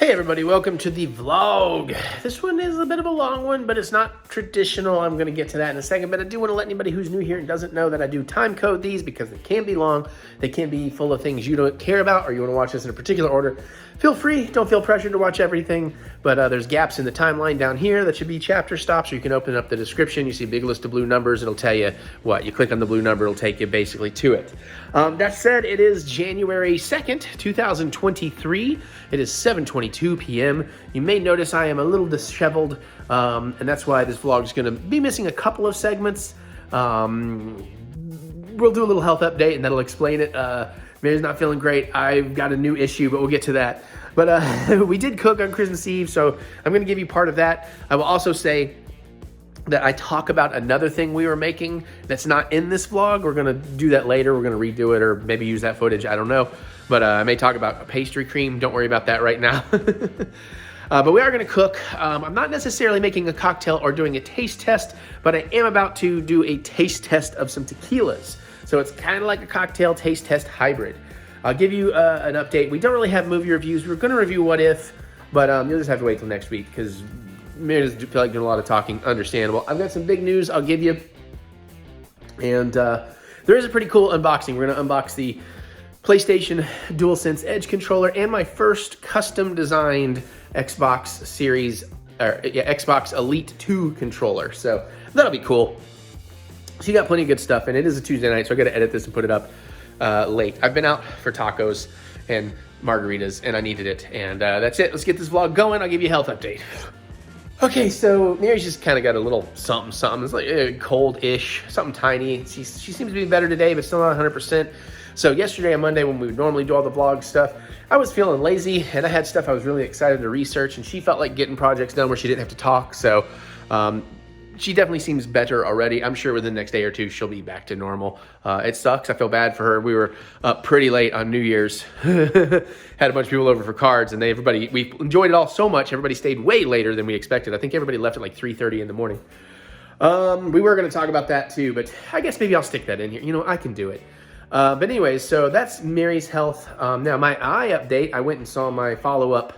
Hey everybody, welcome to the vlog. This one is a bit of a long one, but it's not traditional. I'm going to get to that in a second, but I do want to let anybody who's new here and doesn't know that I do time code these because they can be long. They can be full of things you don't care about or you want to watch this in a particular order. Feel free, don't feel pressured to watch everything, but there's gaps in the timeline down here that should be chapter stops, or you can open up the description. You see a big list of blue numbers. It'll tell you what. You click on the blue number, it'll take you basically to it. That said, it is January 2nd, 2023. It is 7:22 p.m. You may notice I am a little disheveled, and that's why this vlog is going to be missing a couple of segments. We'll do a little health update, and that'll explain it. Mary's not feeling great. I've got a new issue, but we'll get to that. But we did cook on Christmas Eve, so I'm going to give you part of that. I will also say that I talk about another thing we were making that's not in this vlog. We're going to do that later. We're going to redo it or maybe use that footage. I don't know. But I may talk about a pastry cream. Don't worry about that right now. But we are going to cook. I'm not necessarily making a cocktail or doing a taste test, but I am about to do a taste test of some tequilas. So it's kind of like a cocktail taste test hybrid. I'll give you an update. We don't really have movie reviews. We're going to review What If, but you'll just have to wait till next week because Mary doesn't feel like doing a lot of talking. Understandable. I've got some big news I'll give you. And there is a pretty cool unboxing. We're going to unbox the PlayStation DualSense Edge controller and my first custom designed Xbox Series, Xbox Elite 2 controller. So that'll be cool. So you got plenty of good stuff, and it is a Tuesday night, so I got to edit this and put it up late. I've been out for tacos and margaritas, and I needed it. And that's it. Let's get this vlog going. I'll give you a health update. Okay, so Mary's just kind of got a little something. It's like cold-ish, something tiny. She seems to be better today, but still not 100%. So yesterday on Monday, when we would normally do all the vlog stuff, I was feeling lazy, and I had stuff I was really excited to research, and she felt like getting projects done where she didn't have to talk. So she definitely seems better already. I'm sure within the next day or two, she'll be back to normal. It sucks. I feel bad for her. We were up pretty late on New Year's. Had a bunch of people over for cards, and we enjoyed it all so much. Everybody stayed way later than we expected. I think everybody left at like 3:30 in the morning. We were going to talk about that too, but I guess maybe I'll stick that in here. You know, I can do it. But anyways, so that's Mary's health. Now, my eye update, I went and saw my follow-up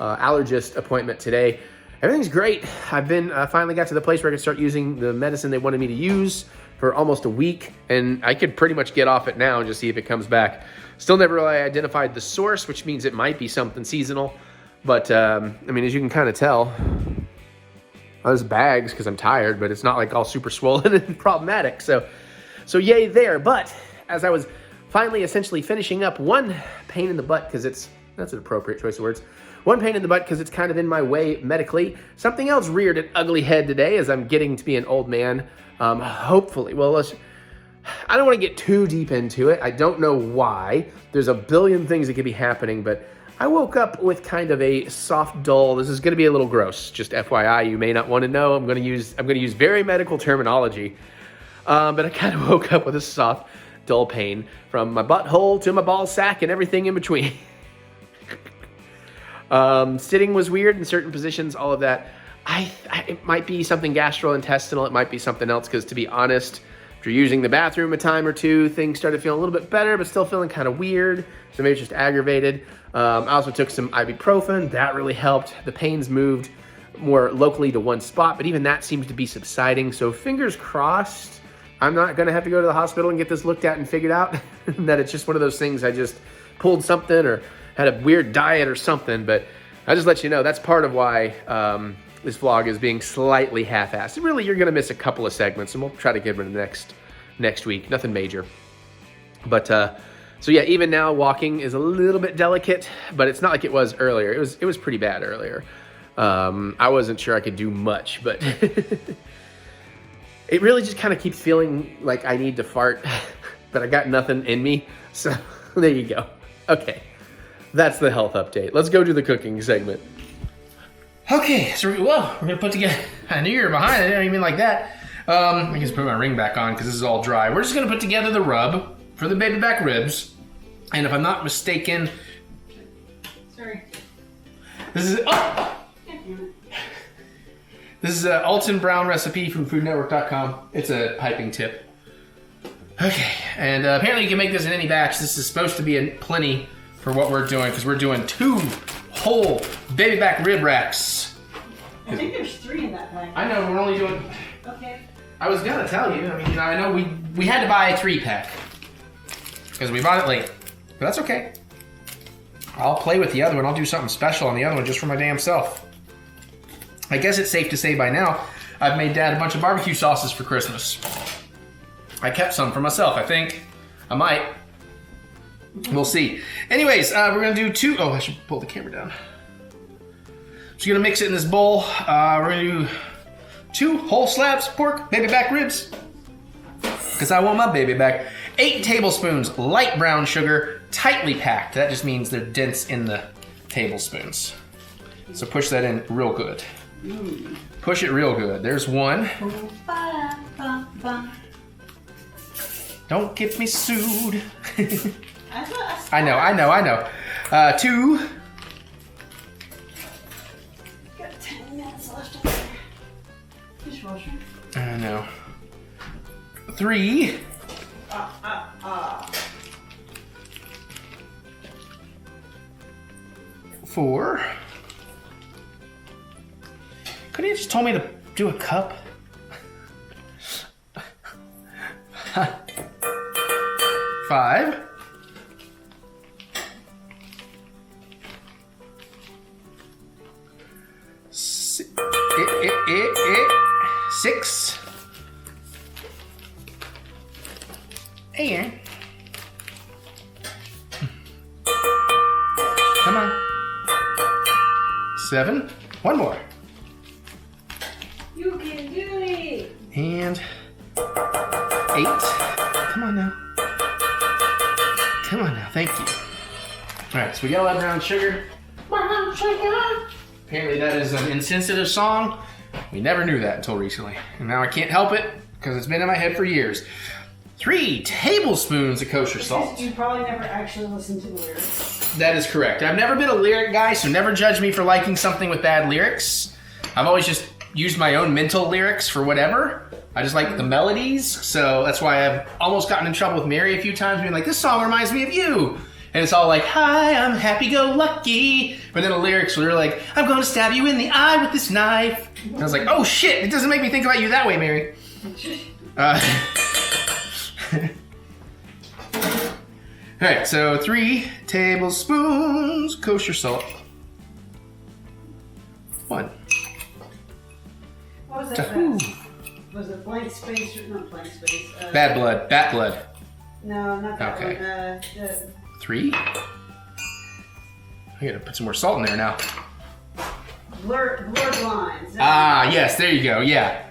allergist appointment today. Everything's great. I've been finally got to the place where I can start using the medicine they wanted me to use for almost a week, and I could pretty much get off it now and just see if it comes back. Still never really identified the source, which means it might be something seasonal. But, I mean, as you can kind of tell, there's bags because I'm tired, but it's not like all super swollen and problematic. So yay there. But as I was finally essentially finishing up one pain in the butt, because that's an appropriate choice of words. One pain in the butt because it's kind of in my way medically. Something else reared an ugly head today as I'm getting to be an old man. Hopefully, I don't want to get too deep into it. I don't know why. There's a billion things that could be happening, but I woke up with kind of a soft, dull. This is going to be a little gross. Just FYI, you may not want to know. I'm going to use very medical terminology, but I kind of woke up with a soft, dull pain from my butthole to my ball sack and everything in between. Sitting was weird in certain positions, all of that. It might be something gastrointestinal. It might be something else, because to be honest, after using the bathroom a time or two, things started feeling a little bit better, but still feeling kind of weird. So maybe it's just aggravated. I also took some ibuprofen. That really helped. The pains moved more locally to one spot, but even that seems to be subsiding. So fingers crossed, I'm not going to have to go to the hospital and get this looked at and figured out. That it's just one of those things I just pulled something or had a weird diet or something. But I just let you know that's part of why this vlog is being slightly half-assed. Really, you're going to miss a couple of segments, and we'll try to get rid of next week. Nothing major. But so yeah, even now walking is a little bit delicate, but it's not like it was earlier. It was pretty bad earlier. I wasn't sure I could do much, but it really just kind of keeps feeling like I need to fart, but I got nothing in me. So there you go. Okay. That's the health update. Let's go to the cooking segment. Okay, so we're gonna put together, I knew you were behind, I didn't even mean like that. I can just put my ring back on because this is all dry. We're just gonna put together the rub for the baby back ribs. And if I'm not mistaken, sorry. This is an Alton Brown recipe from foodnetwork.com. It's a piping tip. Okay, and apparently you can make this in any batch. This is supposed to be plenty for what we're doing, because we're doing 2 whole baby back rib racks. I think there's 3 in that pack. I know, we're only doing... Okay. I was gonna tell you, I mean, I know we had to buy a 3-pack. Because we bought it late. But that's okay. I'll play with the other one. I'll do something special on the other one just for my damn self. I guess it's safe to say by now, I've made Dad a bunch of barbecue sauces for Christmas. I kept some for myself, I think. I might. We'll see. Anyways, we're gonna do 2... Oh, I should pull the camera down. Just gonna mix it in this bowl. We're gonna do 2 whole slabs of pork, baby back ribs. Because I want my baby back. 8 tablespoons light brown sugar, tightly packed. That just means they're dense in the tablespoons. So push that in real good. Push it real good. There's 1. Don't get me sued. I know. 2. Got 10 minutes left in there. Dishwasher. I know. 3. 4. Couldn't you just told me to do a cup? 5. 6. And come on. 7. 1 more. You can do it. And 8. Come on now. Come on now. Thank you. All right, so we got a lot of brown sugar. Brown sugar. Apparently that is an insensitive song. We never knew that until recently. And now I can't help it because it's been in my head for years. 3 tablespoons of kosher salt. You probably never actually listened to the lyrics. That is correct. I've never been a lyric guy, so never judge me for liking something with bad lyrics. I've always just used my own mental lyrics for whatever. I just like the melodies, so that's why I've almost gotten in trouble with Mary a few times, being like, this song reminds me of you. And it's all like, hi, I'm happy-go-lucky. But then the lyrics were like, I'm going to stab you in the eye with this knife. And I was like, oh shit, it doesn't make me think about you that way, Mary. All right, so 3 tablespoons kosher salt. 1. What was that? Was it blank space or not blank space? Bad blood, bat blood. No, not that Okay. one. 3. I gotta put some more salt in there now. Blurred lines. Ah, yes, there you go, yeah.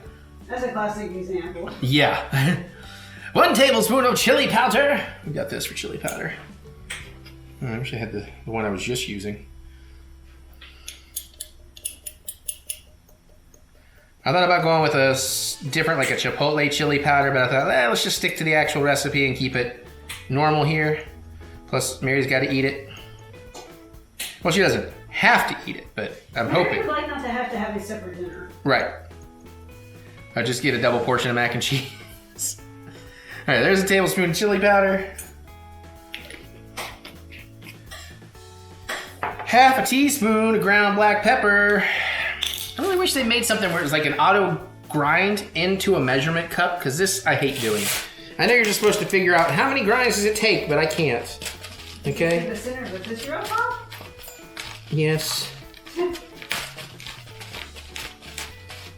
That's a classic example. Yeah. 1 tablespoon of chili powder. We got this for chili powder. I wish I had the one I was just using. I thought about going with a different, like a chipotle chili powder, but I thought, let's just stick to the actual recipe and keep it normal here. Plus, Mary's got to eat it. Well, she doesn't have to eat it, but I'm hoping. I would like not to have a separate dinner. Right. I just get a double portion of mac and cheese. All right, there's a tablespoon of chili powder. Half a teaspoon of ground black pepper. I really wish they made something where it was like an auto grind into a measurement cup, because this I hate doing. I know you're just supposed to figure out how many grinds does it take, but I can't. Okay? The center of this your top? Yes.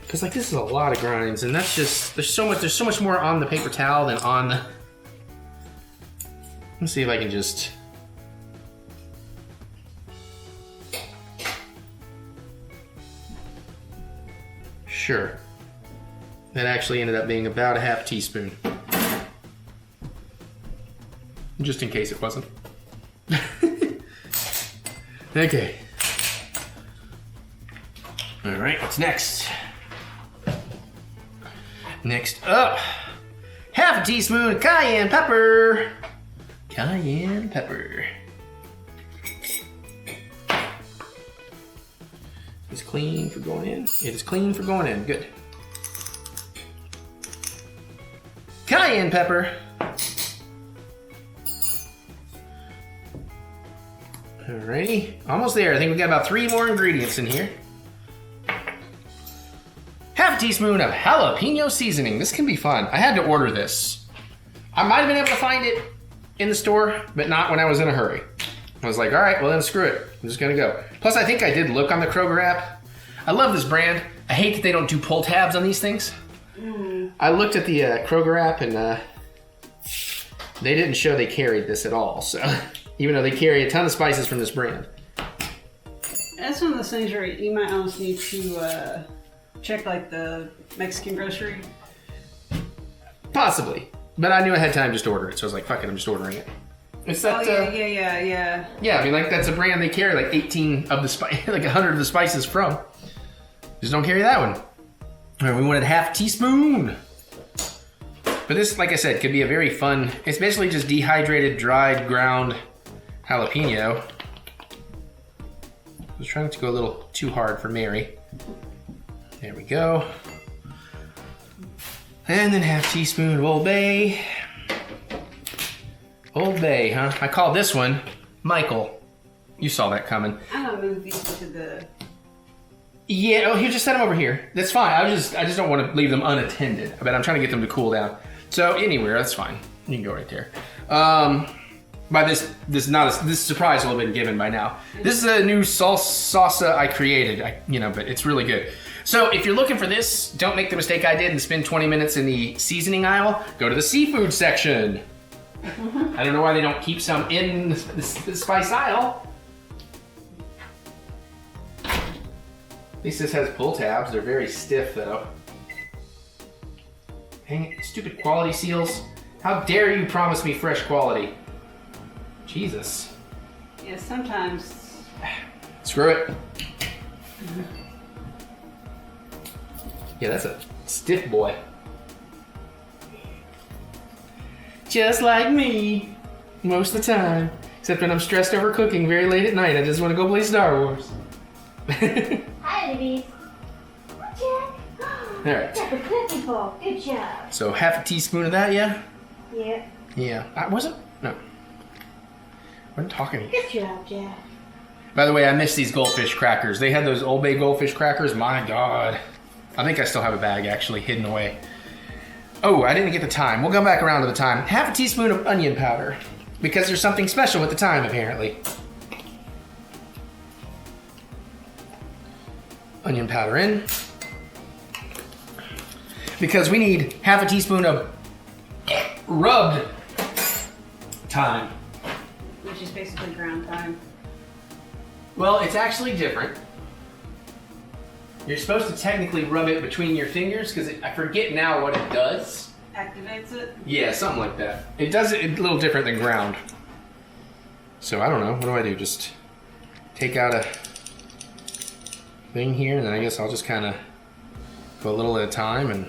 Because like this is a lot of grinds, and that's just there's so much more on the paper towel than on the. Let's see if I can just. Sure. That actually ended up being about a half teaspoon. Just in case it wasn't. Okay. All right, what's next? Next up, half a teaspoon of cayenne pepper. Cayenne pepper. It's clean for going in. It is clean for going in. Good. Cayenne pepper. All Alrighty, almost there. I think we got about 3 more ingredients in here. Half a teaspoon of jalapeno seasoning. This can be fun. I had to order this. I might have been able to find it in the store, but not when I was in a hurry. I was like, all right, well then screw it. I'm just gonna go. Plus, I think I did look on the Kroger app. I love this brand. I hate that they don't do pull tabs on these things. I looked at the Kroger app and they didn't show they carried this at all. So even though they carry a ton of spices from this brand. That's one of those things where you might almost need to check like the Mexican grocery. Possibly. But I knew I had time just to order it, so I was like, fuck it, I'm just ordering it. It's that, yeah. Yeah, I mean, like, that's a brand they carry like 18 of the like 100 of the spices from. Just don't carry that one. All right, we wanted half a teaspoon. But this, like I said, could be a very fun, it's basically just dehydrated, dried, ground jalapeno. I was trying to go a little too hard for Mary. There we go. And then half teaspoon of Old Bay. Old Bay, huh? I call this one Michael. You saw that coming. I'm gonna move these to the... Yeah, oh, here, just set them over here. That's fine. I just don't want to leave them unattended. But I'm trying to get them to cool down. So anywhere, that's fine. You can go right there. By this surprise will have been given by now. This is a new salsa I created. But it's really good. So if you're looking for this, don't make the mistake I did and spend 20 minutes in the seasoning aisle. Go to the seafood section. I don't know why they don't keep some in the spice aisle. At least this has pull tabs. They're very stiff though. Dang it, stupid quality seals. How dare you promise me fresh quality? Jesus. Yeah, sometimes. Screw it. Yeah, that's a stiff boy. Just like me, most of the time. Except when I'm stressed over cooking very late at night, I just want to go play Star Wars. Hi, babies. Hi, Jack. All right. Got the cookie bowl. Good job. So half a teaspoon of that, yeah? Yeah. Yeah. I wasn't? No. I wasn't talking. Good job, Jack. By the way, I miss these goldfish crackers. They had those Old Bay goldfish crackers. My God. I think I still have a bag actually hidden away. Oh, I didn't get the thyme. We'll go back around to the thyme. Half a teaspoon of onion powder. Because there's something special with the thyme, apparently. Onion powder in. Because we need half a teaspoon of rubbed thyme. Which is basically ground thyme. Well, it's actually different. You're supposed to technically rub it between your fingers because I forget now what it does. Activates it? Yeah, something like that. It does it a little different than ground. So I don't know. What do? Just take out a thing here, and then I guess I'll just kind of go a little at a time and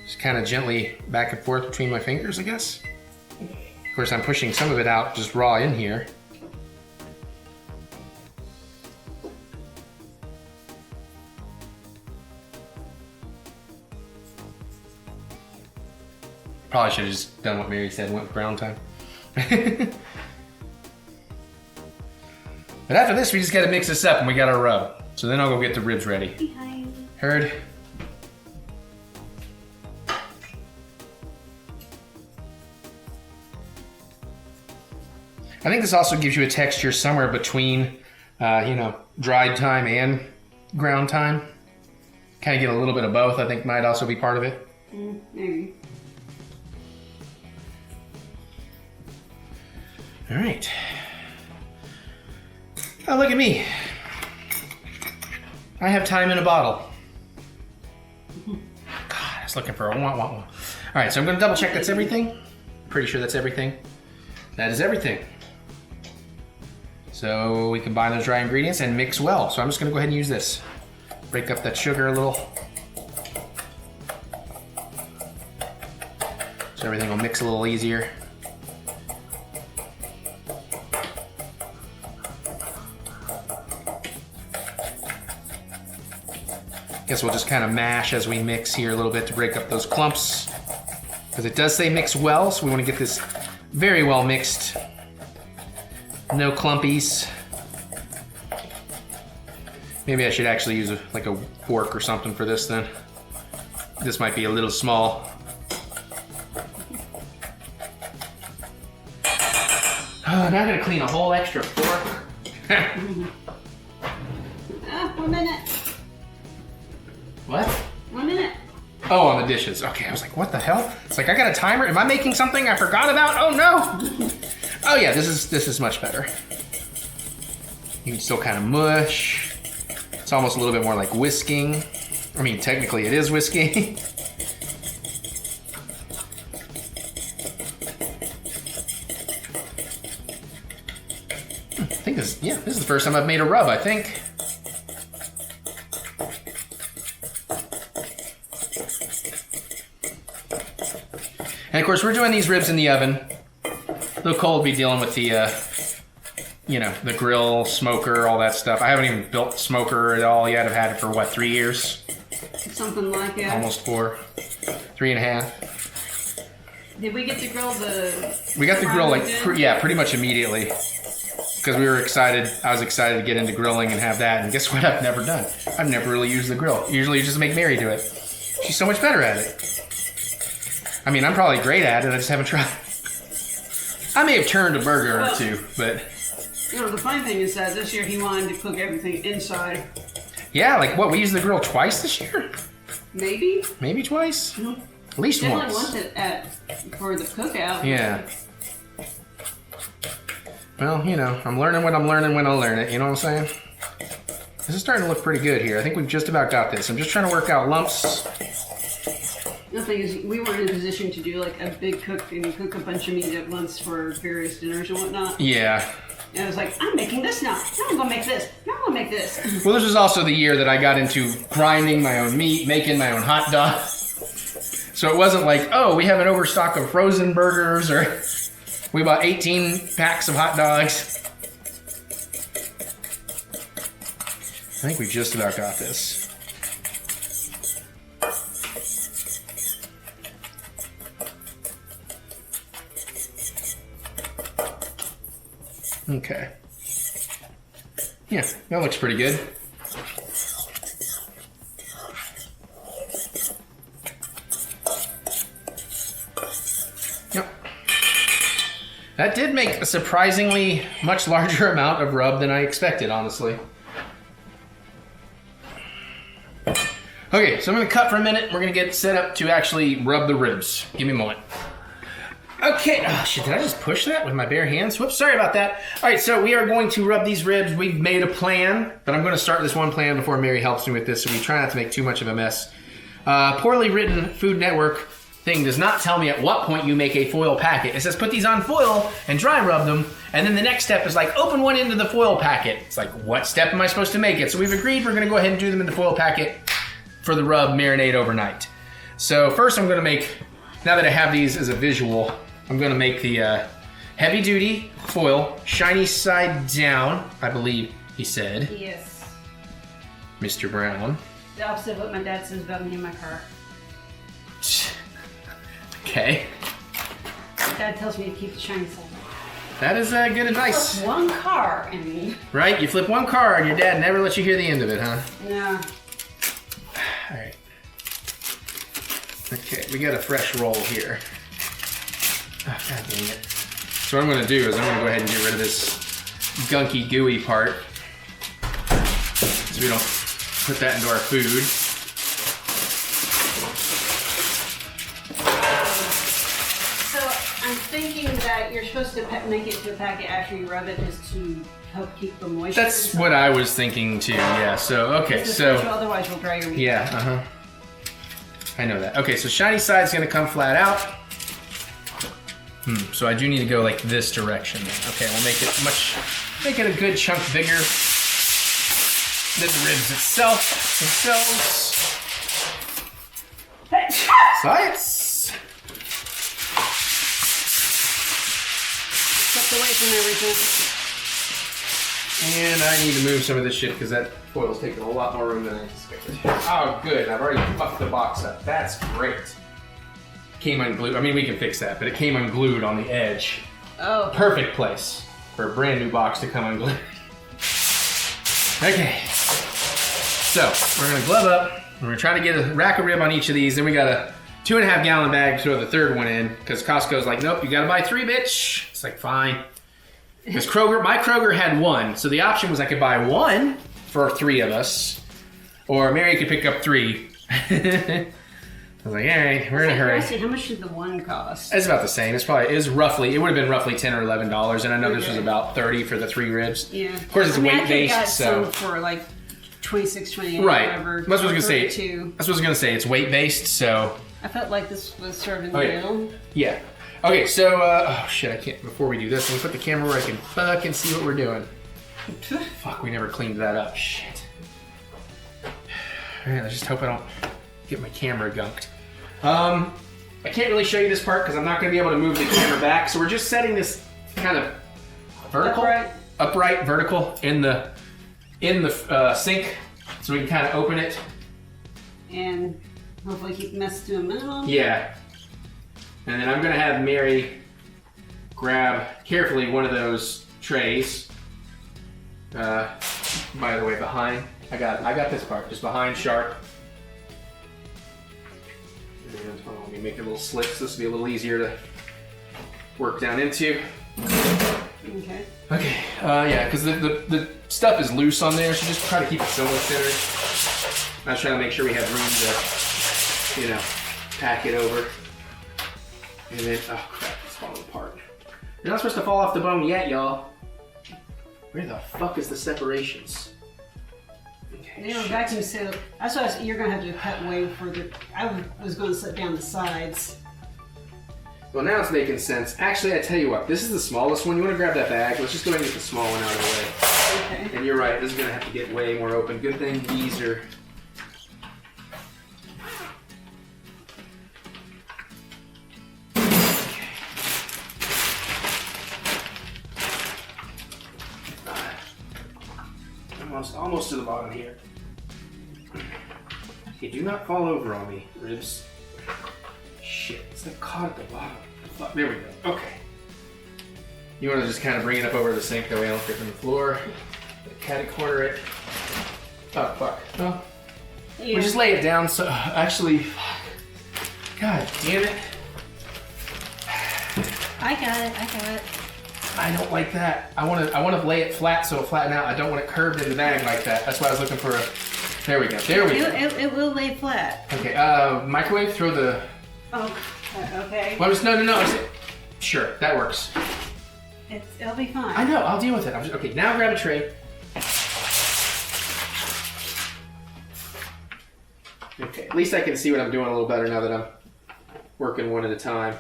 just kind of gently back and forth between my fingers, I guess. Of course, I'm pushing some of it out just raw in here. Probably should have just done what Mary said and went with ground time. But after this, we just gotta mix this up and we gotta rub. So then I'll go get the ribs ready. Behind. Heard? I think this also gives you a texture somewhere between, dried thyme and ground thyme. Kind of get a little bit of both, I think might also be part of it. Maybe. All right. Oh, look at me. I have time in a bottle. God, I was looking for a wah. All right, so I'm gonna double check that's everything. Pretty sure that's everything. That is everything. So we combine those dry ingredients and mix well. So I'm just gonna go ahead and use this. Break up that sugar a little. So everything will mix a little easier. Guess we'll just kind of mash as we mix here a little bit to break up those clumps. Because it does say mix well, so we want to get this very well mixed. No clumpies. Maybe I should actually use like a fork or something for this then. This might be a little small. Oh, now I gotta clean a whole extra fork. 1 minute. What? 1 minute. Oh, on the dishes. Okay, I was like, what the hell? It's like I got a timer. Am I making something I forgot about? Oh no! Oh yeah, this is much better. You can still kind of mush. It's almost a little bit more like whisking. I mean, technically it is whisking. I think this is the first time I've made a rub, I think. And of course, we're doing these ribs in the oven. A little cold, be dealing with the, you know, the grill, smoker, all that stuff. I haven't even built the smoker at all yet. I've had it for what, 3 years? Something like that. Almost 4, 3.5. Did we get to grill the... We got the grill like, pretty much immediately. Because we were excited. I was excited to get into grilling and have that. And guess what? I've never done. I've never really used the grill. Usually you just make Mary do it. She's so much better at it. I mean, I'm probably great at it. I just haven't tried. I may have turned a burger or two, but... You know, the funny thing is that this year he wanted to cook everything inside. Yeah, like what? We used the grill twice this year? Maybe. Maybe twice? Mm-hmm. At least Definitely once. once for the cookout. Yeah. Well, you know, I'm learning what I'm learning when I learn it. You know what I'm saying? This is starting to look pretty good here. I think we've just about got this. I'm just trying to work out lumps. The thing is, we weren't in a position to do like a big cook and cook a bunch of meat at once for various dinners and whatnot. Yeah. And I was like, I'm making this now. Now I'm gonna make this. Now I'm gonna make this. Well, this was also the year that I got into grinding my own meat, making my own hot dog. So it wasn't like, oh, we have an overstock of frozen burgers, or we bought 18 packs of hot dogs. I think we just about got this. Okay. Yeah, that looks pretty good. Yep. That did make a surprisingly much larger amount of rub than I expected, honestly. Okay, so I'm gonna cut for a minute. We're gonna get set up to actually rub the ribs. Give me a moment. Okay, oh shit, did I just push that with my bare hands? Whoops, sorry about that. All right, so we are going to rub these ribs. We've made a plan, but I'm gonna start this one plan before Mary helps me with this, so we try not to make too much of a mess. Poorly written Food Network thing does not tell me at what point you make a foil packet. It says put these on foil and dry rub them, and then the next step is like open one end of the foil packet. It's like, what step am I supposed to make it? So we've agreed we're gonna go ahead and do them in the foil packet for the rub marinade overnight. So first I'm gonna make, now that I have these as a visual, I'm gonna make the heavy duty foil, shiny side down, I believe he said. Yes. Mr. Brown. The opposite of what my dad says about me in my car. Okay. My dad tells me to keep the shiny side. That is good advice. Flip one car and... Right, you flip one card, your dad never lets you hear the end of it, huh? No. All right. Okay, we got a fresh roll here. Oh, God dang it. So what I'm gonna do is I'm gonna go ahead and get rid of this gunky, gooey part, so we don't put that into our food. So I'm thinking that you're supposed to make it to a packet after you rub it just to help keep the moisture. That's what I was thinking too, yeah. So, okay, so... Otherwise you'll dry your meat. Yeah, uh-huh. I know that. Okay, so shiny side's gonna come flat out. So I do need to go like this direction. Okay, we'll make it a good chunk bigger than the ribs themselves. Science! Kept away from everything. And I need to move some of this shit because that foil's taking a lot more room than I expected. Oh, good. I've already fucked the box up. That's great. Came unglued. I mean, we can fix that, but it came unglued on the edge. Oh. Perfect place for a brand new box to come unglued. Okay. So, we're gonna glove up. We're gonna try to get a rack of rib on each of these. Then we got a 2.5 gallon bag to throw the third one in because Costco's like, nope, you gotta buy 3, bitch. It's like, fine. Because my Kroger had 1. So the option was I could buy 1 for 3 of us, or Mary could pick up 3. I was like, all right, we're in a hurry. How much did the 1 cost? It's about the same. It would have been roughly $10 or $11, and I know this was about $30 for the 3 ribs. Yeah. Of course, it's weight based, so some for like 26, 28, right. whatever. That's what I was gonna say. 32. That's what I was gonna say. It's weight based, so. I felt like this was served in the Okay. middle. Yeah. Okay, so oh shit, I can't. Before we do this, let me put the camera where I can fucking see what we're doing. Fuck, we never cleaned that up. Shit. All right, let's just hope I don't get my camera gunked. I can't really show you this part because I'm not going to be able to move the camera back. So we're just setting this kind of vertical, upright, vertical in the sink, so we can kind of open it. And hopefully keep the mess to a minimum. Yeah. And then I'm going to have Mary grab carefully one of those trays. By the way, behind, I got this part, just behind sharp. And hold on, let me make it a little slick so this will be a little easier to work down into. Okay. Okay, yeah, because the stuff is loose on there, so just try to keep it somewhat centered. I was trying to make sure we have room to, you know, pack it over. And then, oh crap, it's falling apart. You're not supposed to fall off the bone yet, y'all. Where the fuck is the separations? Okay, You know, vacuum seal. That's why you're gonna have to cut way further. I was going to set down the sides. Well, now it's making sense. Actually, I tell you what, this is the smallest one. You want to grab that bag? Let's just go ahead and get the small one out of the way. Okay. And you're right, this is gonna have to get way more open. Good thing these are. Almost to the bottom here. Okay, do not fall over on me, ribs. Shit, it's like caught at the bottom. Fuck, there we go. Okay. You want to just kind of bring it up over the sink, that way I don't get on the floor. Catty corner it. Oh, fuck. No. Yeah. We'll just lay it down so. Actually, fuck. God damn it. I got it. I don't like that. I want to lay it flat so it'll flatten out. I don't want it curved in the bag like that. That's why I was looking for a. There we go. There we go. It will lay flat. Okay. Microwave. Throw the. Oh. Okay. Well, no. Sure, that works. It'll be fine. I know. I'll deal with it. Okay. Now grab a tray. Okay. At least I can see what I'm doing a little better now that I'm working one at a time.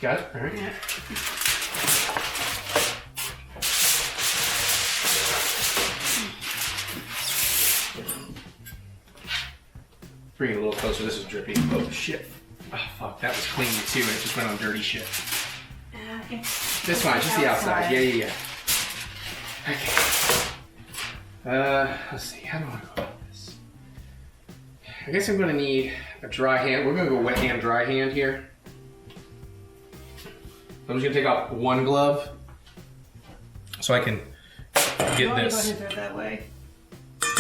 Got it? All right. Yeah. Bring it a little closer. This is drippy. Oh, shit. Oh, fuck. That was clean, too, and it just went on dirty shit. This one, just the outside. Yeah. Okay. Let's see. How do I go about this? I guess I'm going to need a dry hand. We're going to go wet hand, dry hand here. I'm just gonna take off one glove so I can get this. Go ahead and throw it that way.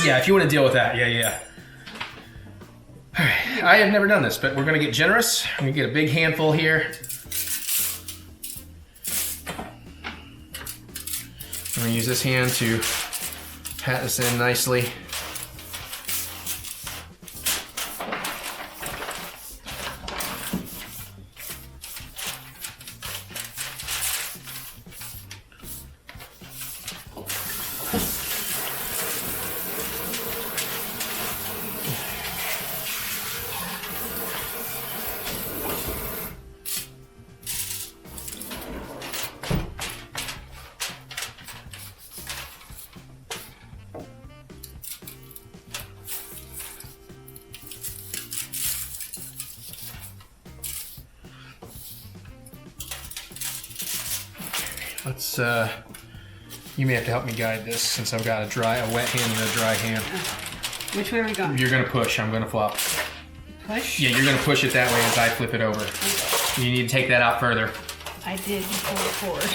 Yeah, if you want to deal with that, yeah. All right, I have never done this, but we're gonna get generous. I'm gonna get a big handful here. I'm gonna use this hand to pat this in nicely. Let's, you may have to help me guide this since I've got a wet hand and a dry hand. Which way are we going? You're gonna push, I'm gonna flop. push? Yeah, you're gonna push it that way as I flip it over. Okay. You need to take that out further. I did before it poured.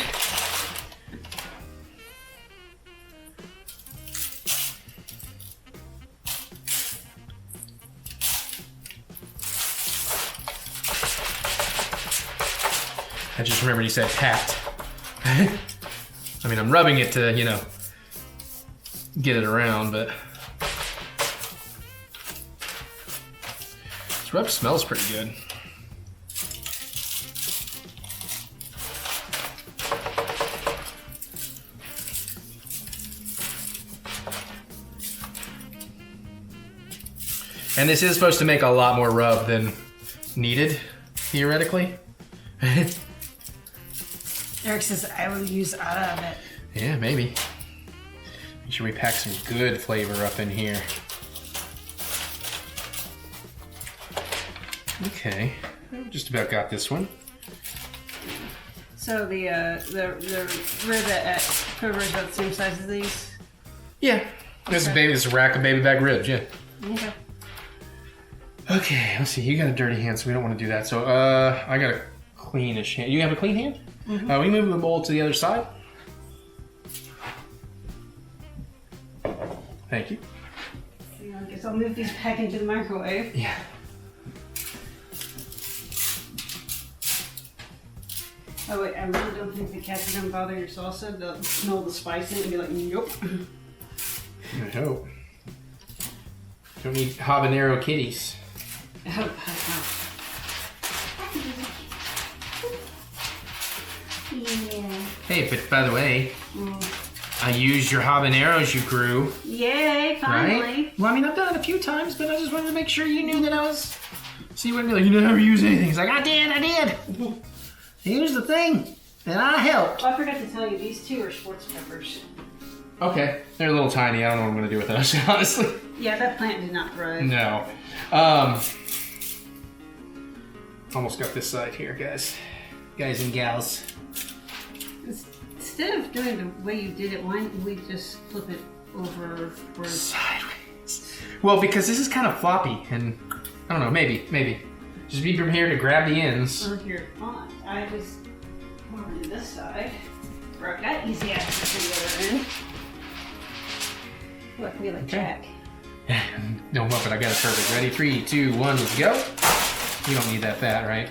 I just remembered he said pat. I mean, I'm rubbing it to, you know, get it around, but this rub smells pretty good. And this is supposed to make a lot more rub than needed, theoretically. Eric says I will use out of it. Yeah, maybe. Make sure we pack some good flavor up in here. Okay, just about got this one. So the rivet at Kroger is about the same size as these? Yeah, this Okay. is a rack of baby back ribs, yeah. Okay. Okay, let's see, you got a dirty hand, so we don't want to do that. So, I got a cleanish hand. You have a clean hand? Mm-hmm. We move the bowl to the other side. Thank you. So I guess I'll move these back into the microwave. Yeah. Oh wait, I really don't think the cats are gonna bother your salsa. They'll smell the spice in it and be like, nope. I hope. Don't need habanero kitties. Oh, Yeah. Hey, but by the way, I used your habaneros you grew. Yay, finally. Right? Well, I mean, I've done it a few times, but I just wanted to make sure you knew that I was. So you wouldn't be like, you never use anything. He's like, I did. Here's the thing, and I helped. Oh, I forgot to tell you, these two are sports peppers. Okay, they're a little tiny. I don't know what I'm gonna do with those, honestly. Yeah, that plant did not grow. No. Almost got this side here, guys and gals. Instead of doing the way you did it, why don't we just flip it over for Sideways. Well, because this is kind of floppy, and I don't know, maybe. Just be prepared to grab the ends. oh, here, fine. I was over to this side. Where I got easy access to the other end. Look, we like Jack. No muffin, I got it perfect. Ready? 3, 2, 1, let's go. You don't need that fat, right?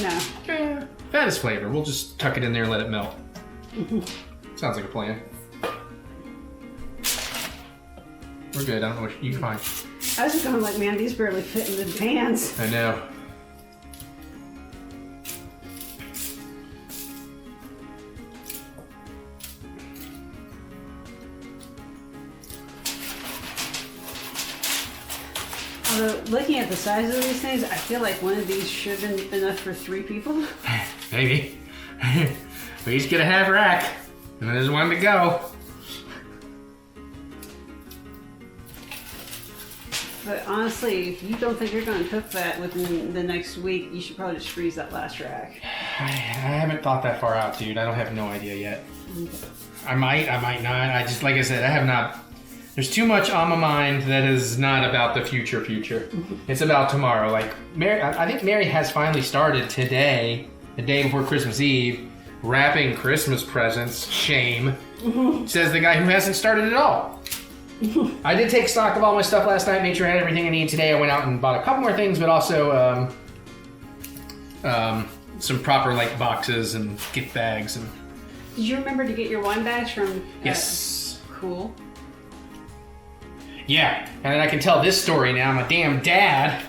No. Yeah, fat is flavor. We'll just tuck it in there and let it melt. Sounds like a plan. We're good. I don't know what you find. I was just going like, man, these barely fit in the pans. I know. Although, looking at the size of these things, I feel like one of these should have been enough for 3 people. Maybe. We each get a half rack, and then there's one to go. But honestly, if you don't think you're going to cook that within the next week, you should probably just freeze that last rack. I haven't thought that far out, dude. I don't have no idea yet. I might not. I just, like I said, I have not. There's too much on my mind that is not about the future. It's about tomorrow. Like, Mary, I think Mary has finally started today, the day before Christmas Eve, wrapping Christmas presents. Shame. Says the guy who hasn't started at all. I did take stock of all my stuff last night, made sure I had everything I need today. I went out and bought a couple more things, but also some proper like boxes and gift bags. And Did you remember to get your wine bags from? yes. Cool. Yeah, and then I can tell this story now. I'm a damn dad.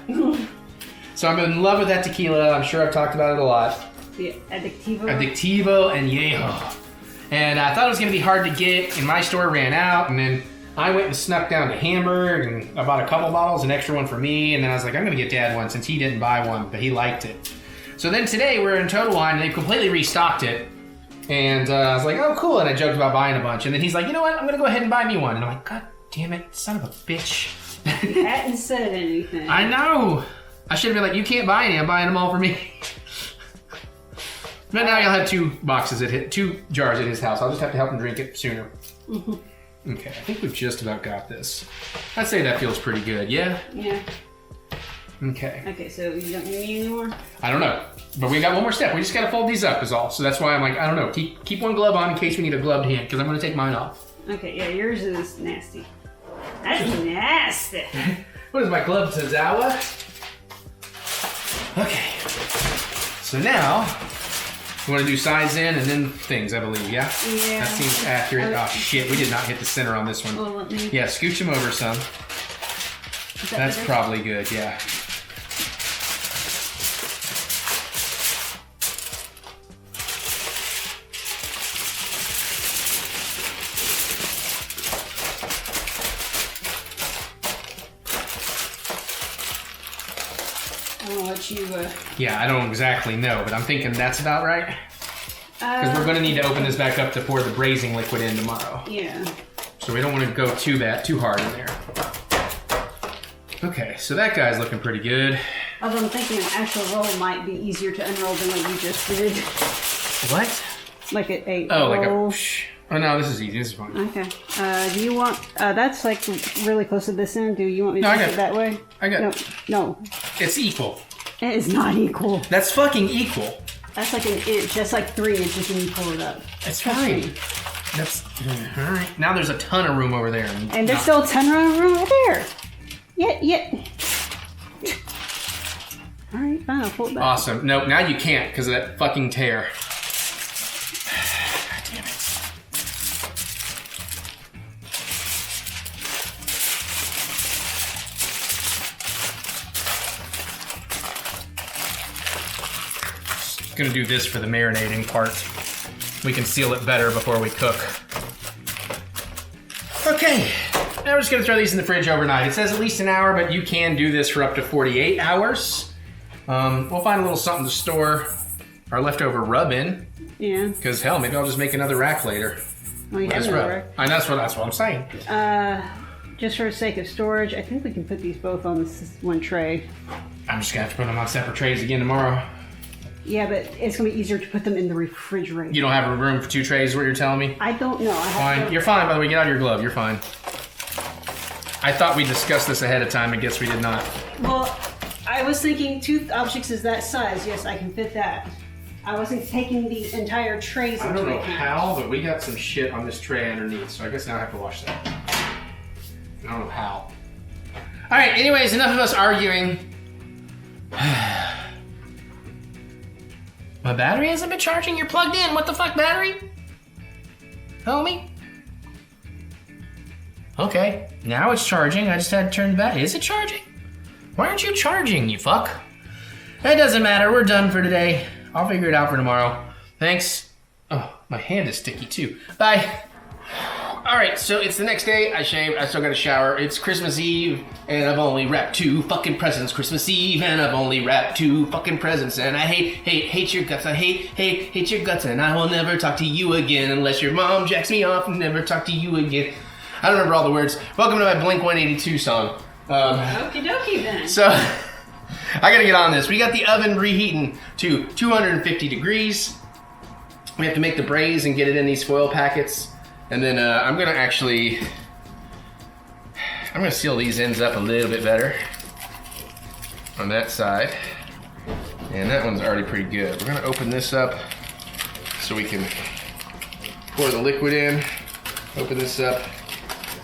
So I'm in love with that tequila. I'm sure I've talked about it a lot. The Addictivo. Addictivo and Yeho. And I thought it was going to be hard to get, and my store ran out, and then I went and snuck down to Hamburg, and I bought a couple bottles, an extra one for me, and then I was like, I'm going to get Dad one since he didn't buy one, but he liked it. So then today we're in Total Wine, and they completely restocked it. And I was like, oh, cool, and I joked about buying a bunch. And then he's like, you know what, I'm going to go ahead and buy me one. And I'm like, God damn it, son of a bitch. You hadn't said anything. I know. I should have been like, you can't buy any, I'm buying them all for me. But now you'll have 2 jars at his house. I'll just have to help him drink it sooner. Okay, I think we've just about got this. I'd say that feels pretty good, yeah? Yeah. Okay. Okay, so you don't need any more? I don't know. But we got one more step. We just gotta fold these up is all. So that's why I'm like, I don't know. Keep one glove on in case we need a gloved hand, because I'm gonna take mine off. Okay, yeah, yours is nasty. That's nasty. What is my glove, Tazawa? Okay. So now, you wanna do sides in and then things, I believe, yeah? Yeah. That seems accurate. Oh shit, we did not hit the center on this one. Well, let me... Yeah, scooch them over some. That's better? probably good, yeah. I'll let you... Yeah, I don't exactly know, but I'm thinking that's about right. Because we're going to need to open this back up to pour the braising liquid in tomorrow. Yeah. So we don't want to go too hard in there. Okay, so that guy's looking pretty good. Although I'm thinking an actual roll might be easier to unroll than what you just did. What? Like a Oh, like roll. a... Oh no, this is easy. This is fine. Okay. Do you want... that's like really close to this end. Do you want me to No, I push got it it. that way? I got it. No. It's equal. It is not equal. That's fucking equal. That's like an inch. That's like 3 inches when you pull it up. That's fine. That's... All right. Now there's a ton of room over there. And there's still a ton of room right there. Yeah. All right, fine. I'll pull it back. Awesome. Nope, now you can't because of that fucking tear. God damn it. Just gonna do this for the marinating part. We can seal it better before we cook. Okay. Now we're just gonna throw these in the fridge overnight. It says at least an hour, but you can do this for up to 48 hours. We'll find a little something to store our leftover rub in. Yeah. Because hell, maybe I'll just make another rack later. Well, you have Nice another rub. I know that's what I'm saying. rack. Just for the sake of storage, I think we can put these both on this one tray. I'm just gonna have to put them on separate trays again tomorrow. Yeah, but it's gonna be easier to put them in the refrigerator. You don't have room for 2 trays, is what you're telling me? I don't know. I have Fine. to... You're fine, by the way. Get out of your glove. You're fine. I thought we discussed this ahead of time. I guess we did not. Well, I was thinking 2 objects is that size. Yes, I can fit that. I wasn't taking the entire trays I into don't know account. how, but we got some shit on this tray underneath, so I guess now I have to wash that. I don't know how. All right, anyways, enough of us arguing. My battery hasn't been charging? You're plugged in. What the fuck, battery? Homie? Okay, now it's charging. I just had to turn the battery. Is it charging? Why aren't you charging, you fuck? It doesn't matter. We're done for today. I'll figure it out for tomorrow. Thanks. Oh, my hand is sticky too. Bye. All right, so it's the next day. I shaved. I still got a shower. It's Christmas Eve, and I've only wrapped 2 fucking presents. Christmas Eve, and I've only wrapped 2 fucking presents. And I hate your guts. I hate your guts, and I will never talk to you again unless your mom jacks me off and never talk to you again. I don't remember all the words. Welcome to my Blink-182 song. Okie dokie then. So, I gotta get on this. We got the oven reheating to 250 degrees. We have to make the braise and get it in these foil packets. And then I'm gonna seal these ends up a little bit better on that side. And that one's already pretty good. We're gonna open this up so we can pour the liquid in. Open this up.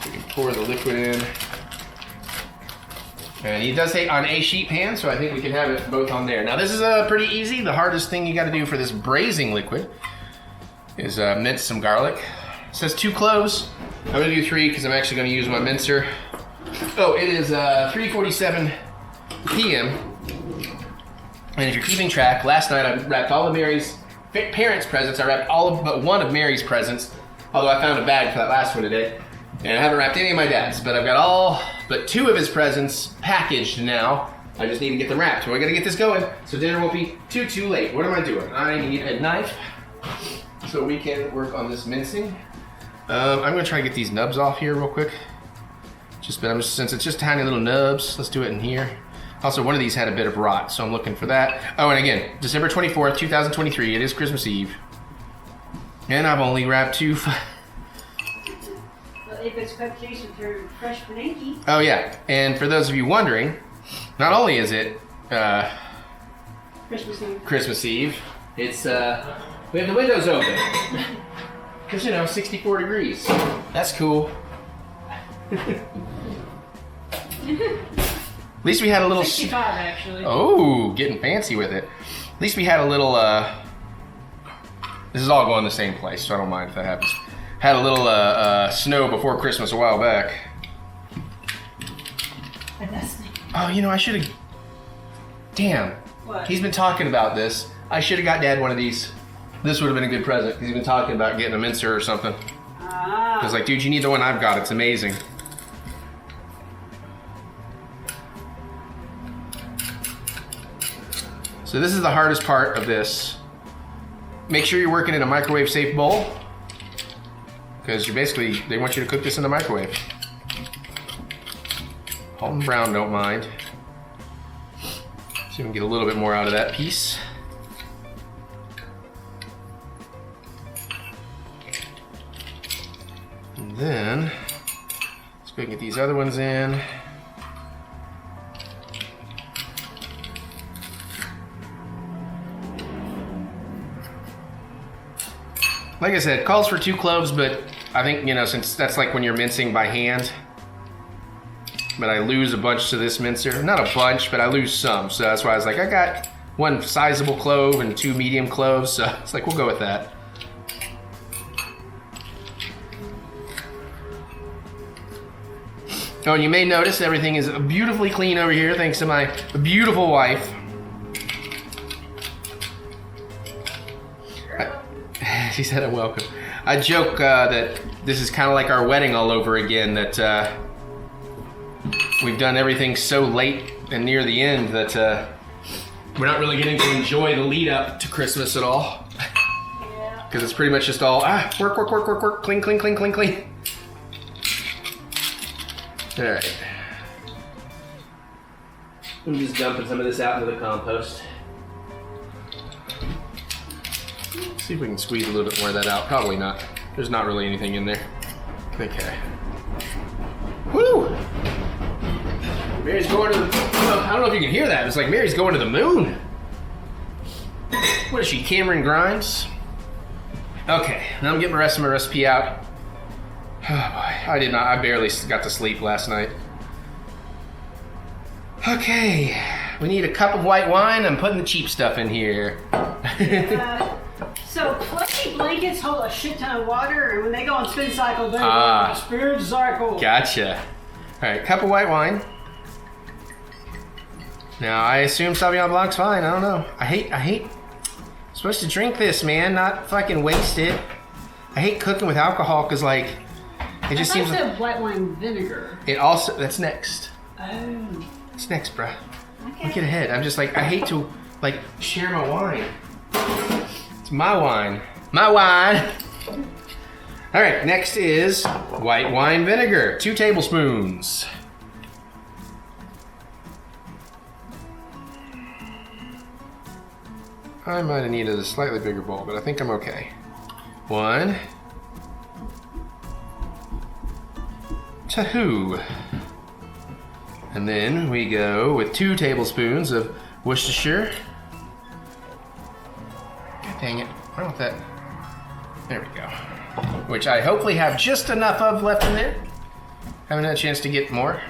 We can pour the liquid in. And he does say on a sheet pan, so I think we can have it both on there. Now this is pretty easy. The hardest thing you gotta do for this braising liquid is mince some garlic. It says 2 cloves. I'm gonna do 3 because I'm actually gonna use my mincer. Oh, it is 3:47 p.m. And if you're keeping track, last night I wrapped all of Mary's parents' presents. I wrapped all but one of Mary's presents, although I found a bag for that last one today. And I haven't wrapped any of my dad's, but I've got all but 2 of his presents packaged now. I just need to get them wrapped. So I gotta get this going so dinner won't be too late. What am I doing? I need a knife so we can work on this mincing. I'm gonna try and get these nubs off here real quick. Since it's just tiny little nubs, let's do it in here. Also, one of these had a bit of rot, so I'm looking for that. Oh, and again, December 24th, 2023, it is Christmas Eve. And I've only wrapped 2. Well, if it's cupcakes with your fresh panini. Oh yeah, and for those of you wondering, not only is it Christmas Eve. Christmas Eve, it's we have the windows open. Because, you know, 64 degrees. That's cool. At least we had a little... 65, actually. Oh, getting fancy with it. At least we had a little... This is all going the same place, so I don't mind if that happens. Had a little snow before Christmas a while back. Oh, you know, I should have... Damn. What? He's been talking about this. I should have got Dad one of these. This would have been a good present. He's been talking about getting a mincer or something. I was like, dude, you need the one I've got. It's amazing. So this is the hardest part of this. Make sure you're working in a microwave safe bowl. Because you're basically, they want you to cook this in the microwave. Alton Brown don't mind. See if we can get a little bit more out of that piece. And then, let's go and get these other ones in. Like I said, calls for 2 cloves, but I think, you know, since that's like when you're mincing by hand, but I lose a bunch to this mincer. Not a bunch, but I lose some. So that's why I was like, I got 1 sizable clove and 2 medium cloves, so it's like, we'll go with that. Oh, and you may notice everything is beautifully clean over here thanks to my beautiful wife. She said I'm welcome. I joke that this is kind of like our wedding all over again, that we've done everything so late and near the end that we're not really getting to enjoy the lead up to Christmas at all. Yeah. Because it's pretty much just all, work, work, work, work, work, clean, clean, clean, clean, clean. All right. I'm just dumping some of this out into the compost. See if we can squeeze a little bit more of that out. Probably not. There's not really anything in there. Okay. Woo! Mary's going to the... I don't know if you can hear that. It's like Mary's going to the moon. What is she, Cameron Grimes? Okay, now I'm getting the rest of my recipe out. Oh boy, I barely got to sleep last night. Okay, we need a cup of white wine. I'm putting the cheap stuff in here. So fluffy blankets hold a shit ton of water, and when they go on spin cycle, they go on a spin cycle. Gotcha. All right, cup of white wine. Now I assume Sauvignon Blanc's fine. I don't know. I hate. I'm supposed to drink this, man, not fucking waste it. I hate cooking with alcohol because like it just seems. Like white wine vinegar. It also that's next. Oh. It's next, bruh. Okay. Don't get ahead. I'm just like I hate to like share my wine. It's my wine. My wine. All right, next is white wine vinegar, 2 tablespoons. I might have needed a slightly bigger bowl, but I think I'm okay. 1, 2. And then we go with 2 tablespoons of Worcestershire. God dang it. I don't want that. There we go. Which I hopefully have just enough of left in there. Haven't had a chance to get more.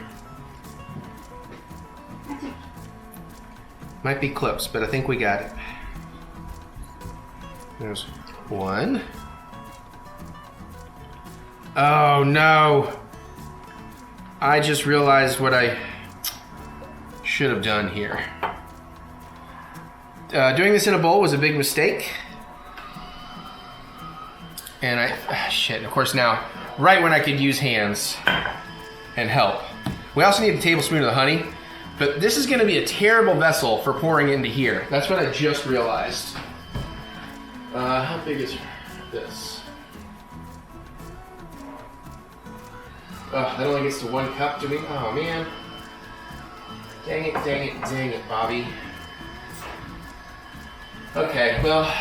Might be close, but I think we got it. There's 1. Oh no. I just realized what I should have done here. Doing this in a bowl was a big mistake. And shit, of course now, right when I could use hands and help. We also need a tablespoon of the honey, but this is gonna be a terrible vessel for pouring into here. That's what I just realized. How big is this? Oh, that only gets to 1 cup to me. Oh man. Dang it, dang it, dang it, Bobby. Okay, well,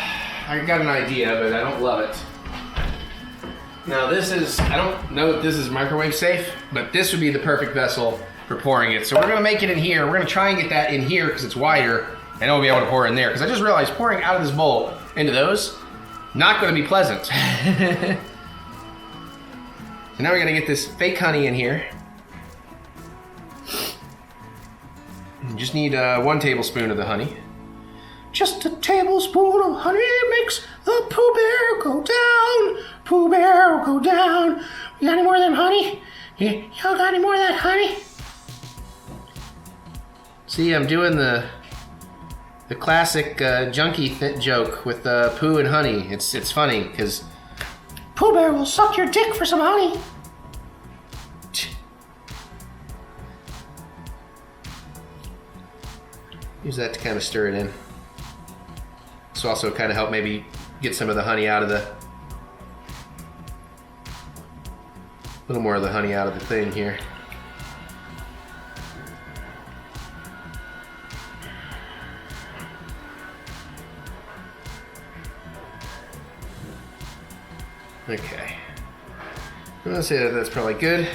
I got an idea, but I don't love it. Now this is, I don't know if this is microwave safe, but this would be the perfect vessel for pouring it. So we're gonna make it in here. We're gonna try and get that in here because it's wider, and then we'll be able to pour in there. Because I just realized pouring out of this bowl into those, not gonna be pleasant. So now we gotta get this fake honey in here. You just need 1 tablespoon of the honey. Just a tablespoon of honey makes the Pooh Bear go down. Pooh Bear go down. You got any more of that honey? Y'all got any more of that honey? See, I'm doing the classic junkie joke with Pooh and honey. It's funny because Pooh Bear will suck your dick for some honey. Use that to kind of stir it in. This will also kind of help maybe get some of the honey out of the... A little more of the honey out of the thing here. Okay. I'm gonna say that that's probably good.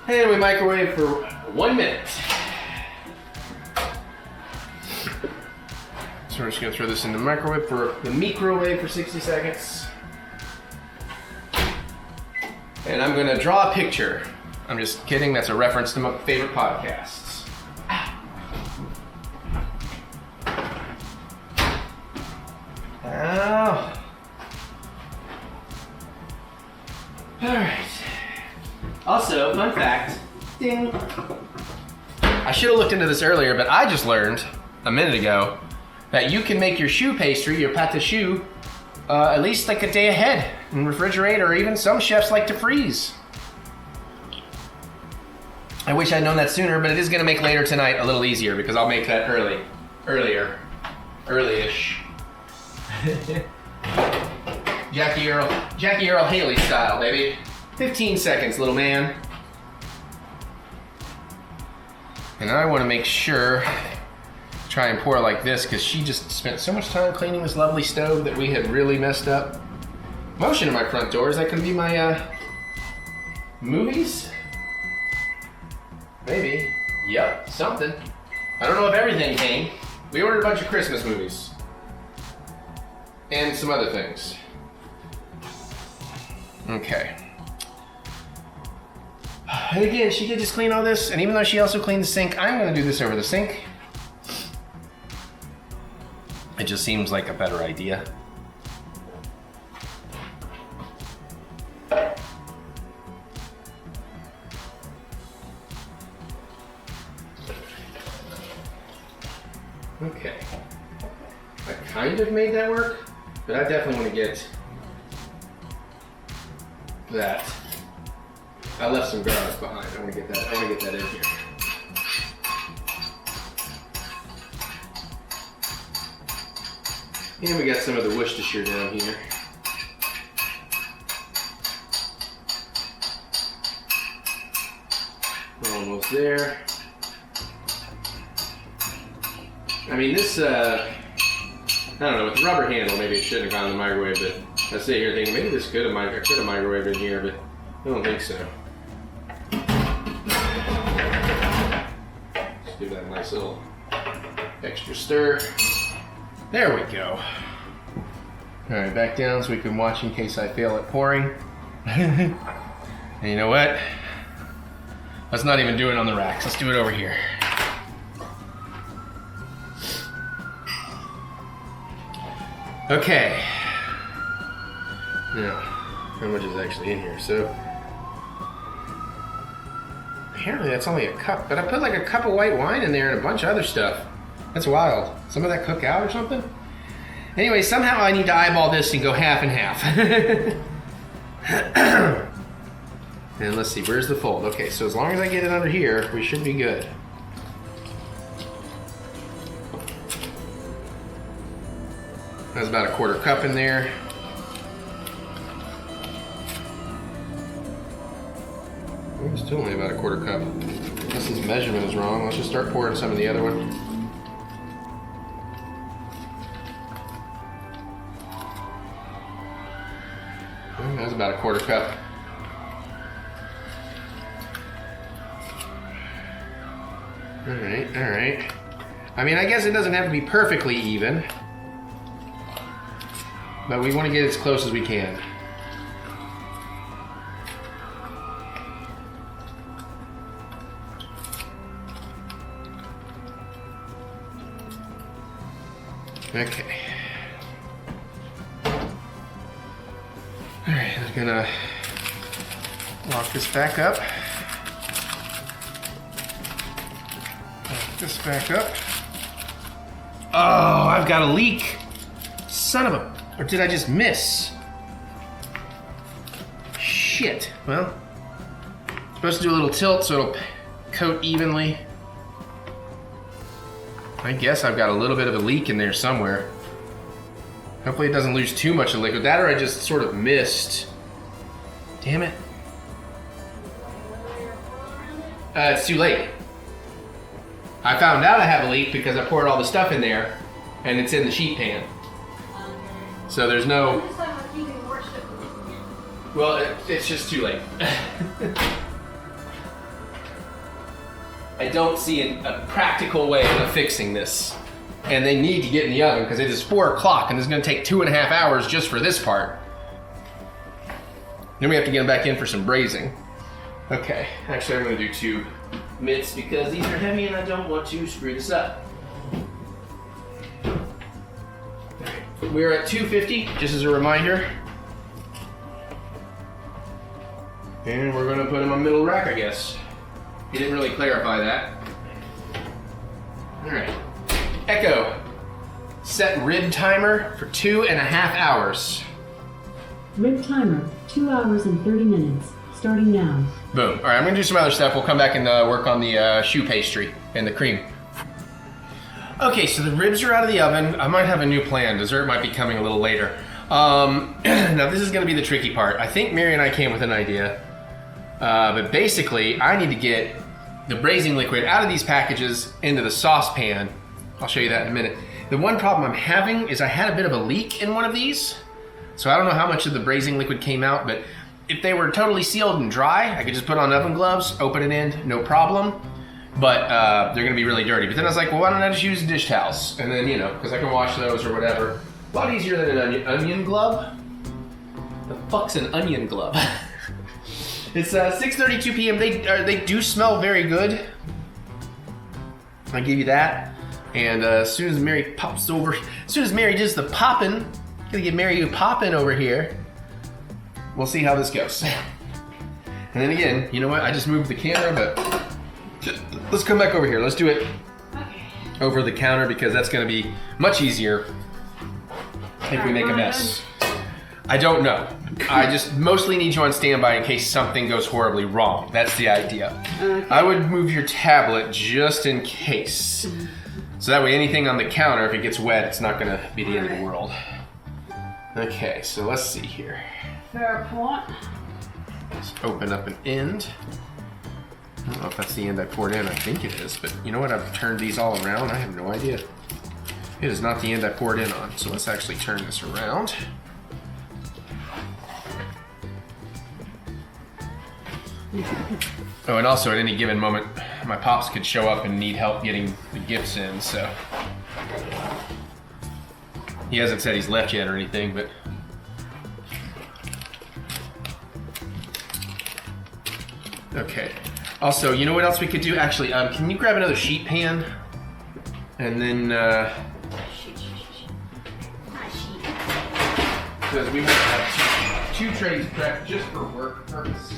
And we microwave for 1 minute. So we're just gonna throw this in the microwave for 60 seconds. And I'm gonna draw a picture. I'm just kidding, that's a reference to my favorite podcasts. Ow. All right. Also, fun fact, ding. I should have looked into this earlier, but I just learned a minute ago that you can make your choux pastry, your pâte de choux, at least like a day ahead and refrigerate, or even some chefs like to freeze. I wish I'd known that sooner, but it is gonna make later tonight a little easier because I'll make that early-ish. Jackie Earl Haley style, baby. 15 seconds, little man. And I want to make sure, try and pour like this, because she just spent so much time cleaning this lovely stove that we had really messed up. Motion in my front door, is that going to be my movies? Maybe. Yep, something. I don't know if everything came. We ordered a bunch of Christmas movies. And some other things. Okay. And again, she did just clean all this, and even though she also cleaned the sink, I'm gonna do this over the sink. It just seems like a better idea. Okay. I kind of made that work, but I definitely want to get that. I left some garlic behind. I want to get that. I want to get that in here. And we got some of the Worcestershire down here. We're almost there. I mean, this, I don't know, with the rubber handle, maybe it shouldn't have gone in the microwave, but I sit here thinking maybe this could have microwaved in here, but I don't think so. Just give that a nice little extra stir. There we go. All right, back down so we can watch in case I fail at pouring. And you know what? Let's not even do it on the racks. Let's do it over here. Okay. Now, how much is actually in here? So, apparently that's only a cup, but I put like a cup of white wine in there and a bunch of other stuff. That's wild. Some of that cook out or something? Anyway, somehow I need to eyeball this and go half and half. And let's see, where's the fold? Okay, so as long as I get it under here, we should be good. That's about a quarter cup in there. It's still only about a quarter cup. Unless this measurement is wrong. Let's just start pouring some of the other one. That's about a quarter cup. Alright, alright. I mean, I guess it doesn't have to be perfectly even. But we want to get as close as we can. Okay. Alright, I'm gonna lock this back up. Lock this back up. Oh, I've got a leak. Son of a... Or did I just miss? Shit. Well, I'm supposed to do a little tilt so it'll coat evenly. I guess I've got a little bit of a leak in there somewhere. Hopefully it doesn't lose too much of liquid. That or I just sort of missed. Damn it. It's too late. I found out I have a leak because I poured all the stuff in there and it's in the sheet pan. So there's no... Well, it's just too late. I don't see a practical way of fixing this. And they need to get in the oven because it is 4 o'clock and it's gonna take 2.5 hours just for this part. Then we have to get them back in for some braising. Okay, actually I'm gonna do 2 mitts because these are heavy and I don't want to screw this up. We're at 250, just as a reminder. And we're gonna put them on middle rack, I guess. He didn't really clarify that. All right. Echo. Set rib timer for 2.5 hours. Rib timer, 2 hours and 30 minutes. Starting now. Boom. All right, I'm gonna do some other stuff. We'll come back and work on the choux pastry and the cream. Okay, so the ribs are out of the oven. I might have a new plan. Dessert might be coming a little later. Now this is gonna be the tricky part. I think Mary and I came with an idea. But basically, I need to get the braising liquid out of these packages into the saucepan. I'll show you that in a minute. The one problem I'm having is I had a bit of a leak in one of these. So I don't know how much of the braising liquid came out, but if they were totally sealed and dry, I could just put on oven gloves, open it in, no problem. But they're gonna be really dirty. But then I was like, well, why don't I just use dish towels? And then, you know, because I can wash those or whatever. A lot easier than an onion glove. The fuck's an onion glove? It's 6:32 p.m. They do smell very good. I'll give you that. And as soon as Mary pops over, as soon as Mary does the popping, gonna get Mary to popping over here. We'll see how this goes. And then again, you know what? I just moved the camera, but let's come back over here. Let's do it over the counter because that's gonna be much easier if we make a mess. I don't know. I just mostly need you on standby in case something goes horribly wrong. That's the idea. Okay. I would move your tablet just in case. So that way anything on the counter, if it gets wet, it's not gonna be the end of the world. Okay, so let's see here. Fair point. Let's open up an end. I don't know if that's the end I poured in. I think it is, but you know what? I've turned these all around. I have no idea. It is not the end I poured in on. So let's actually turn this around. Oh, and also at any given moment, my pops could show up and need help getting the gifts in, so. He hasn't said he's left yet or anything, but. Okay. Also, you know what else we could do? Actually, can you grab another sheet pan? And then, because we might have two trays prepped just for work purpose.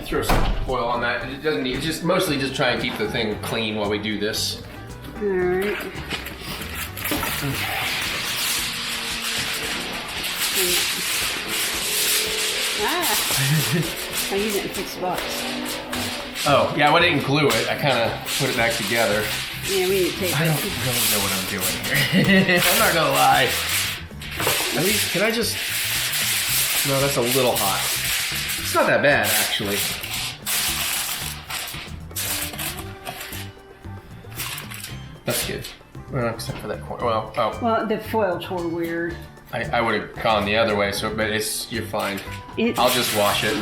Throw some oil on that. It doesn't need, it's just mostly just try and keep the thing clean while we do this. Alright. Oh, you didn't fix the box. Oh, yeah, I didn't glue it. I kind of put it back together. Yeah, we need to take I don't really know what I'm doing here. I'm not gonna lie. At least, can I just... No, that's a little hot. It's not that bad, actually. That's good. Well, except for that corner. Well, oh. Well, the foil tore weird. I would have gone the other way, so but you're fine. I'll just wash it.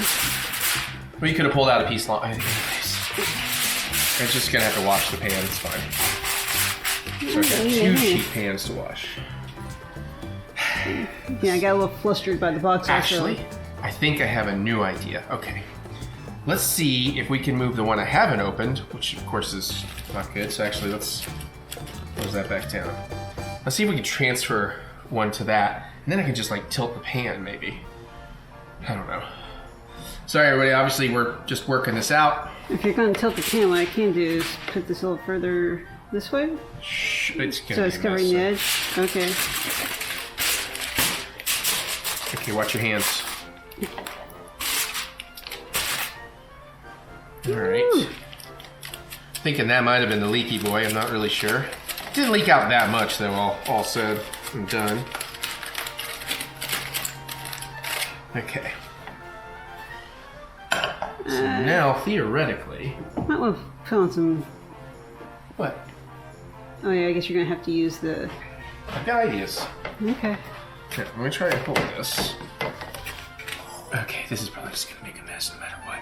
Well, you could have pulled out a piece long. Anyways, I'm just gonna have to wash the pan. It's fine. So I've got 2 sheet pans to wash. Yeah, I got a little flustered by the box. Actually, I think I have a new idea. Okay. Let's see if we can move the one I haven't opened, which of course is not good. So actually, let's close that back down. Let's see if we can transfer one to that, and then I can just like tilt the pan maybe. I don't know. Sorry everybody, obviously we're just working this out. If you're going to tilt the pan, what I can do is put this a little further this way. Shh, it's So it's covering the edge? Okay. Okay, watch your hands. Alright. Thinking that might have been the leaky boy, I'm not really sure. Didn't leak out that much though, all said and done. Okay. So now, theoretically... Might want to fill in some... What? Oh yeah, I guess you're going to have to use the... I've got ideas. Okay. Okay, let me try to hold this. Okay, this is probably just going to make a mess no matter what.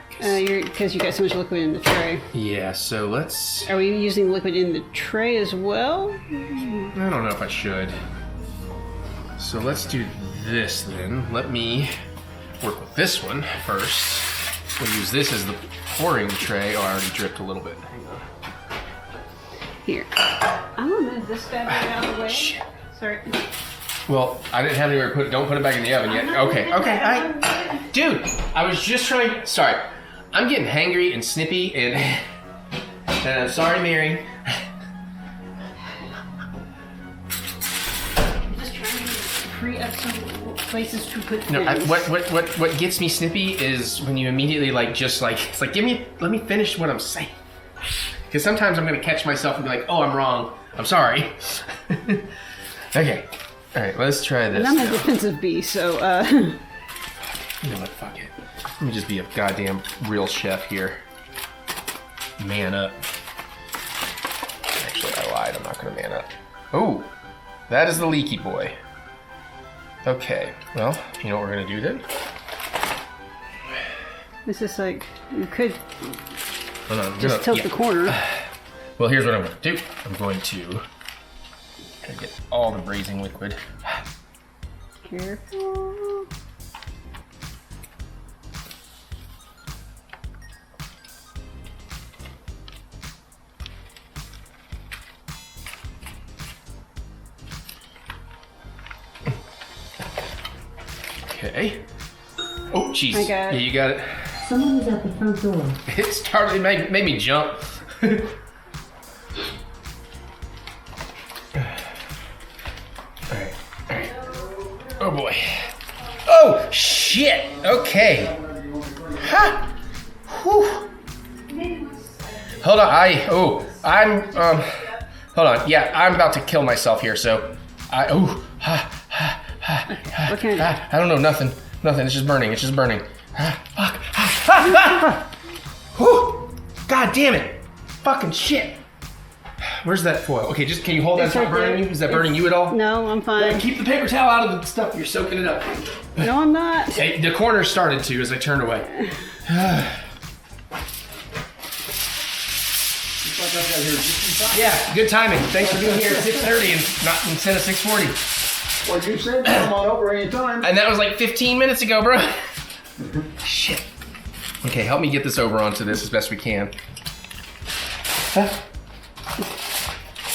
Because you got so much liquid in the tray. Yeah, so let's... Are we using liquid in the tray as well? I don't know if I should. So let's do this then. Let me work with this one first. We'll use this as the pouring tray. Oh, I already dripped a little bit. Hang on. Here. I'm going to move this bad boy out of the way. Shit. Sorry. Well, I didn't have anywhere to put it. Don't put it back in the oven yet. Okay. Dude, I was just trying. Sorry. I'm getting hangry and snippy and I'm sorry, Mary. I'm just trying to free up some places to put No, things. what gets me snippy is when you immediately it's like let me finish what I'm saying. Because sometimes I'm gonna catch myself and be like, oh, I'm wrong. I'm sorry. Okay. All right, let's try this. And I'm a now. defensive bee, so You know what? Fuck it. Let me just be a goddamn real chef here. Man up. Actually, I lied. I'm not gonna man up. Oh, that is the leaky boy. Okay. Well, you know what we're gonna do then? this is like you could Hold on, just tilt the corner. Well, here's what I'm gonna do. I'm going to get all the braising liquid. Careful. Okay. Oh, jeez. I got it. Yeah, you got it. Someone is at the front door. It started. It made me jump. Alright. Oh boy. Oh shit. Okay. Ha. Whew. Hold on. Hold on. Yeah, I'm about to kill myself here. So, What kind of I don't know. Nothing. It's just burning. Fuck. Whew. God damn it. Fucking shit. Where's that foil? Okay, just can you hold that? It's not burning you? Is that burning you at all? No, I'm fine. Keep the paper towel out of the stuff. You're soaking it up. No, I'm not. Hey, the corner started to as I turned away. Yeah, good timing. Thanks for being here at 6:30 and not instead of 6:40. Well, you said come on over anytime. And that was like 15 minutes ago, bro. Shit. Okay, help me get this over onto this as best we can.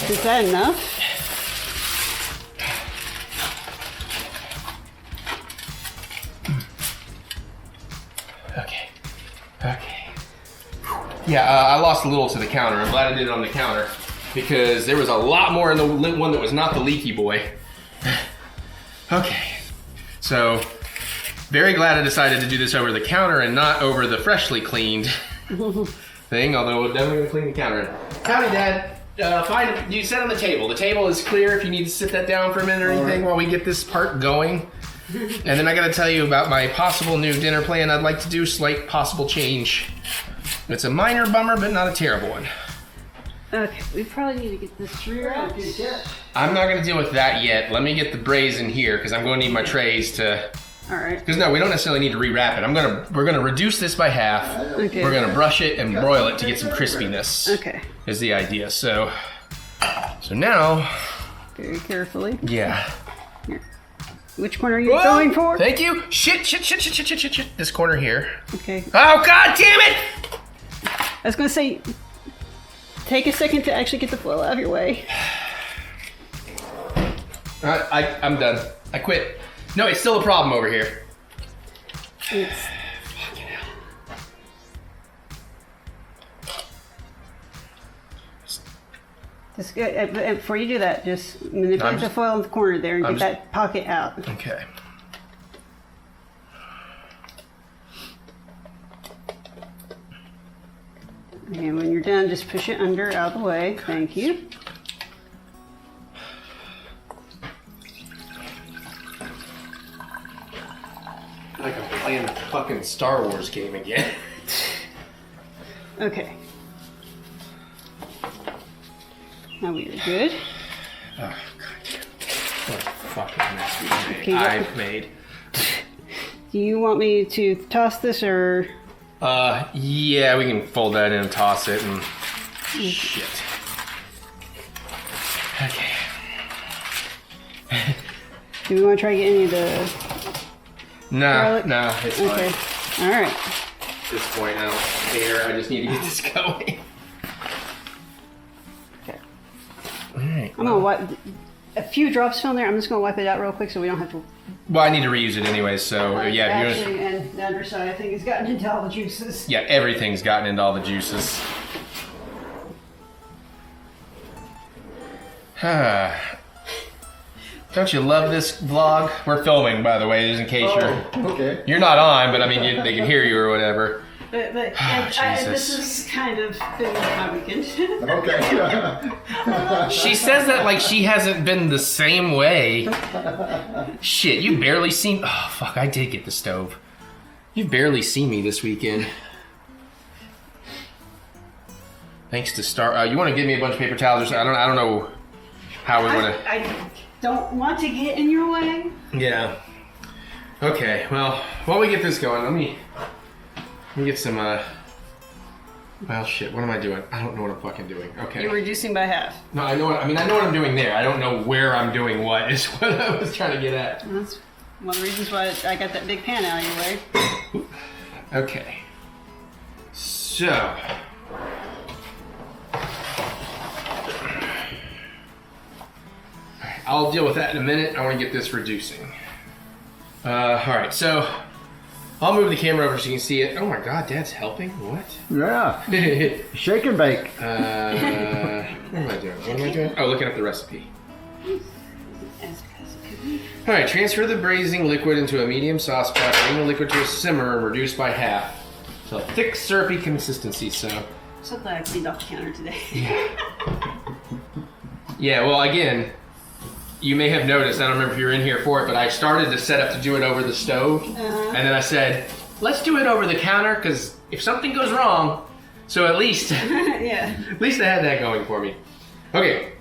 Is that enough? Okay. Yeah, I lost a little to the counter. I'm glad I did it on the counter because there was a lot more in the one that was not the leaky boy. Okay, so very glad I decided to do this over the counter and not over the freshly cleaned thing, although we're definitely gonna clean the counter. Howdy, Dad. Fine, you sit on the table. The table is clear if you need to sit that down for a minute or anything while we get this part going. And then I gotta tell you about my possible new dinner plan I'd like to do, slight possible change. It's a minor bummer, but not a terrible one. Okay, we probably need to get this rewrapped. I'm not gonna deal with that yet. Let me get the braise in here because I'm gonna need my trays to. All right. Because no, we don't necessarily need to rewrap it. We're gonna reduce this by half. Okay. We're gonna brush it and broil it to get some crispiness. Okay. Is the idea. So now. Very carefully. Yeah. Here. Which corner are you going for? Thank you. Shit. This corner here. Okay. Oh God damn it! I was gonna say, take a second to actually get the flow out of your way. I'm done. I quit. No, it's still a problem over here. It's, Fucking hell. just, and before you do that, just manipulate the foil in the corner there and get that pocket out. Okay. And when you're done, just push it under, out of the way. Thank you. Like I'm playing a fucking Star Wars game again. Okay. Now we are good. Oh, God. What a fucking mess Okay, I've made. Do you want me to toss this or? Yeah, we can fold that in and toss it and... Shit. Okay. Do we want to try to get any of the garlic? Nah, it's Okay. fine. All right. At this point, I don't care. I just need to get this going. Okay. Alright. I'm gonna wipe a few drops fell in there. I'm just gonna wipe it out real quick so we don't have to. Well, I need to reuse it anyway, so yeah. If Actually, and the underside I think has gotten into all the juices. yeah, everything's gotten into all the juices. Don't you love this vlog? We're filming, by the way, just in case Okay. you're not on, but I mean, they can hear you or whatever. But this is kind of been my weekend. Okay. She says that like she hasn't been the same way. Shit, you barely seen. Oh fuck, I did get the stove. You barely seen me this weekend. Thanks to Star. You want to give me a bunch of paper towels or something? I don't know how we want to. I don't want to get in your way. Yeah. Okay. Well, while we get this going, let me get some. Well, shit. What am I doing? I don't know what I'm fucking doing. Okay. You're reducing by half. No, I know. I know what I'm doing there. I don't know where I'm doing what. Is what I was trying to get at. And that's one of the reasons why I got that big pan out of your way. Okay. So. I'll deal with that in a minute. I want to get this reducing. Alright, so I'll move the camera over so you can see it. Oh my god, Dad's helping? What? Yeah. Shake and bake. What am I doing? What am I doing? Oh, looking up the recipe. Alright, transfer the braising liquid into a medium saucepan. Bring the liquid to a simmer and reduce by half to a thick, syrupy consistency. So glad I cleaned off the counter today. yeah, well, again, you may have noticed, I don't remember if you were in here for it, but I started to set up to do it over the stove. And then I said, let's do it over the counter, because if something goes wrong, so at least, Yeah. at least I had that going for me. Okay,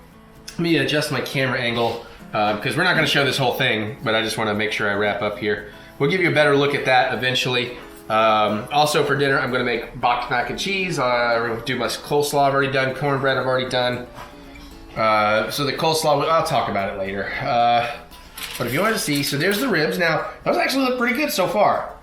let me adjust my camera angle, because we're not going to show this whole thing, but I just want to make sure I wrap up here. We'll give you a better look at that eventually. Also for dinner, I'm going to make boxed mac and cheese. We're going to do my coleslaw I've already done, cornbread I've already done. So the coleslaw, I'll talk about it later. But if you want to see, so there's the ribs. Now, those actually look pretty good so far.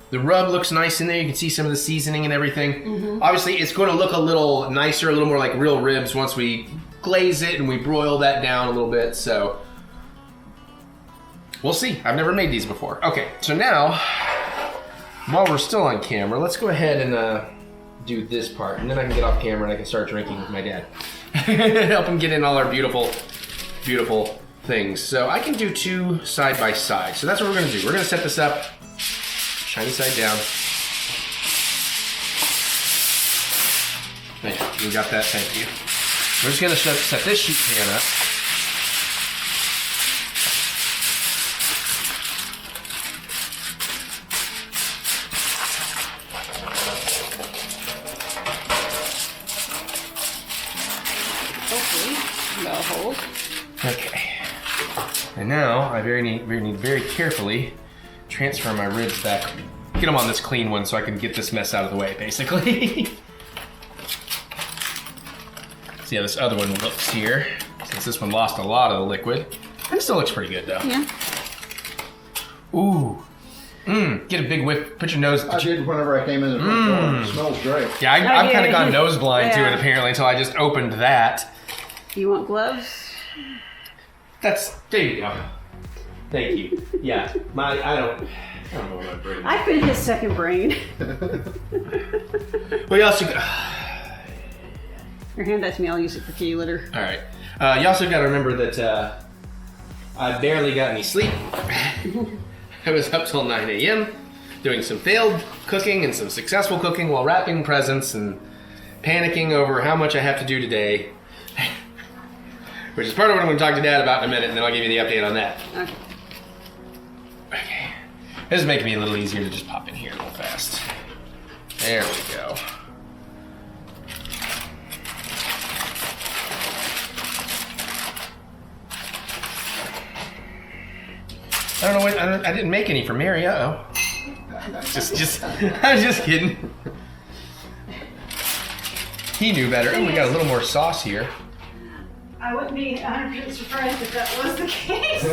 The rub looks nice in there. You can see some of the seasoning and everything. Obviously, it's going to look a little nicer, a little more like real ribs once we glaze it and we broil that down a little bit. So we'll see. I've never made these before. Okay, so now, while we're still on camera, let's go ahead and do this part. And then I can get off camera and I can start drinking with my dad. Help him get in all our beautiful, beautiful things. So I can do two side by side. So that's what we're gonna do. We're gonna set this up, shiny side down. There, you got that, thank you. We're just gonna set this sheet pan up. that'll hold. Okay. And now I need very carefully transfer my ribs back. Get them on this clean one so I can get this mess out of the way, basically. See how this other one looks here. Since this one lost a lot of the liquid. It still looks pretty good though. Yeah. Ooh. Get a big whiff. Put your nose. I did whenever I came in the front door. It smells great. Yeah, I've kind of gone nose blind to it apparently until I just opened that. You want gloves? There you go. Thank you. Yeah, I don't know what I'm bringing. I've been his second brain. Well, you also Your hand that to me, I'll use it for kitty litter. all right. You also got to remember that I barely got any sleep. I was up till 9 a.m. doing some failed cooking and some successful cooking while wrapping presents and panicking over how much I have to do today. Which is part of what I'm going to talk to Dad about in a minute, and then I'll give you the update on that. Okay. Okay. This is making me a little easier to just pop in here real fast. There we go. I don't know what, I didn't make any for Mary, uh-oh. Just, I was just kidding. He knew better. Oh, we got a little more sauce here. I wouldn't be 100% surprised if that was the case.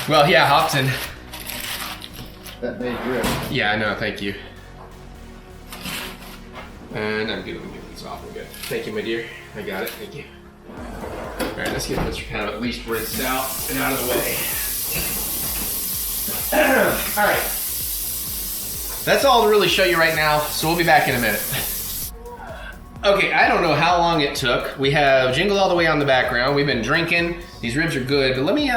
Well, yeah, Hobson. That made grip. Yeah, I know, thank you. And I'm good, I'm getting this off, I'm good. Thank you, my dear. I got it, thank you. All right, let's get this kind of at least rinsed out and out of the way. All right. That's all to really show you right now, so we'll be back in a minute. Okay, I don't know how long it took. We have Jingle All the Way on the background. We've been drinking. These ribs are good. But let me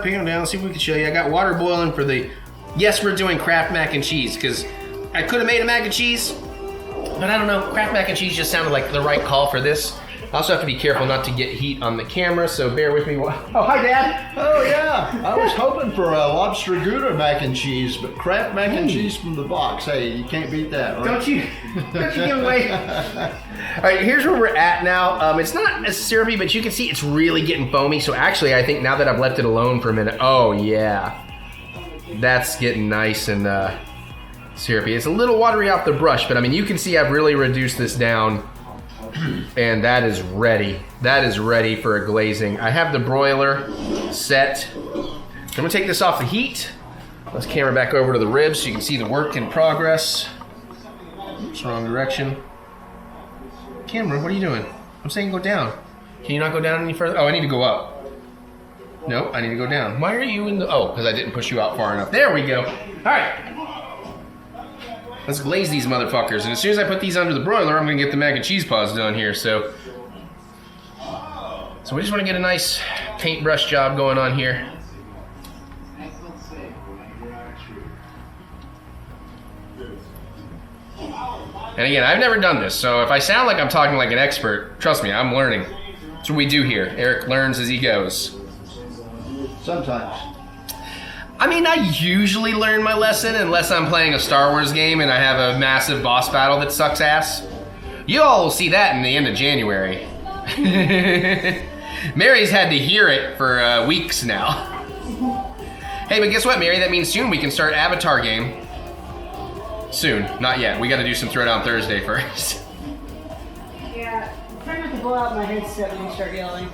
pin them down, see if we can show you. I got water boiling for the... Yes, we're doing Kraft mac and cheese, because I could have made a mac and cheese, but I don't know. Kraft mac and cheese just sounded like the right call for this. I also have to be careful not to get heat on the camera, so bear with me. Oh, hi, Dad. Oh yeah, I was hoping for a lobster Gouda mac and cheese, but Kraft mac and cheese from the box. Hey, you can't beat that, right? Don't you give away. All right, here's where we're at now. It's not as syrupy, but you can see it's really getting foamy. So actually, I think now that I've left it alone for a minute, oh yeah, that's getting nice and syrupy. It's a little watery off the brush, but I mean, you can see I've really reduced this down. And that is ready. That is ready for a glazing. I have the broiler set. I'm gonna take this off the heat. Let's camera back over to the ribs so you can see the work in progress. Oops, wrong direction. Camera, what are you doing? I'm saying go down. Can you not go down any further? Oh, I need to go up. Nope, I need to go down. Why are you in the, oh, because I didn't push you out far enough. There we go. All right. Let's glaze these motherfuckers. And as soon as I put these under the broiler, I'm gonna get the mac and cheese paws done here, so we just wanna get a nice paintbrush job going on here. And again, I've never done this, so if I sound like I'm talking like an expert, trust me, I'm learning. That's what we do here. Eric learns as he goes. Sometimes. I mean, I usually learn my lesson unless I'm playing a Star Wars game and I have a massive boss battle that sucks ass. You all will see that in the end of January. Mary's had to hear it for weeks now. Hey, but guess what, Mary? That means soon we can start Avatar game. Soon, not yet. We gotta do some Throwdown Thursday first. Yeah, try not to blow out my headset when you start yelling.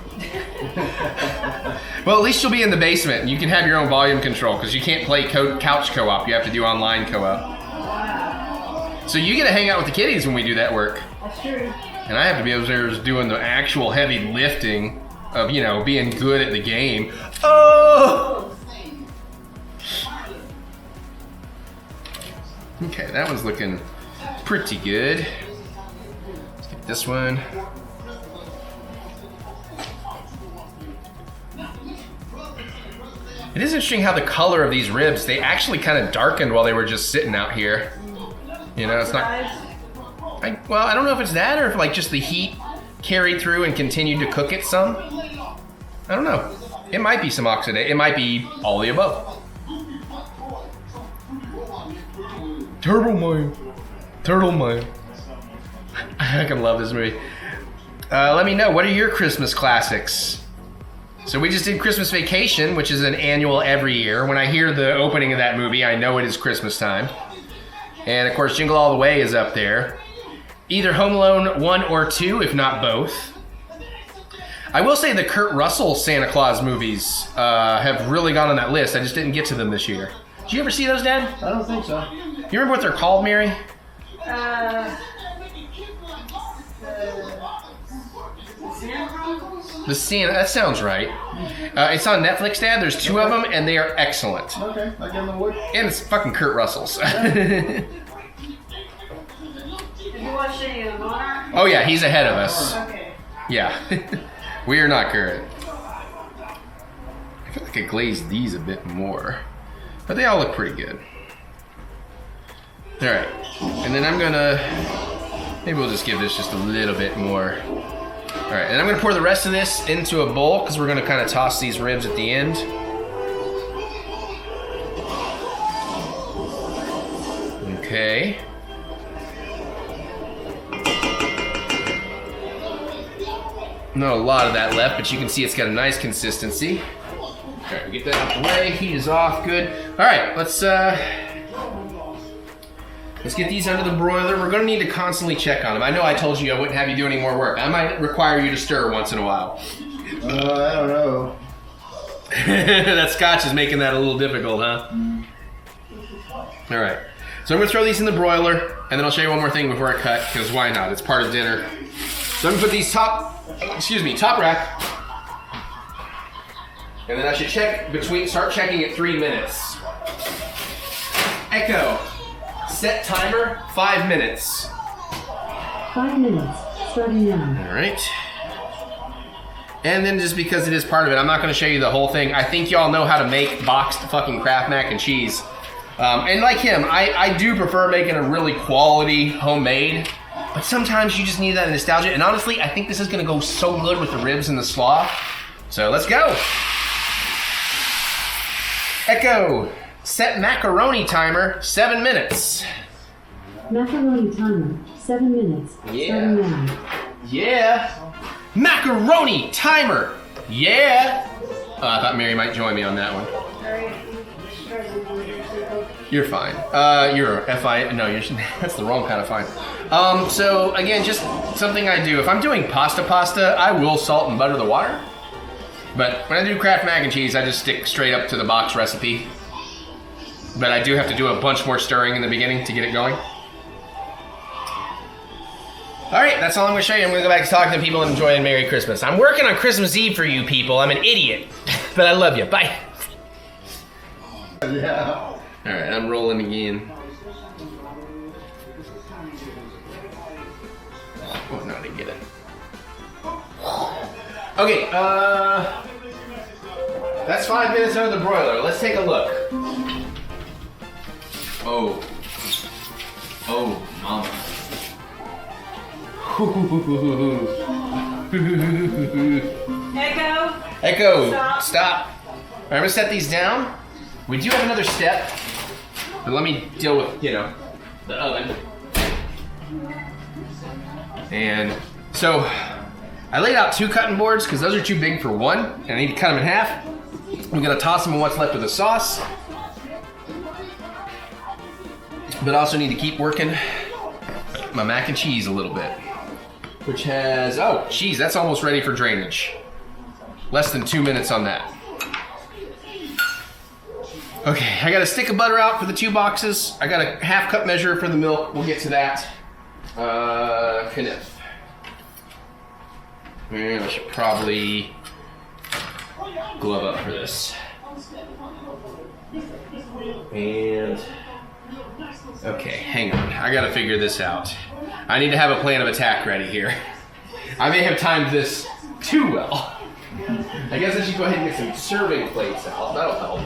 Well, at least you'll be in the basement and you can have your own volume control because you can't play couch co-op. You have to do online co-op. Wow. So you get to hang out with the kiddies when we do that work. That's true. And I have to be upstairs doing the actual heavy lifting of, you know, being good at the game. Oh! Okay, that one's looking pretty good. Let's get this one. It is interesting how the color of these ribs, they actually kind of darkened while they were just sitting out here. You know, it's not... well, I don't know if it's that or if like just the heat carried through and continued to cook it some. I don't know. It might be some oxidation. It might be all the above. Turtle mine. Turtle mine. I can love this movie. Let me know, what are your Christmas classics? So we just did Christmas Vacation, which is an annual every year. When I hear the opening of that movie, I know it is Christmas time. And of course, Jingle All the Way is up there. Either Home Alone 1 or 2, if not both. I will say the Kurt Russell Santa Claus movies have really gone on that list. I just didn't get to them this year. Did you ever see those, Dad? I don't think so. You remember what they're called, Mary? Santa Chronicles? The Santa, that sounds right. It's on Netflix, Dad. There's 2 of them, and they are excellent. Okay, I give them a look. And it's fucking Kurt Russell's. Did you watch any of Monarch? Oh yeah, he's ahead of us. Okay. Yeah. We are not current. I feel like I glazed these a bit more. But they all look pretty good. Alright. And then I'm gonna... Maybe we'll just give this just a little bit more. Alright, and I'm gonna pour the rest of this into a bowl because we're gonna kind of toss these ribs at the end. Okay. Not a lot of that left, but you can see it's got a nice consistency. Alright, we get that out the way. Heat is off, good. Alright, let's get these under the broiler. We're gonna need to constantly check on them. I know I told you I wouldn't have you do any more work. I might require you to stir once in a while. I don't know. That scotch is making that a little difficult, huh? Alright, so I'm gonna throw these in the broiler, and then I'll show you one more thing before I cut, because why not? It's part of dinner. So I'm gonna put these top rack. And then I should start checking at 3 minutes. Echo, set timer, 5 minutes. 5 minutes, starting now. All right. And then just because it is part of it, I'm not gonna show you the whole thing. I think y'all know how to make boxed fucking Kraft mac and cheese. And like him, I do prefer making a really quality homemade, but sometimes you just need that nostalgia. And honestly, I think this is gonna go so good with the ribs and the slaw. So let's go. Echo, set macaroni timer, 7 minutes. Macaroni timer, 7 minutes, starting now. Yeah. Macaroni timer. Yeah. I thought Mary might join me on that one. You're fine. You're F-I, no, that's the wrong kind of fine. So again, just something I do. If I'm doing pasta, I will salt and butter the water. But when I do Kraft mac and cheese, I just stick straight up to the box recipe. But I do have to do a bunch more stirring in the beginning to get it going. All right, that's all I'm gonna show you. I'm gonna go back to talking to people and enjoying Merry Christmas. I'm working on Christmas Eve for you people. I'm an idiot, but I love you. Bye. Yeah. All right, I'm rolling again. Oh, no, I didn't get it. Okay, that's 5 minutes under the broiler. Let's take a look. Oh, mama. Echo, stop. All right, I'm gonna set these down. We do have another step, but let me deal with, the oven. And so I laid out 2 cutting boards because those are too big for one, and I need to cut them in half. I'm gonna toss them in what's left of the sauce, but I also need to keep working my mac and cheese a little bit, which has, oh, geez, that's almost ready for drainage. Less than 2 minutes on that. Okay, I got a stick of butter out for the 2 boxes. I got a 1/2 cup measure for the milk. We'll get to that. Kniff. And I should probably glove up for this. And, okay, hang on. I gotta figure this out. I need to have a plan of attack ready here. I may have timed this too well. I guess I should go ahead and get some serving plates out. That'll help.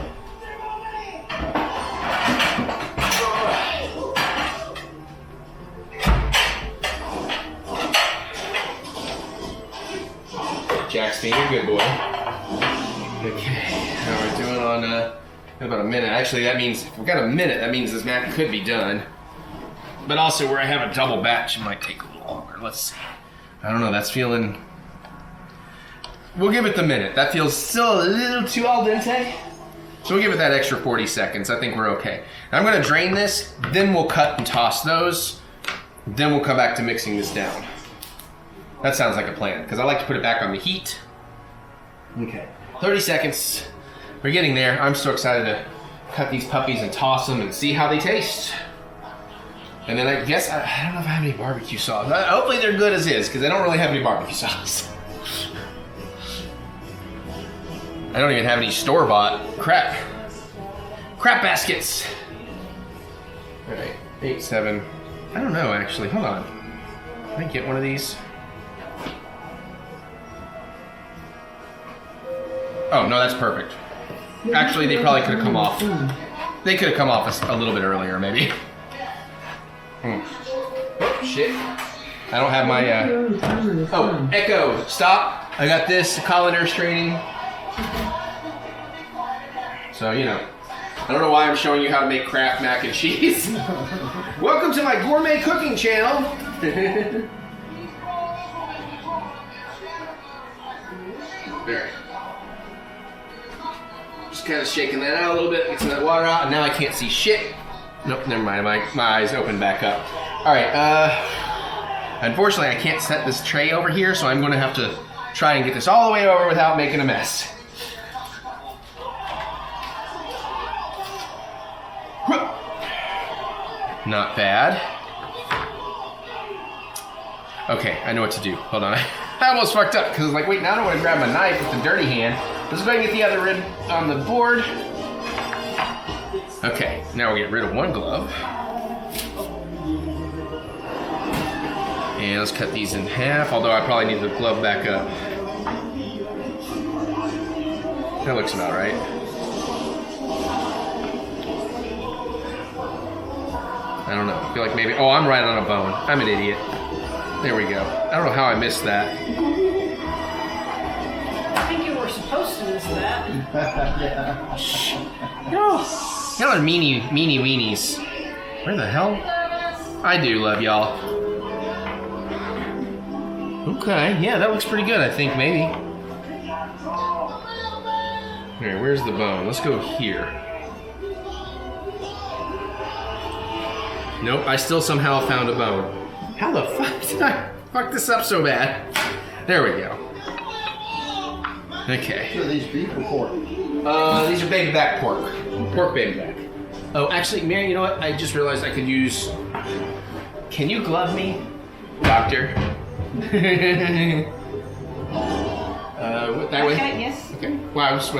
Jack's being a good boy. Okay, how we're doing on about a minute. Actually, that means if we've got a minute, that means this mac could be done. But also, where I have a double batch, it might take a little longer. more. Let's see. I don't know, that's feeling... We'll give it the minute. That feels still a little too al dente. So we'll give it that extra 40 seconds. I think we're okay. Now I'm gonna drain this, then we'll cut and toss those. Then we'll come back to mixing this down. That sounds like a plan, because I like to put it back on the heat. Okay, 30 seconds. We're getting there. I'm so excited to cut these puppies and toss them and see how they taste. And then I guess, I don't know if I have any barbecue sauce. Hopefully they're good as is, because I don't really have any barbecue sauce. I don't even have any store-bought crap baskets. All right, 8, 7. I don't know, actually. Hold on. Can I get one of these? Oh, no, that's perfect. Actually, they probably could have come off. They could have come off a little bit earlier, maybe. Oh, shit. I don't have my, Oh, Echo, stop. I got this, colander straining. So, you know. I don't know why I'm showing you how to make Kraft mac and cheese. Welcome to my gourmet cooking channel. There. Just kind of shaking that out a little bit, get some of that water out, and now I can't see shit. Nope, never mind, my eyes open back up. All right, unfortunately I can't set this tray over here, so I'm gonna have to try and get this all the way over without making a mess. Not bad. Okay, I know what to do. Hold on. I almost fucked up because I was like, wait, now I don't want to grab my knife with the dirty hand. Let's go ahead and get the other rib on the board. Okay, now we'll get rid of one glove. And let's cut these in half, although I probably need the glove back up. That looks about right. I don't know. I feel like maybe... Oh, I'm right on a bone. I'm an idiot. There we go. I don't know how I missed that. I think you were supposed to miss that. Yeah. Y'all are meanie weenies. Where the hell? I do love y'all. Okay, yeah, that looks pretty good, I think, maybe. Alright, where's the bone? Let's go here. Nope, I still somehow found a bone. How the fuck did I fuck this up so bad? There we go. Okay. So these beef or pork? These are baby back pork. Pork baby back. Oh, actually, Mary, you know what? I just realized I could use... Can you glove me, doctor? What, that way? Okay, yes. Okay. Well, I was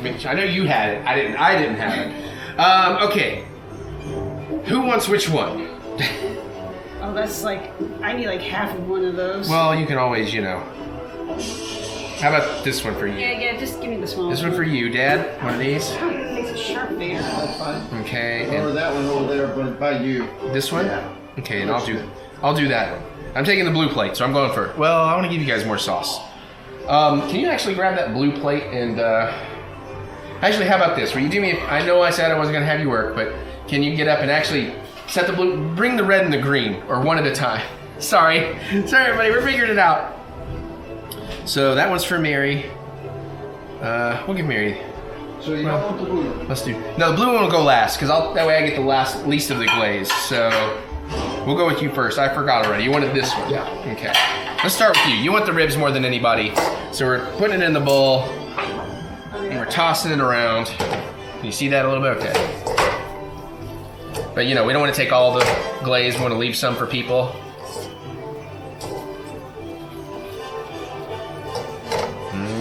making sure. I know you had it. I didn't have it. Okay. Who wants which one? Oh, that's like, I need like half of one of those. Well, you can always, you know. How about this one for you? Yeah, just give me the small This one for you, Dad. One of these. Oh, it makes it sharp there. That's fine. Okay. Or And that one over there, but by you. this one? Yeah. Okay, and I'll do that one. I'm taking the blue plate, so I'm going for... Well, I want to give you guys more sauce. Can you actually grab that blue plate and... Actually, how about this? Will you do me... I know I said I wasn't going to have you work, but can you get up and actually set the blue... Bring the red and the green, or one at a time. Sorry. Sorry, everybody. We're figuring it out. So that one's for Mary. We'll give Mary... So you don't want the blue? Let's do... No, the blue one will go last, because that way I get the least of the glaze. So... We'll go with you first. I forgot already. You wanted this one. Yeah. Okay. Let's start with you. You want the ribs more than anybody. So we're putting it in the bowl. And we're tossing it around. Can you see that a little bit? Okay. But you know, we don't want to take all the glaze. We want to leave some for people.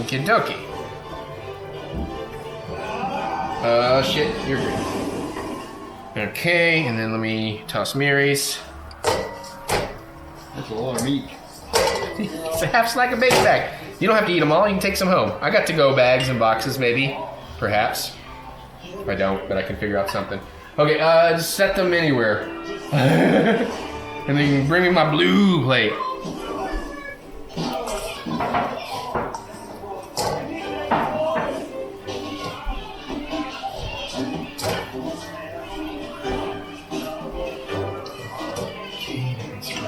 Okie dokie. Shit. You're green. Okay, and then let me toss Mary's. That's a lot of meat. It's a half slack of baby back. You don't have to eat them all, you can take some home. I got to-go bags and boxes, maybe. Perhaps. I don't, but I can figure out something. Okay, just set them anywhere. And then you can bring me my blue plate.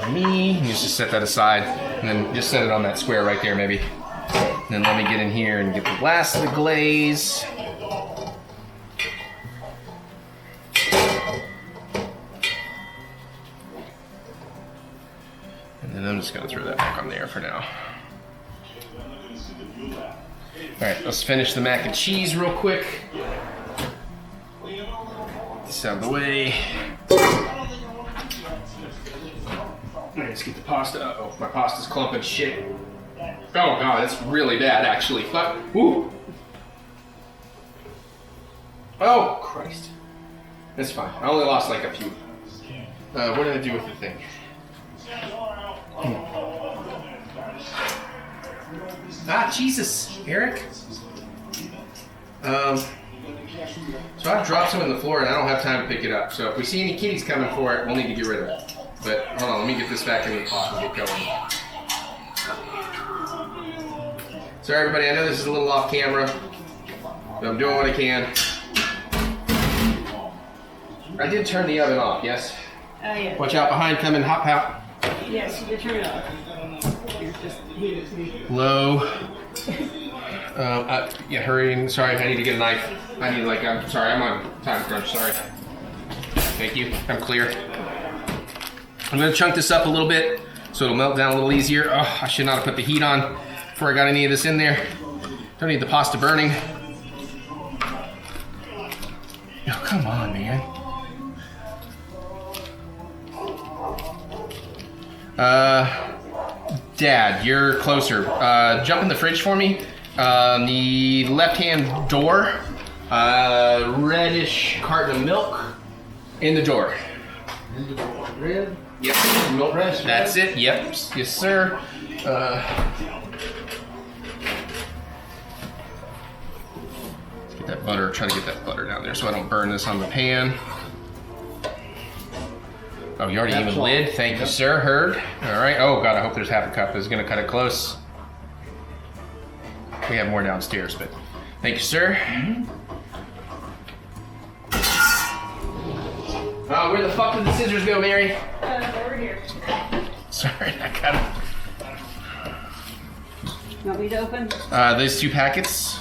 for me. You just set that aside, and then just set it on that square right there, maybe. And then let me get in here and get the last of the glaze. And then I'm just gonna throw that back on there for now. All right, let's finish the mac and cheese real quick. This out of the way. Let's get the pasta. Uh-oh, my pasta's clumping shit. Oh god, that's really bad actually. But, ooh. Oh, Christ. That's fine. I only lost like a few. What did I do with the thing? Ah, Jesus, Eric. So I've dropped some on the floor and I don't have time to pick it up. So if we see any kitties coming for it, we'll need to get rid of it. But hold on, let me get this back in the pot and get going. Sorry everybody, I know this is a little off camera, but I'm doing what I can. I did turn the oven off, yes? Oh, yeah. Watch out, behind coming, hop out. Yes, you did turn it off. You're just Low. Yeah, hurrying. Sorry, I need to get a knife. I need I'm sorry, I'm on time crunch, sorry. Thank you, I'm clear. I'm gonna chunk this up a little bit so it'll melt down a little easier. Oh, I should not have put the heat on before I got any of this in there. Don't need the pasta burning. Oh, come on, man. Dad, you're closer. Jump in the fridge for me. The left-hand door, reddish carton of milk in the door. In the door. Red? Yep, milk. That's it. Yep, yes, sir. Let's get that butter. Try to get that butter down there so I don't burn this on the pan. Oh, you already even lid? Thank you, sir. Heard. All right. Oh, God, I hope there's half a cup. This is going to cut it close. We have more downstairs, but thank you, sir. Oh, where the fuck did the scissors go, Mary? over here. Sorry, I got it. You want me to open? Those 2 packets.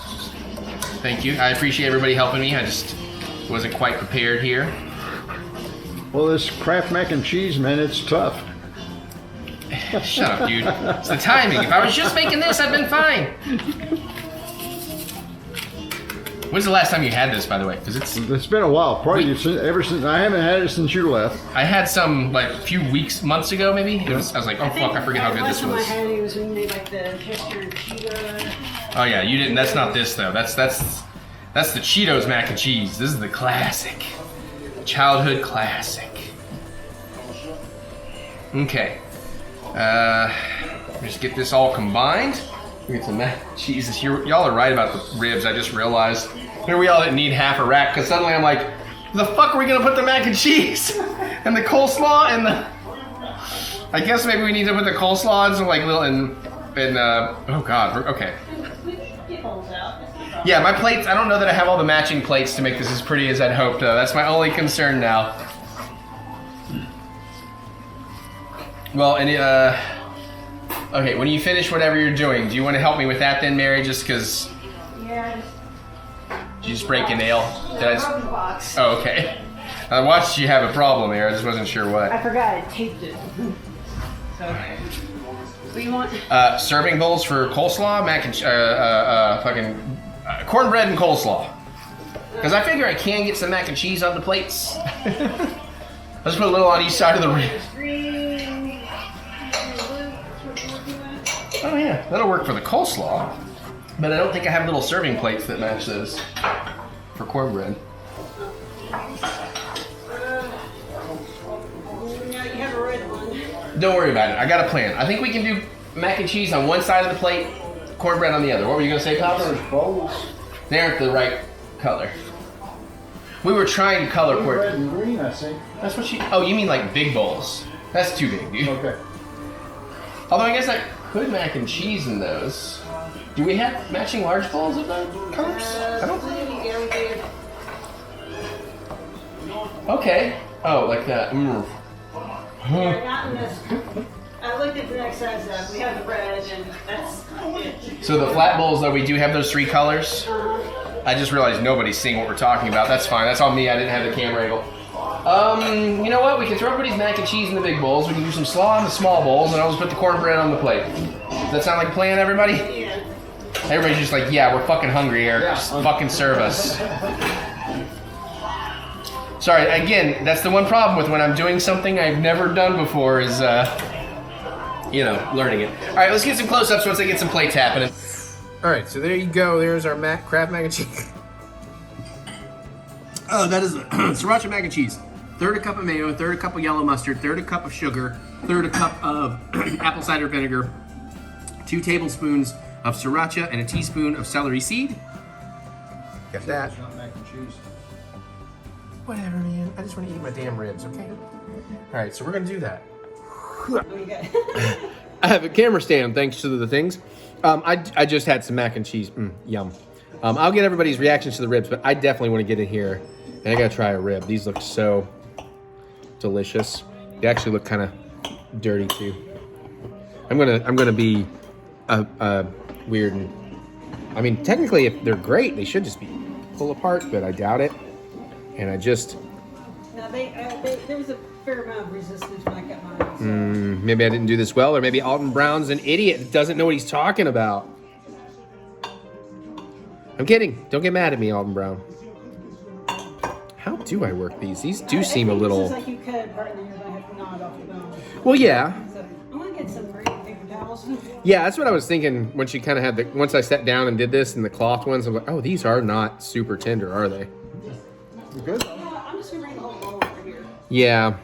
Thank you. I appreciate everybody helping me. I just wasn't quite prepared here. Well, this Kraft mac and cheese, man, it's tough. Shut up, dude. It's the timing. If I was just making this, I'd been fine. When's the last time you had this, by the way? Because it's been a while. Probably ever since I haven't had it since you left. I had some like a few months ago, maybe. I was like, oh fuck, I forget how good this was. Last time I had it was when they made like the Chester and Cheetos. Oh yeah, you didn't. That's not this though. That's the Cheetos mac and cheese. This is the classic, childhood classic. Okay. Just get this all combined. Get some mac and cheese. Y'all are right about the ribs. I just realized. Here we all didn't need half a rack because suddenly I'm like, the fuck are we gonna put the mac and cheese and the coleslaw and the? I guess maybe we need to put the coleslaw and some like little oh god. Okay. Yeah, my plates. I don't know that I have all the matching plates to make this as pretty as I'd hoped. That's my only concern now. Well, and okay, when you finish whatever you're doing, do you want to help me with that then, Mary? Just because. Yeah. Did you just break a nail? Did I just... box. Oh, okay. I watched you have a problem there. I just wasn't sure what. I forgot I taped it. So, what do you want? Serving bowls for coleslaw, mac and cornbread and coleslaw. Because I figure I can get some mac and cheese on the plates. I'll just put a little on each side of the rib. Oh yeah, that'll work for the coleslaw. But I don't think I have little serving plates that match those for cornbread. Don't worry about it. I got a plan. I think we can do mac and cheese on one side of the plate, cornbread on the other. What were you gonna say, Papa? There's bowls. They aren't the right color. We were trying to color Red coordinate. and green, I see. That's what she. Oh, you mean like big bowls? That's too big, dude. Okay. Although I guess I could mac and cheese in those. Do we have matching large bowls of those colors? I don't think. Okay. Oh, like that. Yeah, not in this. I looked at the next size up. We have the red, and that's it. So the flat bowls, though, we do have those 3 colors. I just realized nobody's seeing what we're talking about. That's fine. That's on me. I didn't have the camera angle. You know what? We can throw everybody's mac and cheese in the big bowls. We can do some slaw in the small bowls, and I'll just put the cornbread on the plate. Does that sound like a plan, everybody? Yeah. Everybody's just like, yeah, we're fucking hungry, Eric. Just fucking serve us. Sorry, again, that's the one problem with when I'm doing something I've never done before is, you know, learning it. All right, let's get some close-ups once I get some plates happening. All right, so there you go. There's our Kraft mac and cheese. Oh, that is sriracha mac and cheese. Third a cup of mayo, third a cup of yellow mustard, third a cup of sugar, third a cup of apple cider vinegar, 2 tablespoons of sriracha, and a teaspoon of celery seed. Got that. It's not mac and cheese. Whatever, man. I just want to eat my damn ribs, okay? All right, so we're going to do that. I have a camera stand thanks to the things. I just had some mac and cheese. Yum. I'll get everybody's reactions to the ribs, but I definitely want to get in here and I gotta try a rib. These look so delicious. They actually look kind of dirty too. I'm gonna be weird and I mean technically if they're great they should just be pull apart, but I doubt it. And I just Now there was a fair amount of resistance when I got mine. So. maybe I didn't do this well, or maybe Alton Brown's an idiot that doesn't know what he's talking about. I'm kidding. Don't get mad at me, Alton Brown. How do I work these? These do seem a little... This is like you cut it apart and then you're going to have to gnaw it off the bone. Well, yeah. So I'm going to get some great paper towels. Yeah, that's what I was thinking when she kind of had the... Once I sat down and did this and the cloth ones, I'm like, oh, these are not super tender, are they? Good. Yeah, I'm just going to bring the whole roll over here. Yeah.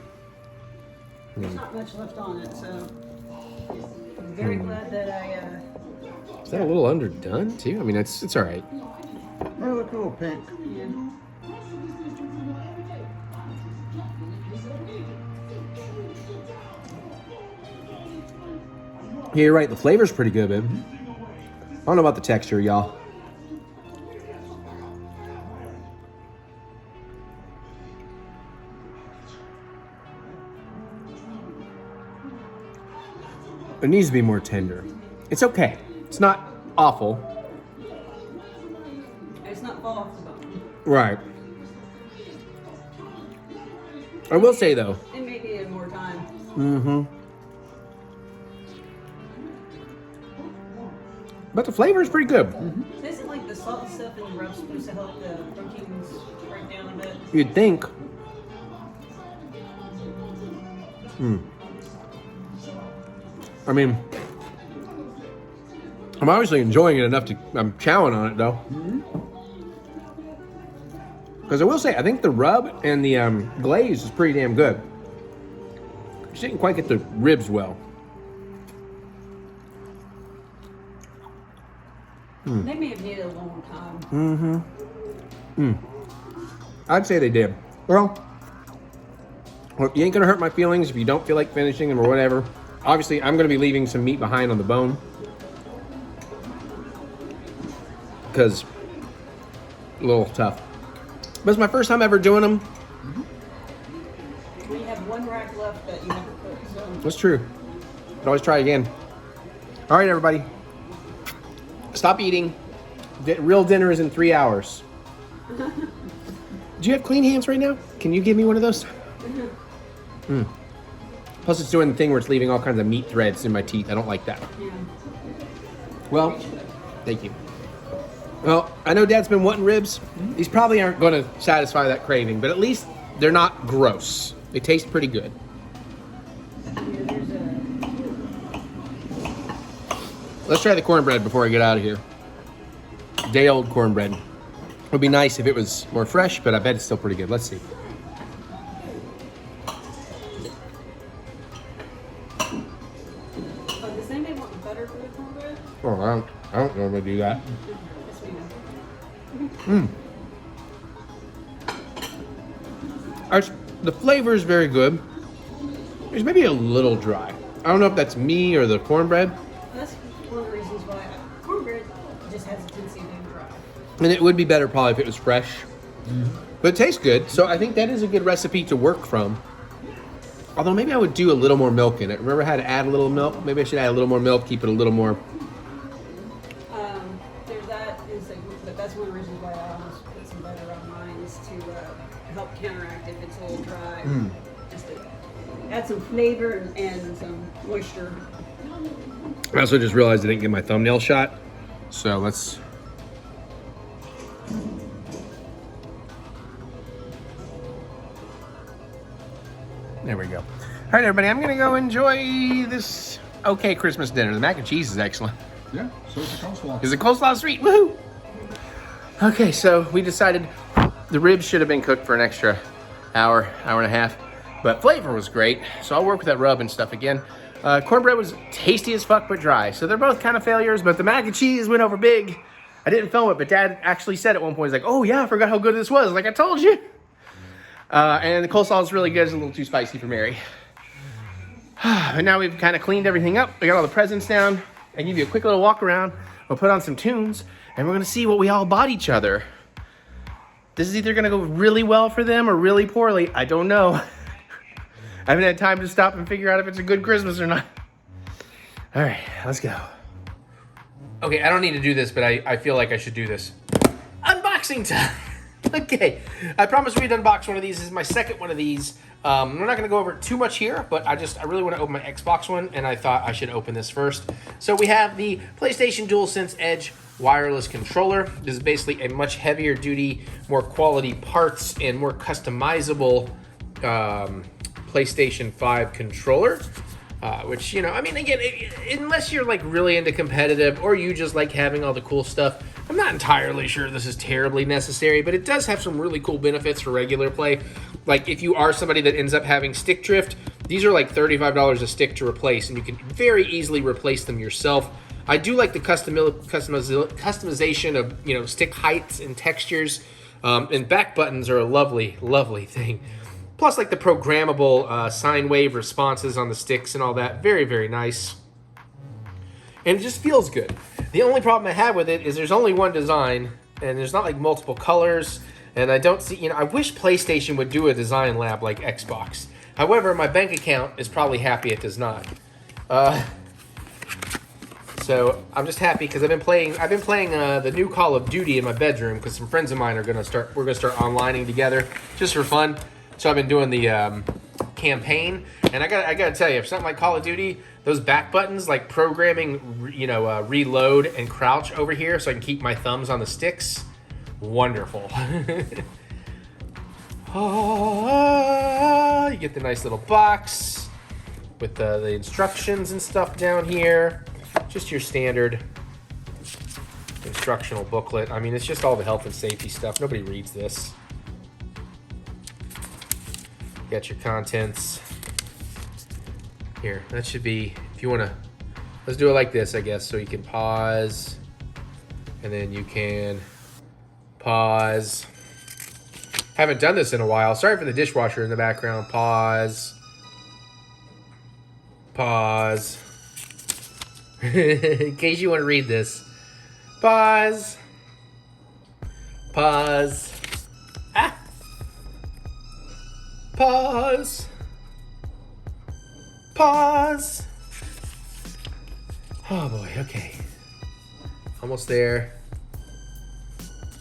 There's not much left on it, so I'm very glad that I... Is that a little underdone, too? I mean, it's all right. They look a little pink. Yeah. Yeah, you're right. The flavor's pretty good, babe. I don't know about the texture, y'all. It needs to be more tender. It's okay. It's not awful. It's not fall off the bone. Right. I will say, though. It may need more time. Mm-hmm. But the flavor is pretty good. Isn't like the salt and stuff in the rub supposed to help the proteins break down a bit? You'd think. I mean, I'm obviously enjoying it enough to, I'm chowing on it though. Because I will say, I think the rub and the glaze is pretty damn good. Just didn't quite get the ribs well. They may have needed a long time. I'd say they did. Well, you ain't gonna hurt my feelings if you don't feel like finishing them or whatever. Obviously, I'm gonna be leaving some meat behind on the bone. Because a little tough. But it's my first time ever doing them. We have one rack left that you never cooked, so. That's true. Could always try again. All right, everybody. Stop eating. Real dinner is in 3 hours. Do you have clean hands right now? Can you give me one of those? Plus, it's doing the thing where it's leaving all kinds of meat threads in my teeth. I don't like that. Yeah. Well, thank you. Well, I know Dad's been wanting ribs. These probably aren't going to satisfy that craving, but at least they're not gross. They taste pretty good. Let's try the cornbread before I get out of here. Day-old cornbread. It would be nice if it was more fresh, but I bet it's still pretty good. Let's see. Does anybody want butter for the cornbread? Oh, I don't normally do that. Yes, we do. The flavor is very good. It's maybe a little dry. I don't know if that's me or the cornbread. That's one of the reasons why cornbread just has a tendency to be dry. And it would be better probably if it was fresh. But it tastes good, so I think that is a good recipe to work from. Although maybe I would do a little more milk in it. Remember how to add a little milk? Maybe I should add a little more milk, keep it a little more. There's that. But that's one of the reasons why I almost put some butter on mine is to help counteract if it's a little dry. Just to add some flavor and some moisture. I also just realized I didn't get my thumbnail shot. So let's. There we go. All right, everybody, I'm gonna go enjoy this okay Christmas dinner. The mac and cheese is excellent. Yeah, so is the coleslaw. Is the coleslaw sweet? Woohoo! Okay, so we decided the ribs should have been cooked for an extra hour, hour and a half, but flavor was great. So I'll work with that rub and stuff again. Cornbread was tasty as fuck, but dry. So they're both kind of failures, but the mac and cheese went over big. I didn't film it, but Dad actually said at one point, he's like, oh yeah, I forgot how good this was. Like I told you. And the coleslaw is really good. It's a little too spicy for Mary. But now we've kind of cleaned everything up. We got all the presents down. I give you a quick little walk around. We'll put on some tunes, and we're gonna see what we all bought each other. This is either gonna go really well for them or really poorly. I don't know. I haven't had time to stop and figure out if it's a good Christmas or not. All right, let's go. Okay, I don't need to do this, but I feel like I should do this. Unboxing time. Okay, I promised we'd unbox one of these. This is my second one of these. We're not going to go over it too much here, but I really want to open my Xbox one, and I thought I should open this first. So we have the PlayStation DualSense Edge wireless controller. This is basically a much heavier duty, more quality parts, and more customizable PlayStation 5 controller. Which, you know, I mean, again, unless you're like really into competitive or you just like having all the cool stuff, I'm not entirely sure this is terribly necessary, but it does have some really cool benefits for regular play. Like if you are somebody that ends up having stick drift, these are like $35 a stick to replace, and you can very easily replace them yourself. I do like the customization of, you know, stick heights and textures, and back buttons are a lovely, lovely thing. Plus, like the programmable sine wave responses on the sticks and all that. Very, very nice. And it just feels good. The only problem I have with it is there's only one design, and there's not like multiple colors. And I don't see, you know, I wish PlayStation would do a design lab like Xbox. However, my bank account is probably happy it does not. So I'm just happy because I've been playing the new Call of Duty in my bedroom because some friends of mine are gonna start onlining together just for fun. So I've been doing the campaign, and I gotta tell you, if something like Call of Duty, those back buttons, like programming, you know, reload and crouch over here so I can keep my thumbs on the sticks, wonderful. Oh, you get the nice little box with the instructions and stuff down here. Just your standard instructional booklet. I mean, it's just all the health and safety stuff. Nobody reads this. Got your contents here. That should be, if you want to, let's do it like this, I guess. So you can pause, and then you can pause. Haven't done this in a while. Sorry for the dishwasher in the background. Pause. Pause. In case you want to read this. Pause. Pause. Ah. Pause. Pause. Oh boy, okay. Almost there.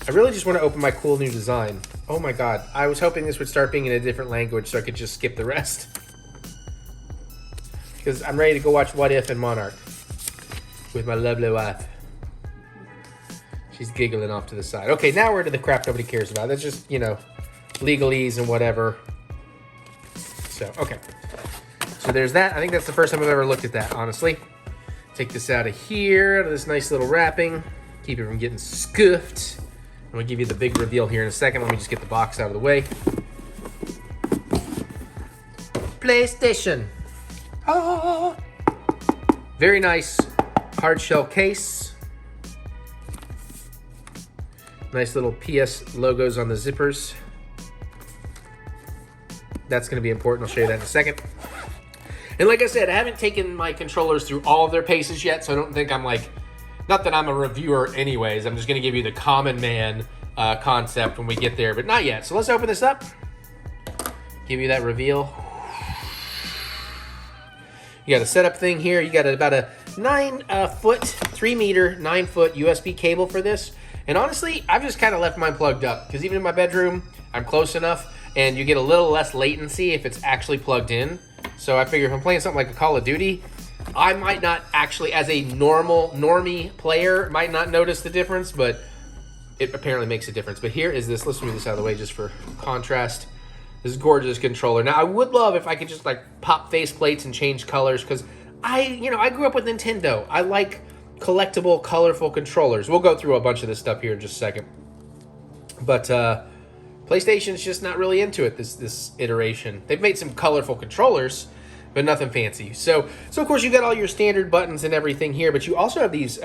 I really just want to open my cool new design. Oh my god, I was hoping this would start being in a different language so I could just skip the rest. Because I'm ready to go watch What If and Monarch with my lovely wife. She's giggling off to the side. Okay, now we're to the crap nobody cares about. That's just, you know, legalese and whatever. So, okay. So there's that. I think that's the first time I've ever looked at that, honestly. Take this out of here, out of this nice little wrapping. Keep it from getting scuffed. I'm gonna give you the big reveal here in a second. Let me just get the box out of the way. PlayStation. Oh. Very nice hard shell case. Nice little PS logos on the zippers. That's gonna be important. I'll show you that in a second. And like I said, I haven't taken my controllers through all of their paces yet, so I don't think I'm like, not that I'm a reviewer anyways, I'm just gonna give you the common man concept when we get there, but not yet. So let's open this up, give you that reveal. You got a setup thing here. You got about a 9-foot, 3 meter, 9-foot USB cable for this. And honestly, I've just kind of left mine plugged up because even in my bedroom, I'm close enough and you get a little less latency if it's actually plugged in. So I figure if I'm playing something like a Call of Duty, I might not actually, as a normie player, might not notice the difference, but it apparently makes a difference. But here is this. Let's move this out of the way just for contrast. This gorgeous controller. Now, I would love if I could just like pop face plates and change colors because I grew up with Nintendo. I like collectible, colorful controllers. We'll go through a bunch of this stuff here in just a second. But PlayStation's just not really into it this iteration. They've made some colorful controllers, but nothing fancy. So of course you got all your standard buttons and everything here, but you also have these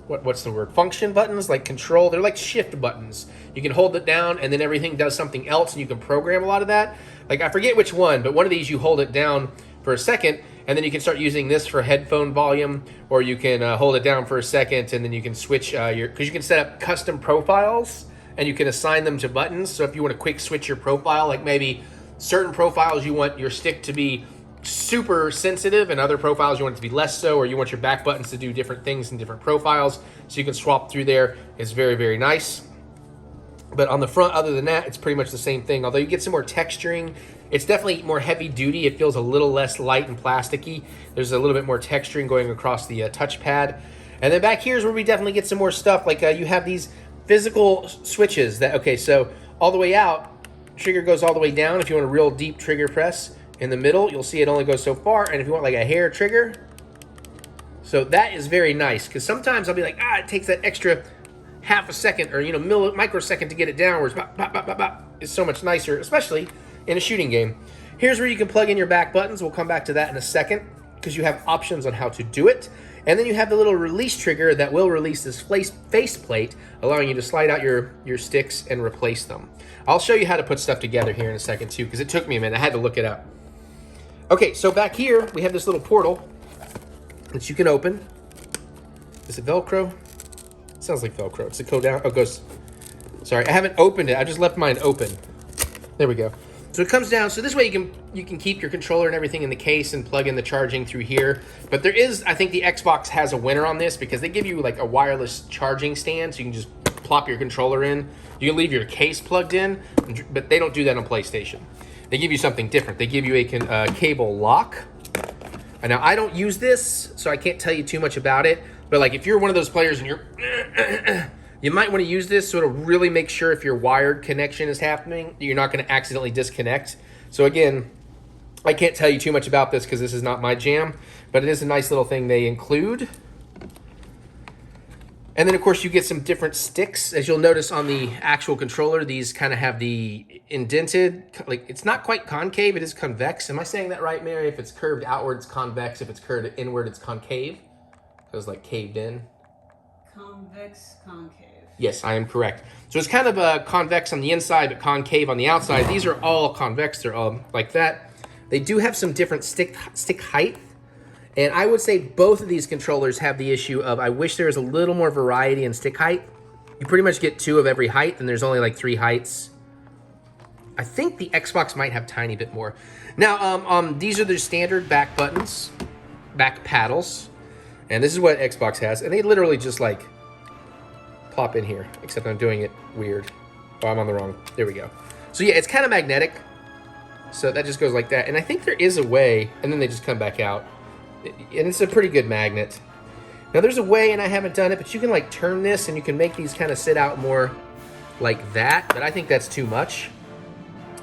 what's the word? Function buttons, like control. They're like shift buttons. You can hold it down and then everything does something else and you can program a lot of that. Like I forget which one, but one of these you hold it down for a second and then you can start using this for headphone volume, or you can hold it down for a second and then you can switch because you can set up custom profiles and you can assign them to buttons. So if you want to quick switch your profile, like maybe certain profiles you want your stick to be super sensitive and other profiles you want it to be less so, or you want your back buttons to do different things in different profiles, so you can swap through there. It's very, very nice. But on the front, other than that, it's pretty much the same thing, although you get some more texturing. It's definitely more heavy duty. It feels a little less light and plasticky. There's a little bit more texturing going across the touchpad. And then back here is where we definitely get some more stuff. Like you have these physical switches that, okay, so all the way out, trigger goes all the way down if you want a real deep trigger press. In the middle, you'll see it only goes so far, and if you want like a hair trigger, so that is very nice, because sometimes I'll be like, it takes that extra half a second or microsecond to get it down, whereas bop, bop, bop, bop, bop, is so much nicer, especially in a shooting game. Here's where you can plug in your back buttons. We'll come back to that in a second, because you have options on how to do it. And then you have the little release trigger that will release this face plate, allowing you to slide out your sticks and replace them. I'll show you how to put stuff together here in a second too, because it took me a minute. I had to look it up. Okay, so back here, we have this little portal that you can open. Is it Velcro? It sounds like Velcro. It's a go down. Oh, it goes. Sorry, I haven't opened it. I just left mine open. There we go. So it comes down. So this way you can keep your controller and everything in the case and plug in the charging through here. But there is, I think the Xbox has a winner on this, because they give you like a wireless charging stand, so you can just plop your controller in. You can leave your case plugged in, but they don't do that on PlayStation. They give you something different. They give you a cable lock. And now, I don't use this, so I can't tell you too much about it. But like if you're one of those players and you might want to use this so to really make sure if your wired connection is happening, you're not going to accidentally disconnect. So again, I can't tell you too much about this because this is not my jam, but it is a nice little thing they include. And then, of course, you get some different sticks. As you'll notice on the actual controller, these kind of have the indented, like it's not quite concave, it is convex. Am I saying that right, Mary? If it's curved outward, it's convex. If it's curved inward, it's concave. It was like caved in. Convex, concave. Yes, I am correct. So it's kind of convex on the inside, but concave on the outside. These are all convex. They're all like that. They do have some different stick height. And I would say both of these controllers have the issue of, I wish there was a little more variety in stick height. You pretty much get 2 of every height, and there's only like 3 heights. I think the Xbox might have a tiny bit more. Now, these are the standard back buttons, back paddles. And this is what Xbox has. And they literally just like plop in here, except I'm doing it weird. Oh, I'm on the wrong, there we go. So yeah, it's kind of magnetic. So that just goes like that. And I think there is a way, and then they just come back out. And it's a pretty good magnet. Now there's a way, and I haven't done it, but you can like turn this and you can make these kind of sit out more like that, but I think that's too much.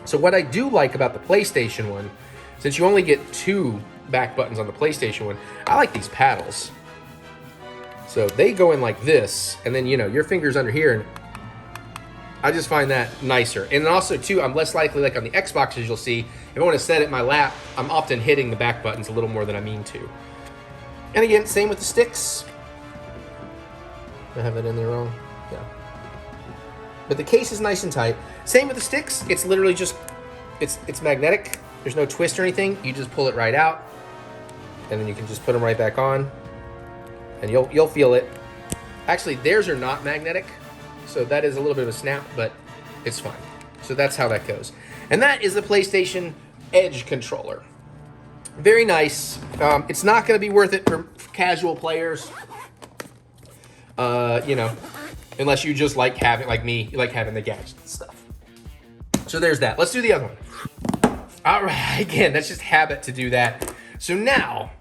So what I do like about the PlayStation one, since you only get 2 back buttons on the PlayStation one, I like these paddles. So they go in like this, and then your finger's under here, and I just find that nicer. And then also too, I'm less likely, like on the Xbox, as you'll see, if I want to set it in my lap, I'm often hitting the back buttons a little more than I mean to. And again, same with the sticks. I have that in there wrong? Yeah. But the case is nice and tight. Same with the sticks. It's literally just, it's magnetic. There's no twist or anything. You just pull it right out, and then you can just put them right back on, and you'll feel it. Actually, theirs are not magnetic, so that is a little bit of a snap, but it's fine. So that's how that goes. And that is the PlayStation Edge controller. Very nice. It's not going to be worth it for casual players. You know, unless you just like having, like me, you like having the gadgets and stuff. So there's that. Let's do the other one. All right, again, that's just habit to do that. So now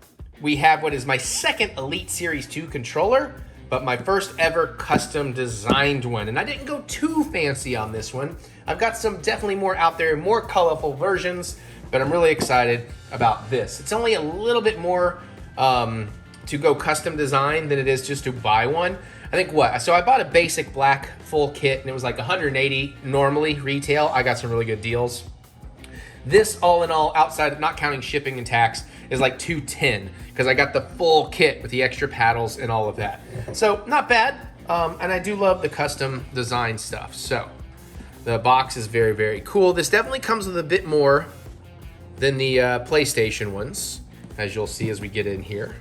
we have what is my second Elite Series 2 controller, but my first ever custom designed one. And I didn't go too fancy on this one. I've got some definitely more out there, more colorful versions, but I'm really excited about this. It's only a little bit more to go custom design than it is just to buy one. I think so I bought a basic black full kit and it was like $180 normally retail. I got some really good deals. This all in all, outside, not counting shipping and tax, is like $210 because I got the full kit with the extra paddles and all of that. So not bad. And I do love the custom design stuff. So the box is very, very cool. This definitely comes with a bit more than the PlayStation ones, as you'll see as we get in here.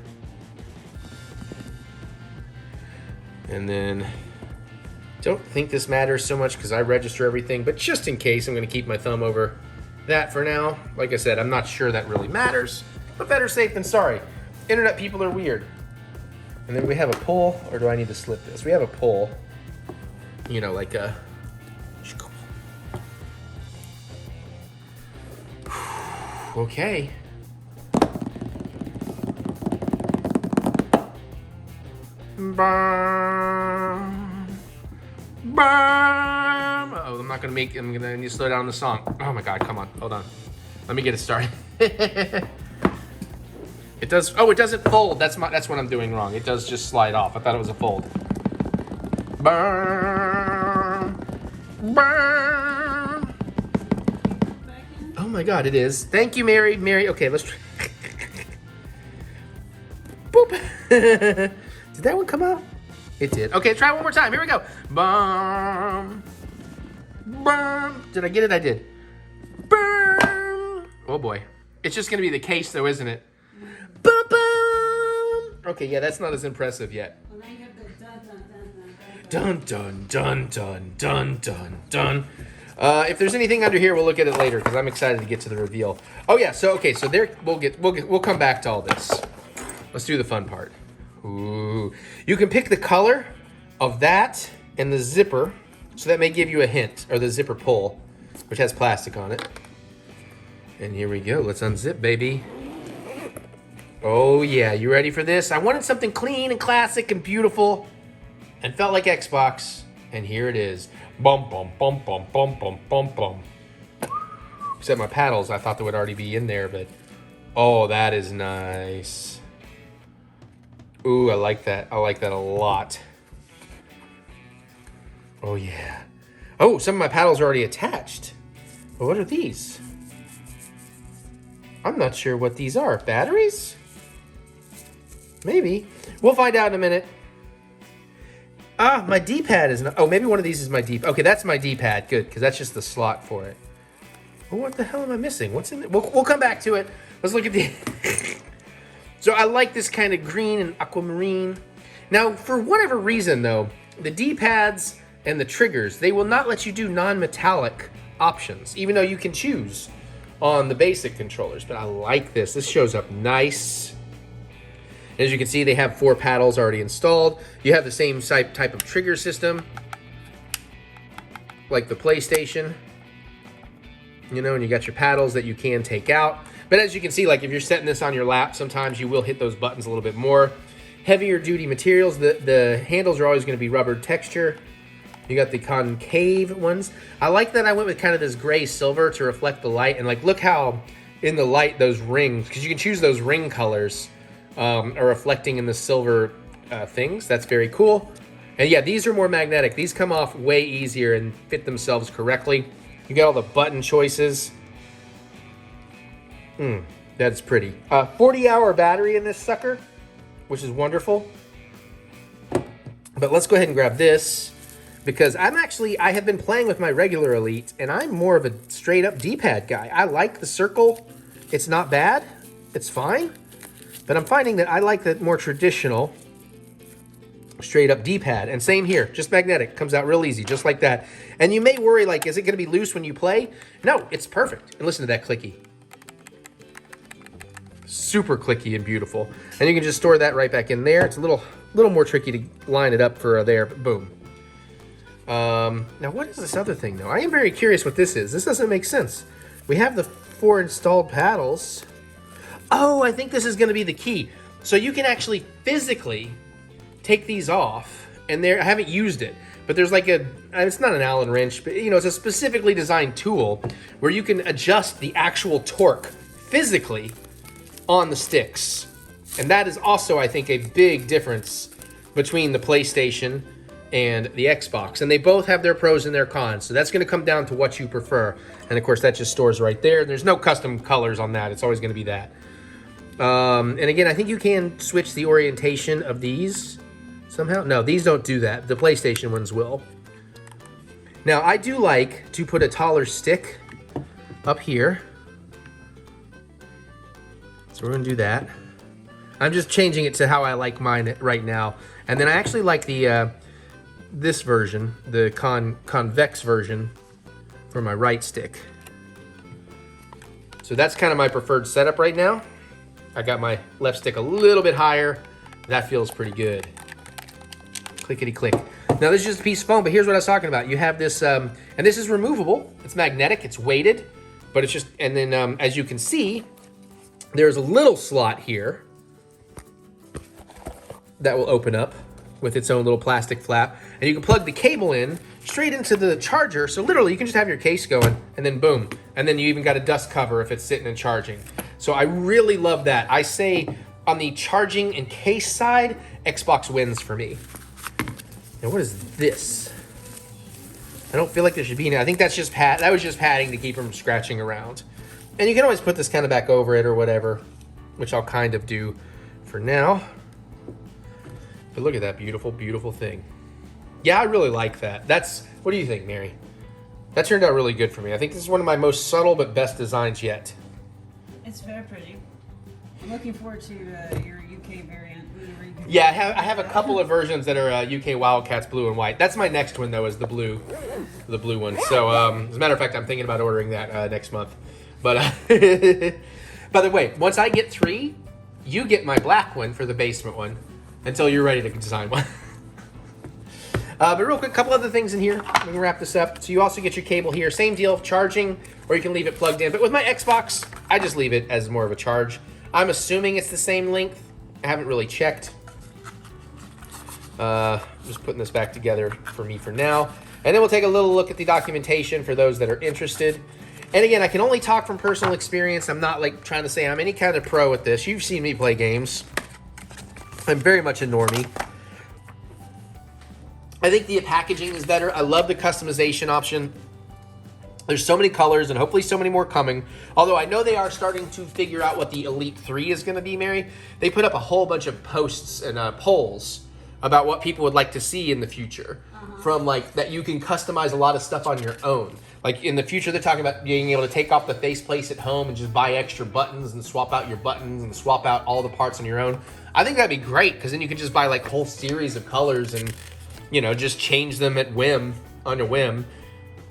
And then, don't think this matters so much because I register everything, but just in case, I'm gonna keep my thumb over that for now. Like I said, I'm not sure that really matters, but better safe than sorry. Internet people are weird. And then we have a pull, or do I need to slip this? We have a pull, you know, like a... Okay. Bam. Bam. Oh, I'm gonna need to slow down the song. Oh my God, come on, hold on. Let me get it started. It does, oh, it doesn't fold. That's what I'm doing wrong. It does just slide off. I thought it was a fold. Bam. Bam. Oh my God, it is. Thank you, Mary. Okay, let's try. Boop. Did that one come out? It did. Okay, try one more time. Here we go. Bum. Bum. Did I get it? I did. Bum. Oh boy. It's just gonna be the case though, isn't it? Bum, bum. Okay, yeah, that's not as impressive yet. Well, now you have the dun dun dun dun dun. Dun, dun, dun, dun, dun. If there's anything under here, we'll look at it later because I'm excited to get to the reveal. Oh yeah, so okay, so there we'll come back to all this. Let's do the fun part. Ooh. You can pick the color of that and the zipper, so that may give you a hint, or the zipper pull, which has plastic on it. And here we go. Let's unzip, baby. Oh yeah, you ready for this? I wanted something clean and classic and beautiful and felt like Xbox, and here it is. Bum, bum, bum, bum, bum, bum, bum, bum. Except my paddles, I thought they would already be in there, but oh, that is nice. Ooh, I like that. I like that a lot. Oh yeah. Oh, some of my paddles are already attached. But what are these? I'm not sure what these are. Batteries? Maybe. We'll find out in a minute. Ah, my D-pad is not... Oh, maybe one of these is my D-pad. Okay, that's my D-pad. Good, because that's just the slot for it. Oh, what the hell am I missing? What's in there? We'll come back to it. Let's look at the... So I like this kind of green and aquamarine. Now, for whatever reason, though, the D-pads and the triggers, they will not let you do non-metallic options, even though you can choose on the basic controllers. But I like this. This shows up nice. As you can see, they have 4 paddles already installed. You have the same type of trigger system, like the PlayStation. You know, and you got your paddles that you can take out. But as you can see, like if you're setting this on your lap, sometimes you will hit those buttons a little bit more. Heavier duty materials. The handles are always going to be rubber texture. You got the concave ones. I like that I went with kind of this gray silver to reflect the light. And like, look how in the light those rings, because you can choose those ring colors, are reflecting in the silver things. That's very cool. And yeah, these are more magnetic. These come off way easier and fit themselves correctly. You got all the button choices. That's pretty. 40-hour battery in this sucker, which is wonderful. But let's go ahead and grab this, because I have been playing with my regular Elite, and I'm more of a straight-up D-pad guy. I like the circle. It's not bad. It's fine. But I'm finding that I like the more traditional straight-up D-pad. And same here, just magnetic. Comes out real easy, just like that. And you may worry, like, is it going to be loose when you play? No, it's perfect. And listen to that clicky. super clicky and beautiful. And you can just store that right back in there. It's a little more tricky to line it up for there, but boom. Now what is this other thing though? I am very curious what this is. This doesn't make sense. We have the 4 installed paddles. Oh, I think this is gonna be the key. So you can actually physically take these off, and I haven't used it, but there's like it's not an Allen wrench, but you know, it's a specifically designed tool where you can adjust the actual torque physically on the sticks. And that is also, I think, a big difference between the PlayStation and the Xbox. And they both have their pros and their cons. So that's gonna come down to what you prefer. And of course, that just stores right there. There's no custom colors on that. It's always gonna be that. And again, I think you can switch the orientation of these somehow. No, these don't do that. The PlayStation ones will. Now, I do like to put a taller stick up here. So we're gonna do that. I'm just changing it to how I like mine right now. And then I actually like the this version, the convex version for my right stick. So that's kind of my preferred setup right now. I got my left stick a little bit higher. That feels pretty good. Clickety click. Now this is just a piece of foam, but here's what I was talking about. You have this, and this is removable. It's magnetic, it's weighted, but it's just, and then as you can see, there's a little slot here that will open up with its own little plastic flap. And you can plug the cable in straight into the charger. So literally you can just have your case going and then boom. And then you even got a dust cover if it's sitting and charging. So I really love that. I say on the charging and case side, Xbox wins for me. Now what is this? I don't feel like there should be any. I think that's just that was just padding to keep from scratching around. And you can always put this kind of back over it or whatever, which I'll kind of do for now. But look at that beautiful, beautiful thing. Yeah, I really like that. What do you think, Mary? That turned out really good for me. I think this is one of my most subtle but best designs yet. It's very pretty. I'm looking forward to your UK variant. Yeah, I have a couple of versions that are UK Wildcats blue and white. That's my next one though, is the blue one. So as a matter of fact, I'm thinking about ordering that next month. But by the way, once I get 3, you get my black one for the basement one until you're ready to design one. But real quick, couple other things in here. We can wrap this up. So you also get your cable here. Same deal, charging, or you can leave it plugged in. But with my Xbox, I just leave it as more of a charge. I'm assuming it's the same length. I haven't really checked. Just putting this back together for me for now. And then we'll take a little look at the documentation for those that are interested. And again, I can only talk from personal experience. I'm not like trying to say I'm any kind of pro at this. You've seen me play games. I'm very much a normie. I think the packaging is better. I love the customization option. There's so many colors and hopefully so many more coming. Although I know they are starting to figure out what the Elite 3 is going to be, Mary. They put up a whole bunch of posts and polls about what people would like to see in the future. From like that you can customize a lot of stuff on your own. Like in the future, they're talking about being able to take off the faceplates at home and just buy extra buttons and swap out your buttons and swap out all the parts on your own. I think that'd be great because then you could just buy like a whole series of colors and, you know, just change them at whim, on a whim.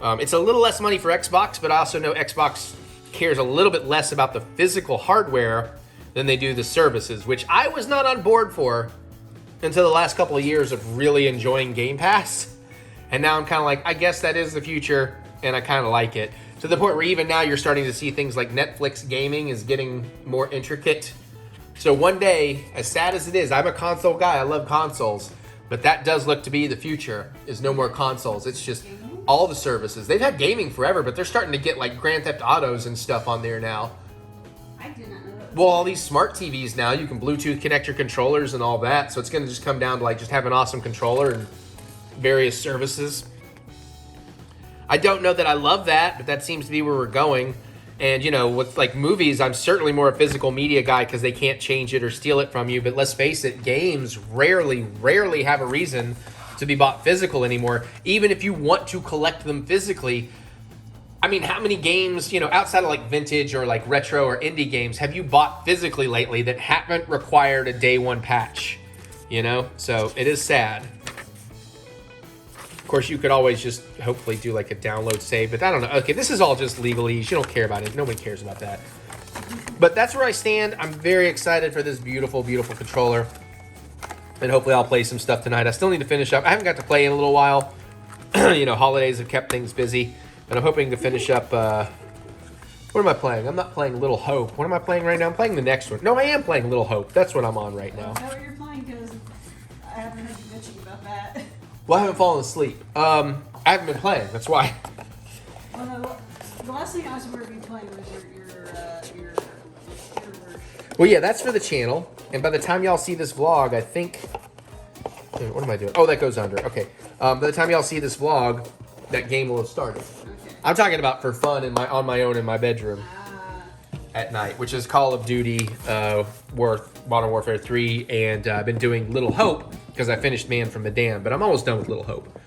It's a little less money for Xbox, but I also know Xbox cares a little bit less about the physical hardware than they do the services, which I was not on board for until the last couple of years of really enjoying Game Pass. And now I'm kind of like, I guess that is the future, and I kind of like it. To the point where even now you're starting to see things like Netflix gaming is getting more intricate. So one day, as sad as it is, I'm a console guy, I love consoles, but that does look to be the future, is no more consoles. It's just all the services. They've had gaming forever, but they're starting to get like Grand Theft Autos and stuff on there now. I did not know that. Well, all these smart TVs now, you can Bluetooth connect your controllers and all that. So it's going to just come down to like just have an awesome controller and various services. I don't know that I love that, but that seems to be where we're going. And, you know, with like movies, I'm certainly more a physical media guy because they can't change it or steal it from you. But let's face it, games rarely have a reason to be bought physical anymore. Even if you want to collect them physically, I mean, how many games, you know, outside of like vintage or like retro or indie games, have you bought physically lately that haven't required a day one patch? You know, so it is sad. Of course, you could always just hopefully do like a download save, but I don't know. Okay, this is all just legalese. You don't care about it. Nobody cares about that. But that's where I stand. I'm very excited for this beautiful, beautiful controller. And hopefully I'll play some stuff tonight. I still need to finish up. I haven't got to play in a little while. You know, holidays have kept things busy. And I'm hoping to finish up... what am I playing? I'm not playing Little Hope. What am I playing right now? I'm playing the next one. No, I am playing Little Hope. That's what I'm on right now. Is that what you're playing? Because I haven't heard you bitching about that. Well, I haven't fallen asleep. I haven't been playing. That's why. Well, no, the last thing I was aware of you playing was your Well, yeah, that's for the channel. And by the time y'all see this vlog, I think... What am I doing? Oh, that goes under. Okay. By the time y'all see this vlog, that game will have started. Okay. I'm talking about for fun on my own in my bedroom at night, which is Call of Duty, Modern Warfare 3, and I've been doing Little Hope because I finished Man from Medan, but I'm almost done with Little Hope.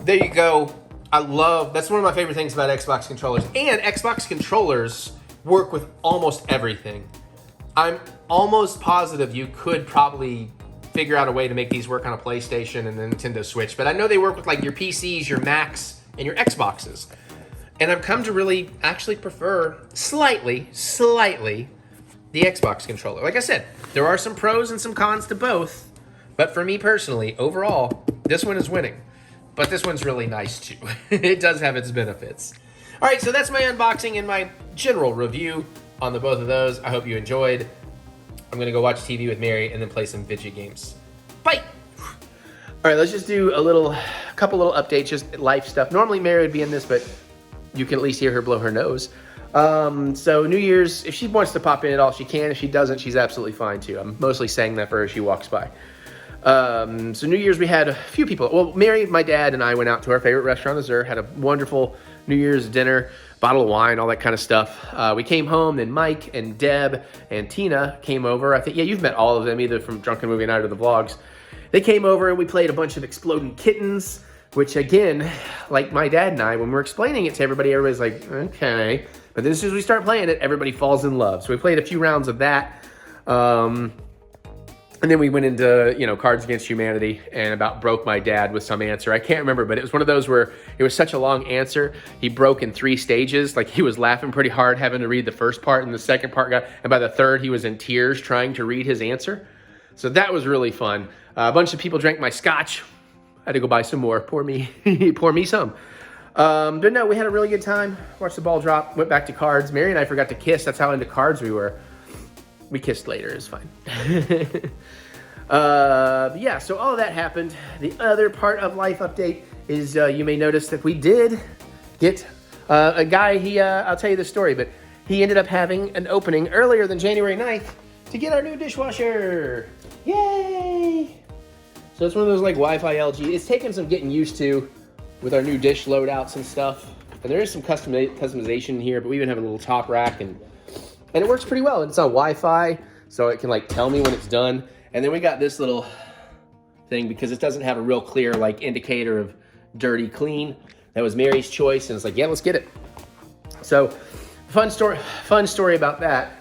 There you go. That's one of my favorite things about Xbox controllers. And Xbox controllers work with almost everything. I'm almost positive you could probably figure out a way to make these work on a PlayStation and a Nintendo Switch, but I know they work with like your PCs, your Macs, and your Xboxes. And I've come to really actually prefer slightly the Xbox controller. Like I said, there are some pros and some cons to both, but for me personally, overall, this one is winning. But this one's really nice too. It does have its benefits. All right, so that's my unboxing and my general review on the both of those. I hope you enjoyed. I'm gonna go watch TV with Mary and then play some video games. Bye. All right, let's just do a couple little updates, just life stuff. Normally Mary would be in this, but you can at least hear her blow her nose. So New Year's, if she wants to pop in at all, she can. If she doesn't, she's absolutely fine too. I'm mostly saying that for her as she walks by. So New Year's, we had a few people. Well, Mary, my dad, and I went out to our favorite restaurant, the had a wonderful New Year's dinner, bottle of wine, all that kind of stuff. We came home, then Mike and Deb and Tina came over. I think, yeah, you've met all of them, either from Drunken Movie Night or the vlogs. They came over and we played a bunch of Exploding Kittens, which again, like my dad and I, when we're explaining it to everybody, everybody's like, okay. But then as soon as we start playing it, everybody falls in love. So we played a few rounds of that. And then we went into, Cards Against Humanity and about broke my dad with some answer. I can't remember, but it was one of those where it was such a long answer. He broke in 3 stages. Like he was laughing pretty hard having to read the first part, and the second part and by the third, he was in tears trying to read his answer. So that was really fun. A bunch of people drank my scotch. I had to go buy some more. Pour me some. But no, we had a really good time. Watched the ball drop, went back to cards. Mary and I forgot to kiss. That's how into cards we were. We kissed later, it's fine. Yeah, so all of that happened. The other part of life update is you may notice that we did get a guy, I'll tell you the story, but he ended up having an opening earlier than January 9th to get our new dishwasher. Yay! So it's one of those like Wi-Fi LG. It's taken some getting used to with our new dish loadouts and stuff. And there is some customization here, but we even have a little top rack and it works pretty well. It's on Wi-Fi, so it can like tell me when it's done. And then we got this little thing because it doesn't have a real clear like indicator of dirty, clean. That was Mary's choice, and it's like, yeah, let's get it. So fun story about that.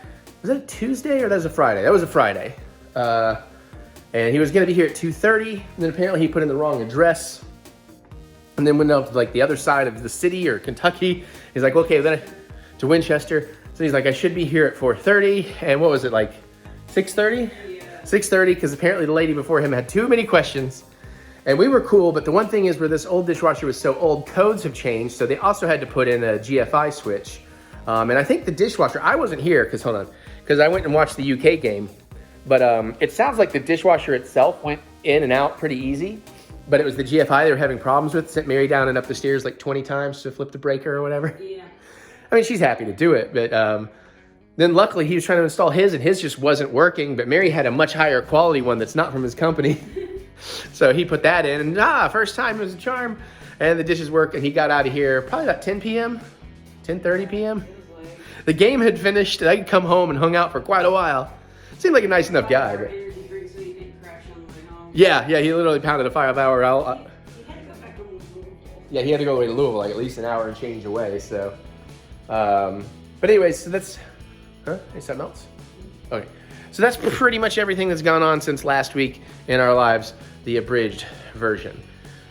Was that a Tuesday or that was a Friday? That was a Friday. And he was gonna be here at 2:30, and then apparently he put in the wrong address. And then went up to like the other side of the city or Kentucky. He's like, okay, then to Winchester. So he's like, I should be here at 4:30. And what was it, like 6:30? Yeah. 6:30, because apparently the lady before him had too many questions. And we were cool, but the one thing is where this old dishwasher was so old, codes have changed. So they also had to put in a GFI switch. And I think the dishwasher, I wasn't here, because I went and watched the UK game. But it sounds like the dishwasher itself went in and out pretty easy. But it was the GFI they were having problems with. Sent Mary down and up the stairs like 20 times to flip the breaker or whatever. Yeah. I mean, she's happy to do it, but then luckily he was trying to install his and his just wasn't working, but Mary had a much higher quality one that's not from his company. So he put that in and first time, it was a charm. And the dishes work, and he got out of here probably about 10 p.m., 10:30 p.m. The game had finished, and I could come home and hung out for quite a while. Seemed like a nice enough guy. But yeah, he literally pounded a 5-hour out. Yeah, he had to go away to Louisville, like at least an hour and change away, so. But anyways, so that's, Is something else? Okay. So that's pretty much everything that's gone on since last week in our lives, the abridged version.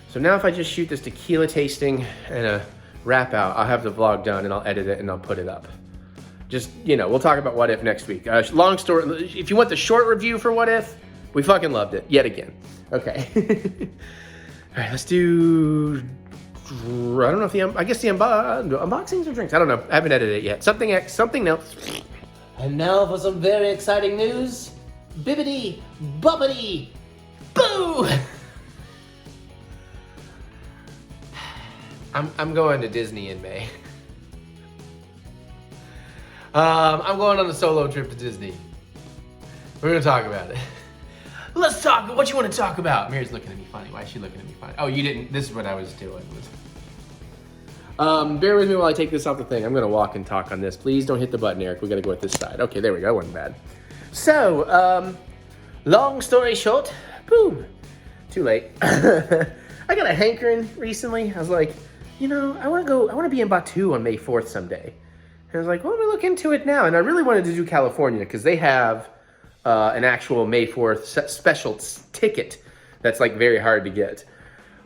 So now if I just shoot this tequila tasting and a wrap out, I'll have the vlog done and I'll edit it and I'll put it up. just, you know, we'll talk about What If next week. Long story, if you want the short review for What If, we fucking loved it, yet again. Okay. All right, let's do, I don't know if I guess the unboxings or drinks, I don't know, I haven't edited it yet. Something else. And now for some very exciting news. Bibbidi, bobbidi, boo! I'm going to Disney in May. I'm going on a solo trip to Disney. We're gonna talk about it. Let's talk. What you want to talk about? Mary's looking at me funny. Why is she looking at me funny? Oh, you didn't. This is what I was doing. Bear with me while I take this off the thing. I'm gonna walk and talk on this. Please don't hit the button, Eric. We gotta go with this side. Okay, there we go. That wasn't bad. So, long story short, boom. Too late. I got a hankering recently. I was like, you know, I want to be in Batu on May 4th someday. And I was like, well, let me look into it now. And I really wanted to do California because they have an actual May 4th special ticket that's like very hard to get.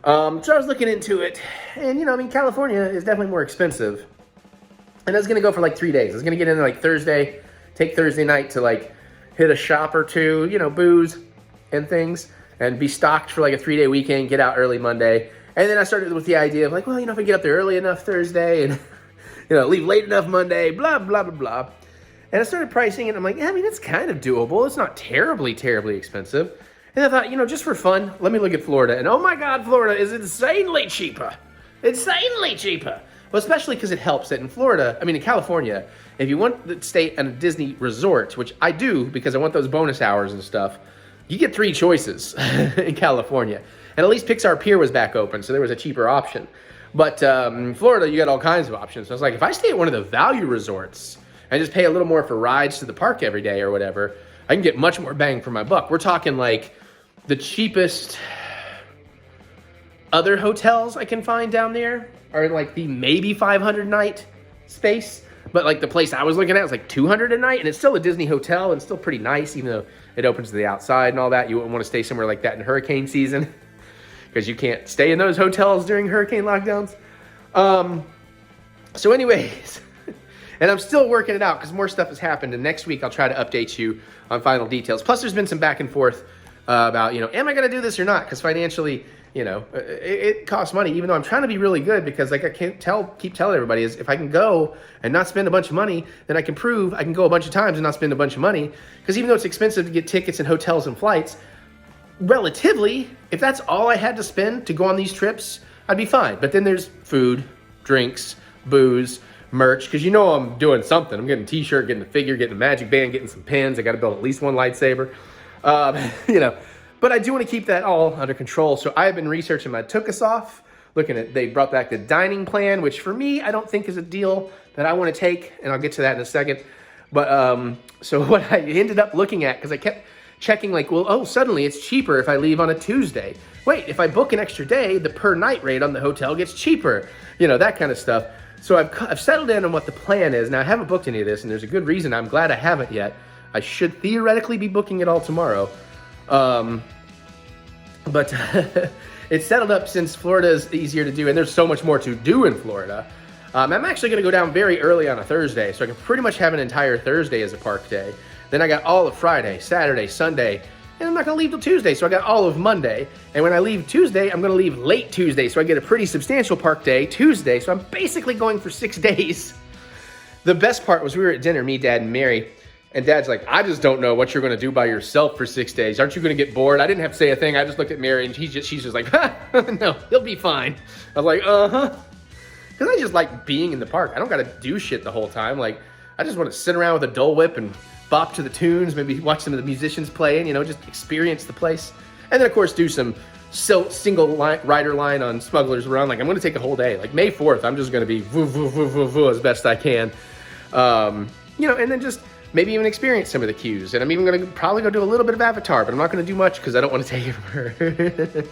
So I was looking into it. And, you know, I mean, California is definitely more expensive. And I was going to go for like 3 days. I was going to get in like Thursday, take Thursday night to like hit a shop or two, you know, booze and things, and be stocked for like a 3-day weekend, get out early Monday. And then I started with the idea of like, well, you know, if I get up there early enough Thursday and, you know, leave late enough Monday, blah, blah, blah, blah. And I started pricing it. And I'm like, yeah, I mean, it's kind of doable. It's not terribly, terribly expensive. And I thought, you know, just for fun, let me look at Florida. And oh my God, Florida is insanely cheaper. Insanely cheaper. Well, especially because it helps that in Florida, I mean, in California, if you want to stay at a Disney resort, which I do because I want those bonus hours and stuff, you get 3 choices in California. And at least Pixar Pier was back open, so there was a cheaper option. But in Florida, you got all kinds of options. So I was like, if I stay at one of the value resorts and just pay a little more for rides to the park every day or whatever, I can get much more bang for my buck. We're talking like the cheapest other hotels I can find down there are like the maybe 500 night space. But like the place I was looking at was like 200 a night, and it's still a Disney hotel and still pretty nice, even though it opens to the outside and all that. You wouldn't want to stay somewhere like that in hurricane season because you can't stay in those hotels during hurricane lockdowns. So anyways, and I'm still working it out because more stuff has happened, and next week I'll try to update you on final details. Plus there's been some back and forth about, you know, am I going to do this or not? Because financially, you know, it costs money, even though I'm trying to be really good because like I keep telling everybody is if I can go and not spend a bunch of money, then I can prove I can go a bunch of times and not spend a bunch of money. Because even though it's expensive to get tickets and hotels and flights, relatively, if that's all I had to spend to go on these trips, I'd be fine. But then there's food, drinks, booze, merch, because you know I'm doing something. I'm getting a t-shirt, getting a figure, getting a magic band, getting some pins. I got to build at least one lightsaber. You know, but I do want to keep that all under control. So I've been researching my took-us-off, looking at, they brought back the dining plan, which for me, I don't think is a deal that I want to take, and I'll get to that in a second. But so what I ended up looking at, because I kept checking like, well, oh, suddenly it's cheaper if I leave on a Tuesday. Wait, if I book an extra day, the per night rate on the hotel gets cheaper. You know, that kind of stuff. So I've settled in on what the plan is. Now, I haven't booked any of this, and there's a good reason. I'm glad I haven't yet. I should theoretically be booking it all tomorrow. But it's settled up since Florida is easier to do, and there's so much more to do in Florida. I'm actually going to go down very early on a Thursday, so I can pretty much have an entire Thursday as a park day. Then I got all of Friday, Saturday, Sunday, and I'm not going to leave till Tuesday, so I got all of Monday. And when I leave Tuesday, I'm going to leave late Tuesday, so I get a pretty substantial park day Tuesday, so I'm basically going for 6 days. The best part was we were at dinner, me, Dad, and Mary, and Dad's like, I just don't know what you're going to do by yourself for 6 days. Aren't you going to get bored? I didn't have to say a thing. I just looked at Mary, and she's just like, no, he'll be fine. I was like, uh-huh. Because I just like being in the park. I don't got to do shit the whole time. Like, I just want to sit around with a Dole Whip and bop to the tunes, maybe watch some of the musicians play, and, you know, just experience the place. And then, of course, do some single rider line on Smugglers Run. Like, I'm going to take a whole day. Like, May 4th, I'm just going to be as best I can. You know, and then just maybe even experience some of the queues. And I'm even going to probably go do a little bit of Avatar, but I'm not going to do much because I don't want to take it from her.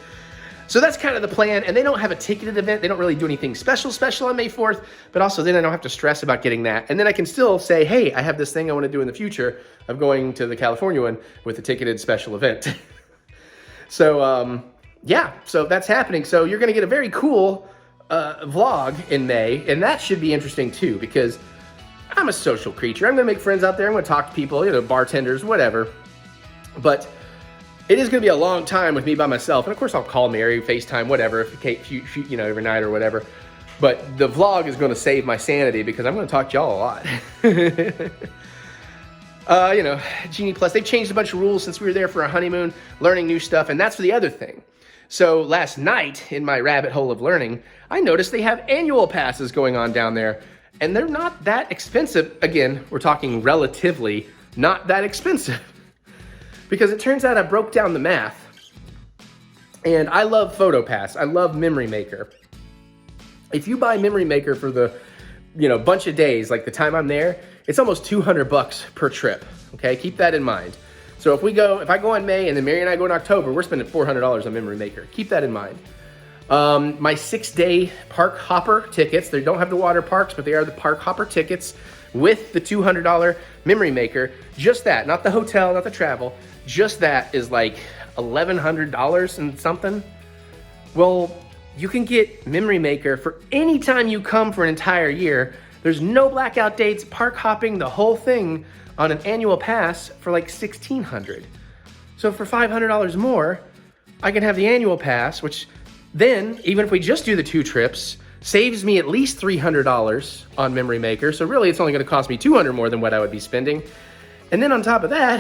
So that's kind of the plan, and they don't have a ticketed event. They don't really do anything special on May 4th, but also then I don't have to stress about getting that. And then I can still say, hey, I have this thing I want to do in the future of going to the California one with a ticketed special event. So, yeah, so that's happening. So you're going to get a very cool vlog in May, and that should be interesting too, because I'm a social creature. I'm gonna make friends out there. I'm gonna talk to people, you know, bartenders, whatever. But it is gonna be a long time with me by myself. And of course I'll call Mary, FaceTime, whatever, if you shoot, you know, every night or whatever. But the vlog is gonna save my sanity because I'm gonna talk to y'all a lot. You know, Genie Plus, they've changed a bunch of rules since we were there for our honeymoon, learning new stuff, and that's the other thing. So last night, in my rabbit hole of learning, I noticed they have annual passes going on down there, and they're not that expensive. Again, we're talking relatively not that expensive. Because it turns out I broke down the math, and I love PhotoPass, I love Memory Maker. If you buy Memory Maker for the, you know, bunch of days, like the time I'm there, it's almost $200 per trip, okay? Keep that in mind. So if I go in May and then Mary and I go in October, we're spending $400 on Memory Maker. Keep that in mind. My 6-day park hopper tickets, they don't have the water parks, but they are the park hopper tickets with the $200 Memory Maker. Just that, not the hotel, not the travel, just that is like $1,100 and something. Well, you can get Memory Maker for any time you come for an entire year. There's no blackout dates, park hopping, the whole thing on an annual pass for like $1,600. So for $500 more, I can have the annual pass, which then, even if we just do the 2 trips, saves me at least $300 on Memory Maker. So really, it's only gonna cost me $200 more than what I would be spending. And then on top of that,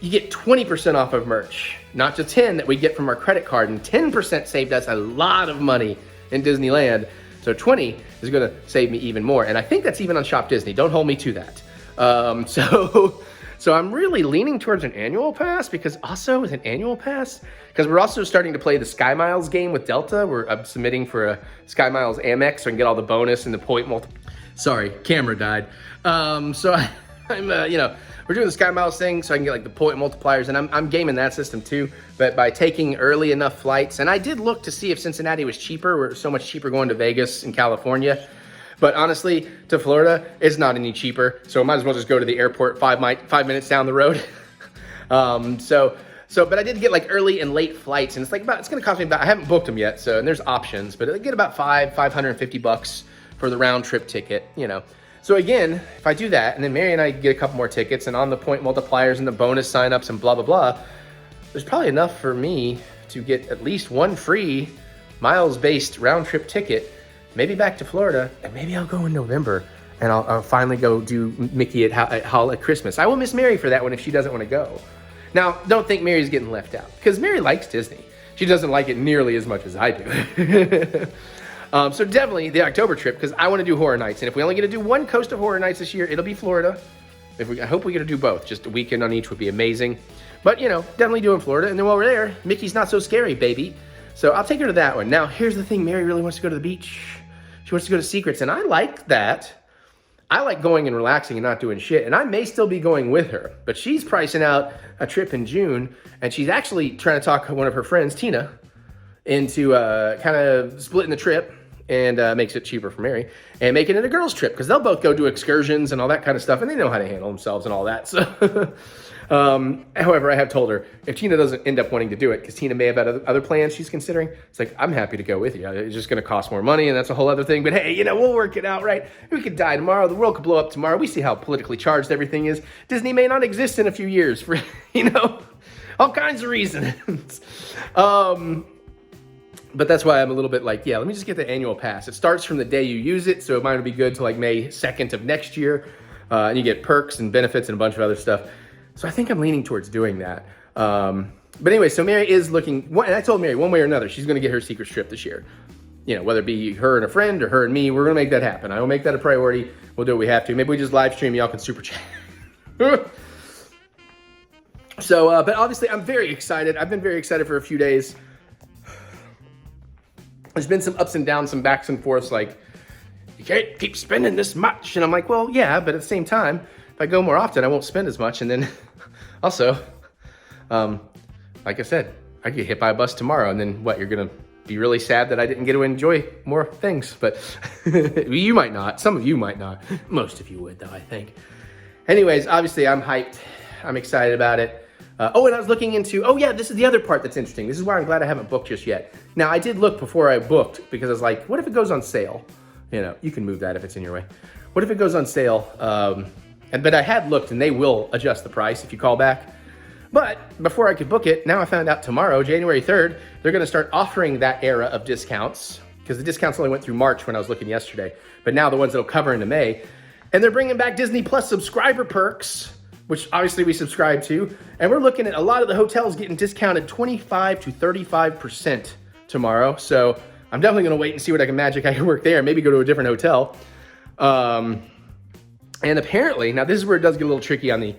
you get 20% off of merch, not just 10 that we get from our credit card, and 10% saved us a lot of money in Disneyland. So 20 is gonna save me even more. And I think that's even on Shop Disney. Don't hold me to that. So I'm really leaning towards an annual pass, because also with an annual pass, because we're also starting to play the Sky Miles game with Delta. I'm submitting for a Sky Miles Amex so I can get all the bonus and the point Sorry, camera died. So I'm you know, we're doing the Sky Miles thing so I can get like the point multipliers, and I'm gaming that system too, but by taking early enough flights. And I did look to see if Cincinnati was cheaper. We're so much cheaper going to Vegas and California. But honestly, to Florida, it's not any cheaper. So I might as well just go to the airport 5 minutes down the road. But I did get like early and late flights, and it's gonna cost me about, I haven't booked them yet, so, and there's options, but I get about $550 for the round trip ticket, you know. So again, if I do that, and then Mary and I get a couple more tickets, and on the point multipliers and the bonus signups and blah, blah, blah, there's probably enough for me to get at least 1 free miles-based round trip ticket, maybe back to Florida, and maybe I'll go in November, and I'll finally go do Mickey at Christmas. I will miss Mary for that one if she doesn't want to go. Now, don't think Mary's getting left out, because Mary likes Disney. She doesn't like it nearly as much as I do. So definitely the October trip, because I want to do Horror Nights, and if we only get to do 1 coast of Horror Nights this year, it'll be Florida. I hope we get to do both. Just a weekend on each would be amazing. But, you know, definitely doing Florida, and then while we're there, Mickey's Not So Scary, baby. So I'll take her to that one. Now, here's the thing. Mary really wants to go to the beach. She wants to go to Secrets, and I like that. I like going and relaxing and not doing shit, and I may still be going with her, but she's pricing out a trip in June, and she's actually trying to talk one of her friends, Tina, into kind of splitting the trip, and makes it cheaper for Mary, and making it a girls' trip, because they'll both go do excursions and all that kind of stuff, and they know how to handle themselves and all that. So, however, I have told her, if Tina doesn't end up wanting to do it, because Tina may have had other plans she's considering, it's like, I'm happy to go with you. It's just going to cost more money, and that's a whole other thing. But hey, you know, we'll work it out, right? We could die tomorrow. The world could blow up tomorrow. We see how politically charged everything is. Disney may not exist in a few years for, you know, all kinds of reasons. But that's why I'm a little bit like, yeah, let me just get the annual pass. It starts from the day you use it, so it might be good till like May 2nd of next year. And you get perks and benefits and a bunch of other stuff. So I think I'm leaning towards doing that. But anyway, so Mary is looking, and I told Mary one way or another, she's gonna get her secret trip this year. You know, whether it be her and a friend or her and me, we're gonna make that happen. I will make that a priority. We'll do what we have to. Maybe we just live stream, y'all can super chat. So, but obviously I'm very excited. I've been very excited for a few days. There's been some ups and downs, some backs and forths, like, you can't keep spending this much. And I'm like, well, yeah, but at the same time, if I go more often, I won't spend as much. And then also, like I said, I get hit by a bus tomorrow. And then what, you're going to be really sad that I didn't get to enjoy more things. But you might not. Some of you might not. Most of you would, though, I think. Anyways, obviously, I'm hyped. I'm excited about it. And I was looking into, this is the other part that's interesting. This is why I'm glad I haven't booked just yet. Now, I did look before I booked, because I was like, what if it goes on sale? you know, you can move that if it's in your way. What if it goes on sale? But I had looked and they will adjust the price if you call back. But before I could book it, now I found out tomorrow, January 3rd, they're gonna start offering that era of discounts, because the discounts only went through March when I was looking yesterday, but now the ones that'll cover into May. And they're bringing back Disney Plus subscriber perks, which obviously we subscribe to. And we're looking at a lot of the hotels getting discounted 25 to 35% tomorrow. So I'm definitely gonna wait and see what magic I can work there, maybe go to a different hotel. And apparently, now this is where it does get a little tricky on the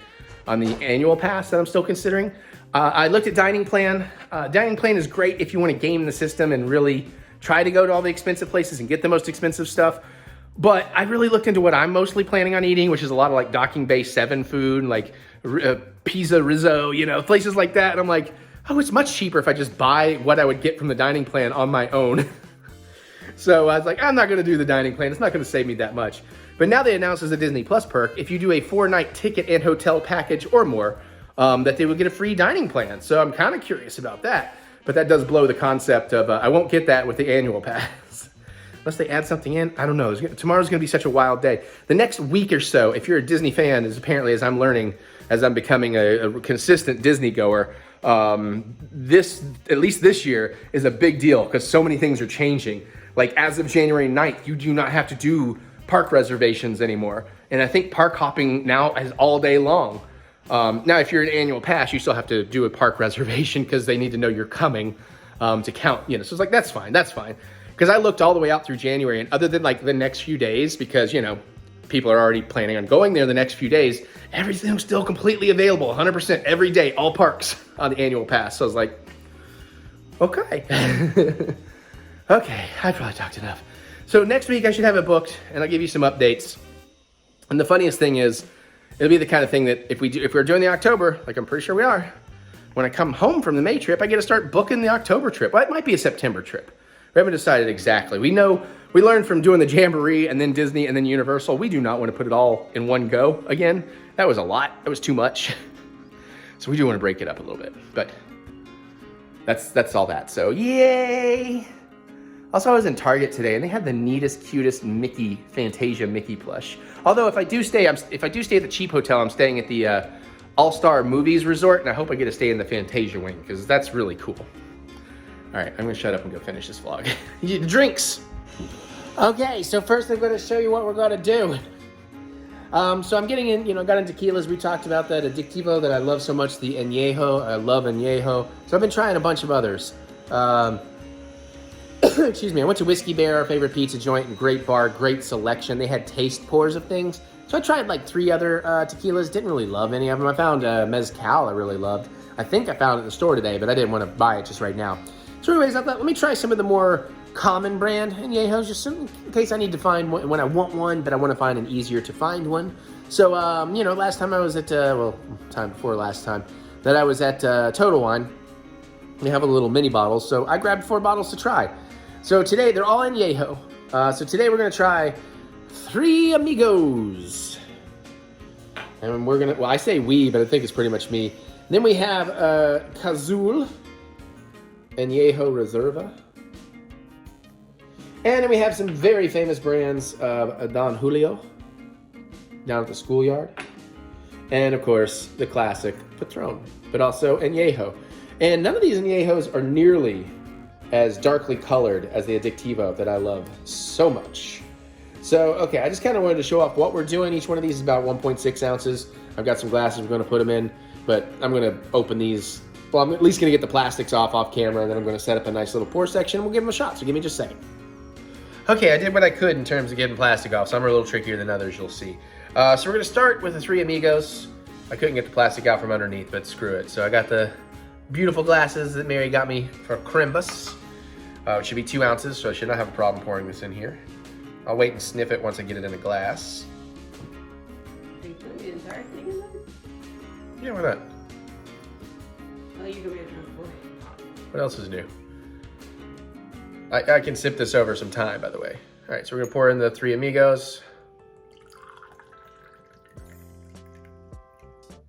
annual pass that I'm still considering. I looked at dining plan. Dining plan is great if you want to game the system and really try to go to all the expensive places and get the most expensive stuff. But I really looked into what I'm mostly planning on eating, which is a lot of like Docking Bay 7 food, like pizza, risotto, you know, places like that. And I'm like, oh, it's much cheaper if I just buy what I would get from the dining plan on my own. So I was like, I'm not going to do the dining plan. It's not going to save me that much. But now they announced as a Disney Plus perk, if you do a 4-night ticket and hotel package or more, that they would get a free dining plan. So I'm kind of curious about that. But that does blow the concept of, I won't get that with the annual pass. Unless they add something in, I don't know. Tomorrow's going to be such a wild day. The next week or so, if you're a Disney fan, is apparently, as I'm learning, as I'm becoming a consistent Disney goer, at least this year, is a big deal because so many things are changing. Like as of January 9th, you do not have to do park reservations anymore. And I think park hopping now is all day long. Now, if you're an annual pass, you still have to do a park reservation because they need to know you're coming to count, you know. So it's like, that's fine. Because I looked all the way out through January, and other than like the next few days, because, you know, people are already planning on going there the next few days, everything's still completely available, 100% every day, all parks on the annual pass. So I was like, okay. Okay, I probably talked enough. So next week I should have it booked, and I'll give you some updates. And the funniest thing is, it'll be the kind of thing that if we're doing the October, like I'm pretty sure we are, when I come home from the May trip, I get to start booking the October trip. Well, it might be a September trip. We haven't decided exactly. We learned from doing the Jamboree and then Disney and then Universal, we do not want to put it all in one go again. That was a lot. That was too much. So we do want to break it up a little bit, but that's all that. So yay. Also, I was in Target today, and they had the neatest, cutest Fantasia Mickey plush. Although, if I do stay at the cheap hotel, I'm staying at the All-Star Movies Resort, and I hope I get to stay in the Fantasia wing, because that's really cool. All right, I'm gonna shut up and go finish this vlog. Drinks. Okay, so first I'm gonna show you what we're gonna do. So I'm getting in, got into tequilas. We talked about that Addictivo that I love so much, the Añejo. I love Añejo. So I've been trying a bunch of others. Excuse me, I went to Whiskey Bear, our favorite pizza joint, and great bar, great selection. They had taste pours of things. So I tried like 3 other tequilas, didn't really love any of them. I found Mezcal I really loved. I think I found it in the store today, but I didn't want to buy it just right now. So anyways, I thought, let me try some of the more common brand Añejos, just in case I need to find one when I want one, but I want to find an easier to find one. So, last time I was at, time before last time, that I was at Total Wine, they have a little mini bottles, so I grabbed 4 bottles to try. So today, they're all Añejo. So today we're going to try 3 Amigos. And we're going to, I say we, but I think it's pretty much me. Then we have Cazul Añejo Reserva. And then we have some very famous brands of Don Julio down at the schoolyard. And of course, the classic Patron, but also Añejo. And none of these Añejos are nearly as darkly colored as the Addictivo that I love so much. So, okay, I just kind of wanted to show off what we're doing. Each one of these is about 1.6 ounces. I've got some glasses we're going to put them in, but I'm going to open these. Well, I'm at least going to get the plastics off camera, and then I'm going to set up a nice little pour section, and we'll give them a shot. So give me just a second. Okay, I did what I could in terms of getting plastic off. Some are a little trickier than others, you'll see. So we're going to start with the 3 Amigos. I couldn't get the plastic out from underneath, but screw it. So I got the beautiful glasses that Mary got me for Crimbus. It should be 2 ounces, so I should not have a problem pouring this in here. I'll wait and sniff it once I get it in a glass. Are you putting the entire thing in there? Yeah, why not? Oh, you can be a drunk boy. What else is new? I can sip this over some time, by the way. All right, so we're gonna pour in the 3 Amigos.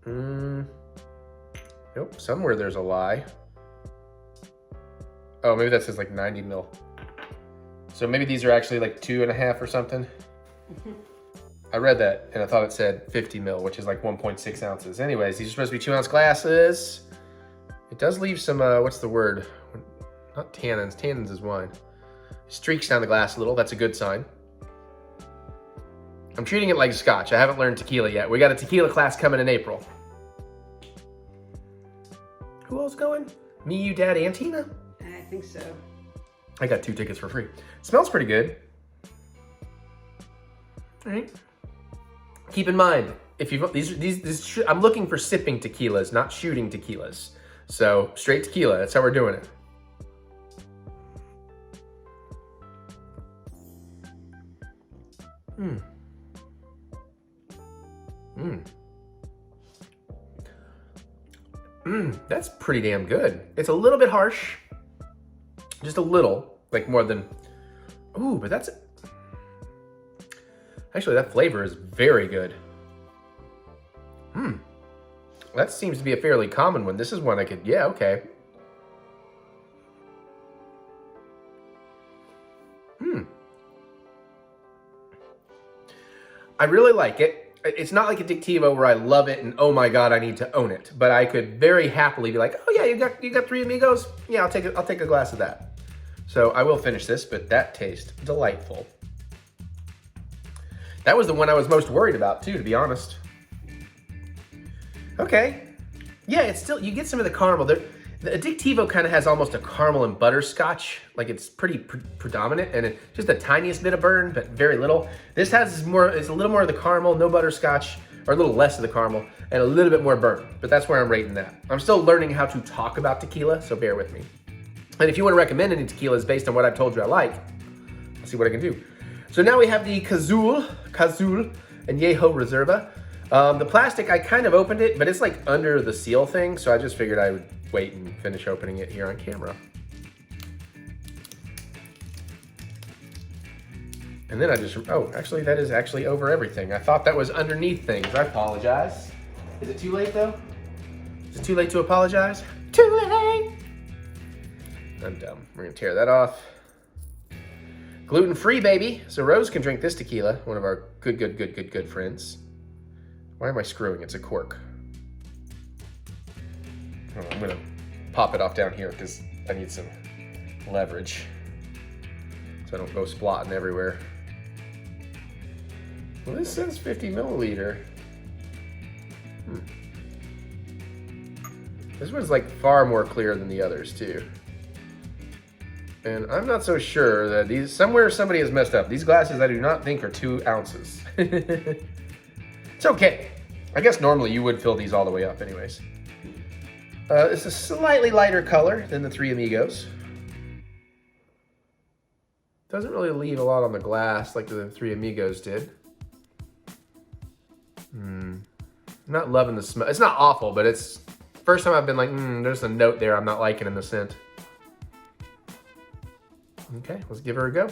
Nope, somewhere there's a lie. Oh, maybe that says like 90 mil. So maybe these are actually like 2.5 or something. I read that and I thought it said 50 mil, which is like 1.6 ounces. Anyways, these are supposed to be 2-ounce glasses. It does leave some, what's the word? Not tannins, tannins is wine. Streaks down the glass a little, that's a good sign. I'm treating it like scotch. I haven't learned tequila yet. We got a tequila class coming in April. Who else going? Me, you, Dad, and Tina? I think so. I got 2 tickets for free. Smells pretty good. All right. Keep in mind, if you I'm looking for sipping tequilas, not shooting tequilas. So straight tequila, that's how we're doing it. That's pretty damn good. It's a little bit harsh. Just a little, like more than, ooh, but that's, actually that flavor is very good. That seems to be a fairly common one. This is one I could, yeah, okay. I really like it. It's not like a Dictivo where I love it and oh my God, I need to own it. But I could very happily be like, oh yeah, you got 3 amigos? Yeah, I'll take a glass of that. So I will finish this, but that tastes delightful. That was the one I was most worried about too, to be honest. Okay. Yeah, it's still, you get some of the caramel. The Dictivo kind of has almost a caramel and butterscotch. Like it's pretty predominant and just the tiniest bit of burn, but very little. This has more, it's a little more of the caramel, no butterscotch, or a little less of the caramel, and a little bit more burn. But that's where I'm rating that. I'm still learning how to talk about tequila, so bear with me. And if you want to recommend any tequilas based on what I've told you I like, I'll see what I can do. So now we have the Cazul and Yeho Reserva. The plastic, I kind of opened it, but it's like under the seal thing, so I just figured I would wait and finish opening it here on camera. And then I just, oh, actually that is actually over everything. I thought that was underneath things. I apologize. Is it too late though? Is it too late to apologize? Too late! I'm dumb. We're gonna tear that off. Gluten-free, baby. So Rose can drink this tequila, one of our good friends. Why am I screwing? It's a cork. Oh, I'm gonna pop it off down here because I need some leverage so I don't go splotting everywhere. Well, this says 50 milliliter. This one's like far more clear than the others too. And I'm not so sure that these, somewhere somebody has messed up. These glasses I do not think are 2 ounces. It's okay. I guess normally you would fill these all the way up anyways. It's a slightly lighter color than the 3 Amigos. Doesn't really leave a lot on the glass like the 3 Amigos did. Not loving the smell. It's not awful, but it's first time I've been like, there's a note there I'm not liking in the scent. Okay, let's give her a go.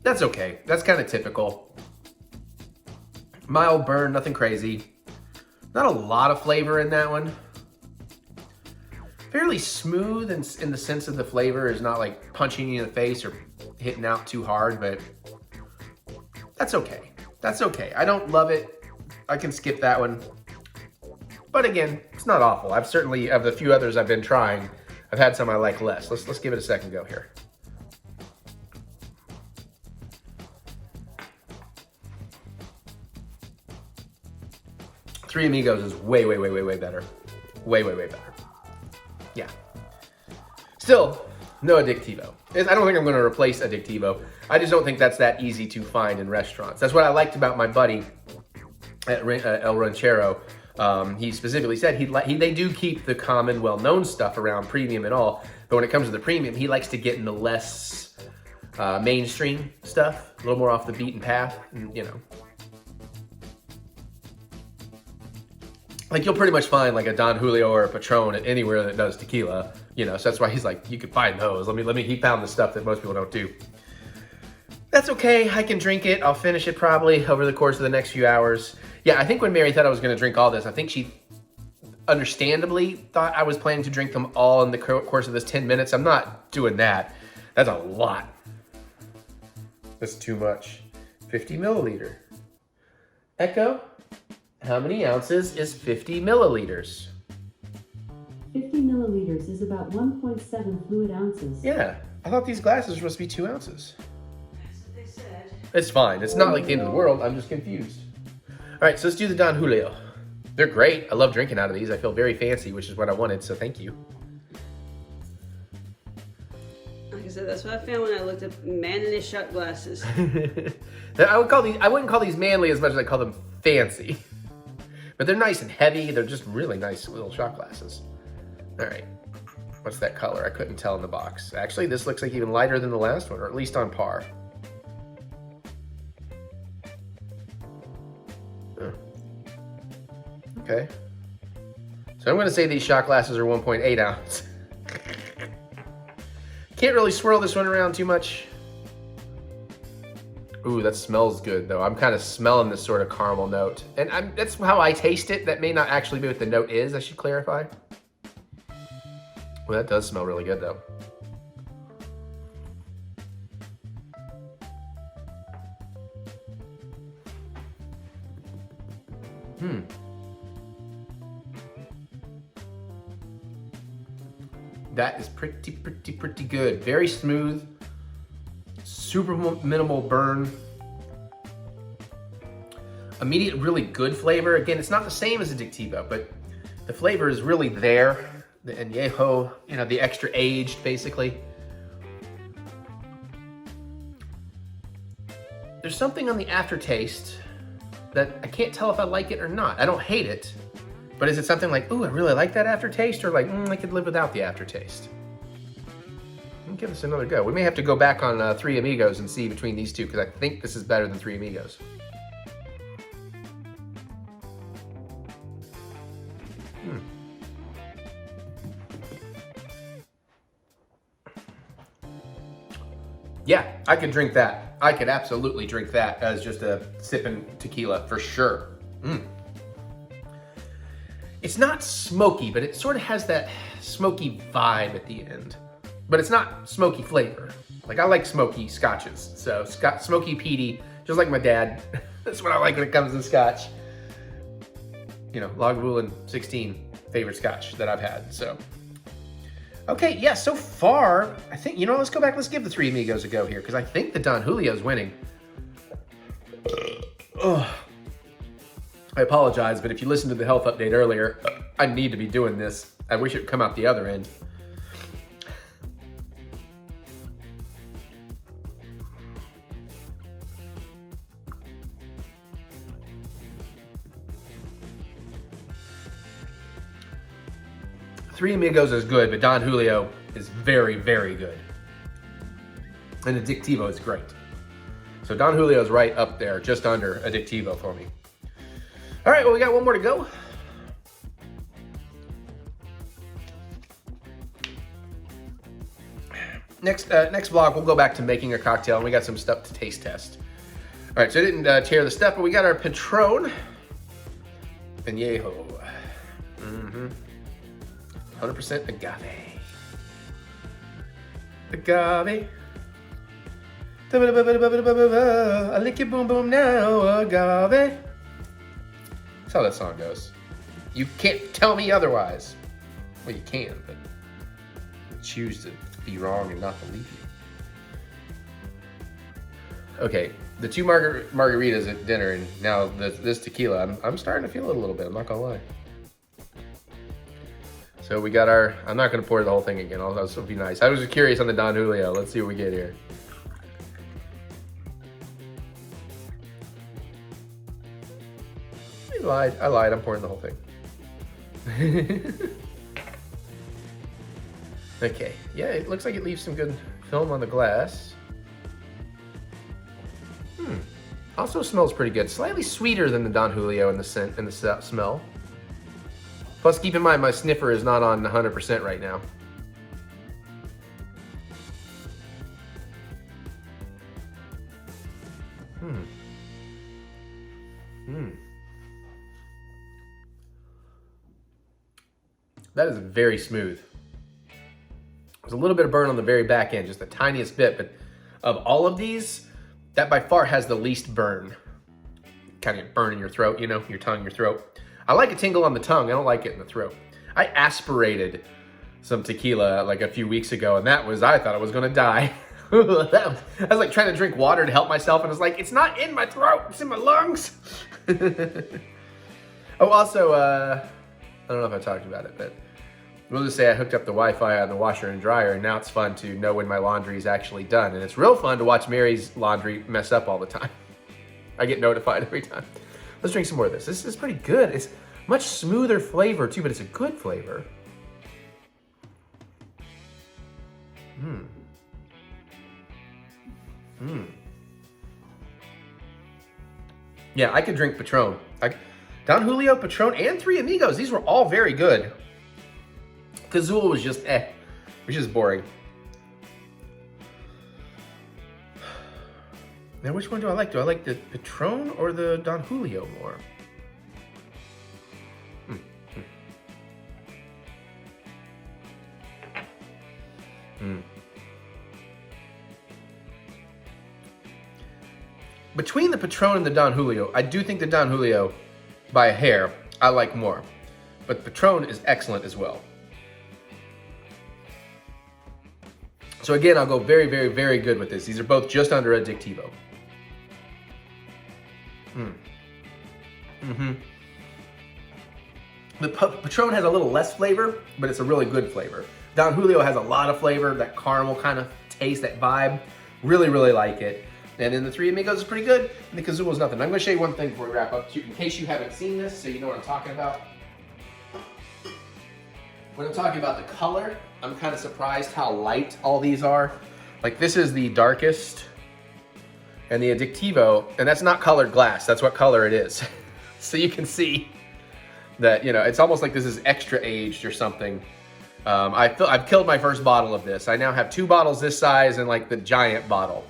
That's okay. That's kind of typical. Mild burn, nothing crazy. Not a lot of flavor in that one. Fairly smooth in the sense of the flavor is not like punching you in the face or hitting out too hard, but that's okay. That's okay. I don't love it. I can skip that one. But again, it's not awful. I've certainly, of the few others I've been trying, I've had some I like less. Let's give it a second go here. Three Amigos is way better. Way better. Yeah. Still, no Addictivo. I don't think I'm gonna replace Addictivo. I just don't think that's that easy to find in restaurants. That's what I liked about my buddy at El Ranchero. He specifically said they do keep the common, well-known stuff around, premium and all, but when it comes to the premium, he likes to get in the less mainstream stuff, a little more off the beaten path, you know. Like you'll pretty much find like a Don Julio or a Patron at anywhere that does tequila, you know, so that's why he's like, you could find those. He found the stuff that most people don't do. That's okay, I can drink it. I'll finish it probably over the course of the next few hours. Yeah, I think when Mary thought I was gonna drink all this, I think she understandably thought I was planning to drink them all in the course of this 10 minutes. I'm not doing that. That's a lot. That's too much. 50 milliliter. Echo, how many ounces is 50 milliliters? 50 milliliters is about 1.7 fluid ounces. Yeah, I thought these glasses were supposed to be 2 ounces. That's what they said. It's fine. It's not like the end of the world. I'm just confused. All right, so let's do the Don Julio. They're great. I love drinking out of these. I feel very fancy, which is what I wanted, so thank you. Like I said, that's what I found when I looked up manly shot glasses. I wouldn't call these manly as much as I call them fancy. But they're nice and heavy. They're just really nice little shot glasses. All right. What's that color? I couldn't tell in the box. Actually, this looks like even lighter than the last one, or at least on par. Oh. Okay. So I'm going to say these shot glasses are 1.8 ounce. Can't really swirl this one around too much. Ooh, that smells good though. I'm kind of smelling this sort of caramel note. And that's how I taste it. That may not actually be what the note is, I should clarify. Well, that does smell really good though. That is pretty good. Very smooth, super minimal burn. Immediate really good flavor. Again, it's not the same as Addictivo, but the flavor is really there. The añejo, you know, the extra aged basically. There's something on the aftertaste that I can't tell if I like it or not. I don't hate it. But is it something like, ooh, I really like that aftertaste, or like, I could live without the aftertaste? Give us another go. We may have to go back on Three Amigos and see between these two, because I think this is better than Three Amigos. Yeah, I could drink that. I could absolutely drink that as just a sipping tequila for sure. It's not smoky, but it sort of has that smoky vibe at the end. But it's not smoky flavor. Like, I like smoky scotches. So, smoky peaty, just like my dad. That's what I like when it comes to scotch. You know, Lagavulin 16, favorite scotch that I've had, so. Okay, yeah, so far, I think, you know, let's go back, let's give the Three Amigos a go here, because I think the Don Julio's winning. Ugh. I apologize, but if you listened to the health update earlier, I need to be doing this. I wish it would come out the other end. Three Amigos is good, but Don Julio is very, very good. And Addictivo is great. So Don Julio is right up there, just under Addictivo for me. All right, well, we got one more to go. Next vlog, we'll go back to making a cocktail, and we got some stuff to taste test. All right, so I didn't tear the stuff, but we got our Patron Añejo. 100% agave. Agave. I lick your boom boom now, agave. That's how that song goes. You can't tell me otherwise. Well, you can, but you choose to be wrong and not believe you. Okay, the two margaritas at dinner, and now this tequila, I'm starting to feel it a little bit, I'm not gonna lie. So we got our, I'm not gonna pour the whole thing again, that'll be nice. I was just curious on the Don Julio, let's see what we get here. I lied, I'm pouring the whole thing. Okay, yeah, it looks like it leaves some good film on the glass. Also smells pretty good. Slightly sweeter than the Don Julio in the scent and the smell. Plus, keep in mind, my sniffer is not on 100% right now. That is very smooth. There's a little bit of burn on the very back end, just the tiniest bit, but of all of these, that by far has the least burn. Kind of burn in your throat, you know, your tongue, your throat. I like a tingle on the tongue. I don't like it in the throat. I aspirated some tequila like a few weeks ago, and that was, I thought I was gonna die. I was like trying to drink water to help myself, and I was like, it's not in my throat, it's in my lungs. Oh, also, I don't know if I talked about it, but we'll just say I hooked up the Wi-Fi on the washer and dryer, and now it's fun to know when my laundry is actually done. And it's real fun to watch Mary's laundry mess up all the time. I get notified every time. Let's drink some more of this. This is pretty good. It's much smoother flavor too, but it's a good flavor. Yeah, I could drink Patron. Don Julio, Patron, and Three Amigos. These were all very good. Kazul was just it was just boring. Now, which one do I like? Do I like the Patron or the Don Julio more? Between the Patron and the Don Julio, I do think the Don Julio, by a hair, I like more. But Patron is excellent as well. So again, I'll go very, very, very good with this. These are both just under a Dictivo. The Patron has a little less flavor, but it's a really good flavor. Don Julio has a lot of flavor, that caramel kind of taste, that vibe. Really, really like it. And then the Three Amigos is pretty good, and the Kazoo is nothing. I'm gonna show you one thing before we wrap up, in case you haven't seen this, so you know what I'm talking about. When I'm talking about the color, I'm kind of surprised how light all these are. Like this is the darkest, and the Addictivo, and that's not colored glass, that's what color it is. So you can see that, you know, it's almost like this is extra aged or something. I've killed my first bottle of this. I now have 2 bottles this size and like the giant bottle.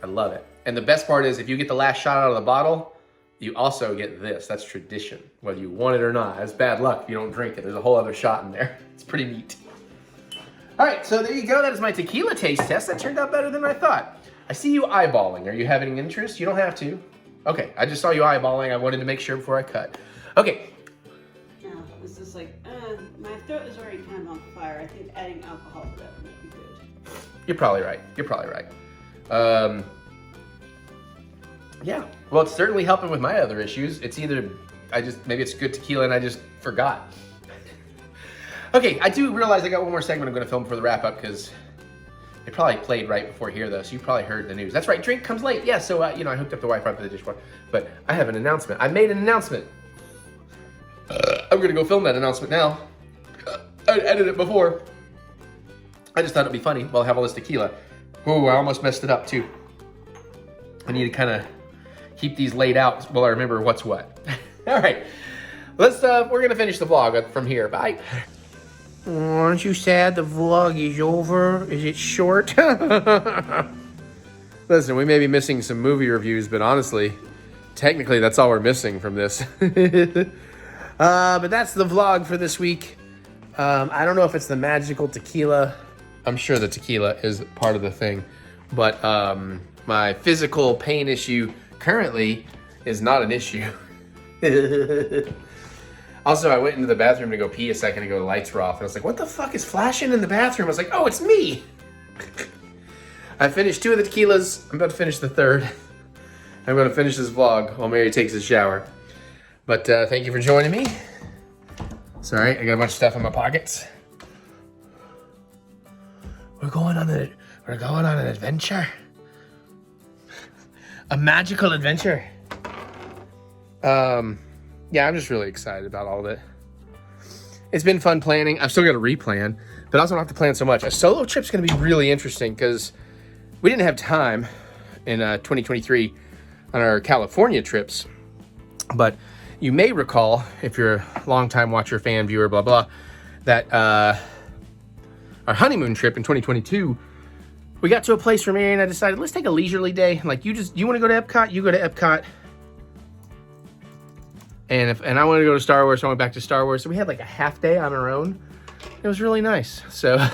I love it. And the best part is if you get the last shot out of the bottle, you also get this. That's tradition, whether you want it or not. That's bad luck if you don't drink it. There's a whole other shot in there. It's pretty neat. All right, so there you go. That is my tequila taste test. That turned out better than I thought. I see you eyeballing. Are you having interest? You don't have to. Okay, I just saw you eyeballing. I wanted to make sure before I cut. Okay. Yeah, it's just like, my throat is already kind of on fire. I think adding alcohol to that would be good. You're probably right. You're probably right. Yeah, well, it's certainly helping with my other issues. It's either, maybe it's good tequila and I just forgot. Okay, I do realize I got one more segment I'm gonna film for the wrap up because it probably played right before here though, so you probably heard the news. That's right, drink comes late. Yeah, so, you know, I hooked up the Wi-Fi for the dishwasher, but I have an announcement. I made an announcement. I'm gonna go film that announcement now. I edited it before. I just thought it'd be funny while I have all this tequila. Whoa, I almost messed it up too. I need to kind of keep these laid out while I remember what's what. All right, we're gonna finish the vlog from here. Bye. Aren't you sad the vlog is over? Is it short? Listen, we may be missing some movie reviews, but honestly, technically that's all we're missing from this. But that's the vlog for this week. I don't know if it's the magical tequila. I'm sure the tequila is part of the thing, but my physical pain issue currently is not an issue. Also, I went into the bathroom to go pee a second ago, the lights were off, and I was like, what the fuck is flashing in the bathroom? I was like, oh, it's me. I finished 2 of the tequilas. I'm about to finish the 3rd. I'm gonna finish this vlog while Mary takes a shower. But thank you for joining me. Sorry, I got a bunch of stuff in my pockets. We're going on an adventure. A magical adventure. Yeah, I'm just really excited about all of it. It's been fun planning. I've still got to replan, but I also don't have to plan so much. A solo trip's going to be really interesting because we didn't have time in 2023 on our California trips. But you may recall, if you're a longtime watcher, fan, viewer, blah, blah, that our honeymoon trip in 2022, we got to a place where Mary and I decided, let's take a leisurely day. Like, you want to go to Epcot, you go to Epcot. And I wanted to go to Star Wars, so I went back to Star Wars. So we had like a half day on our own. It was really nice. So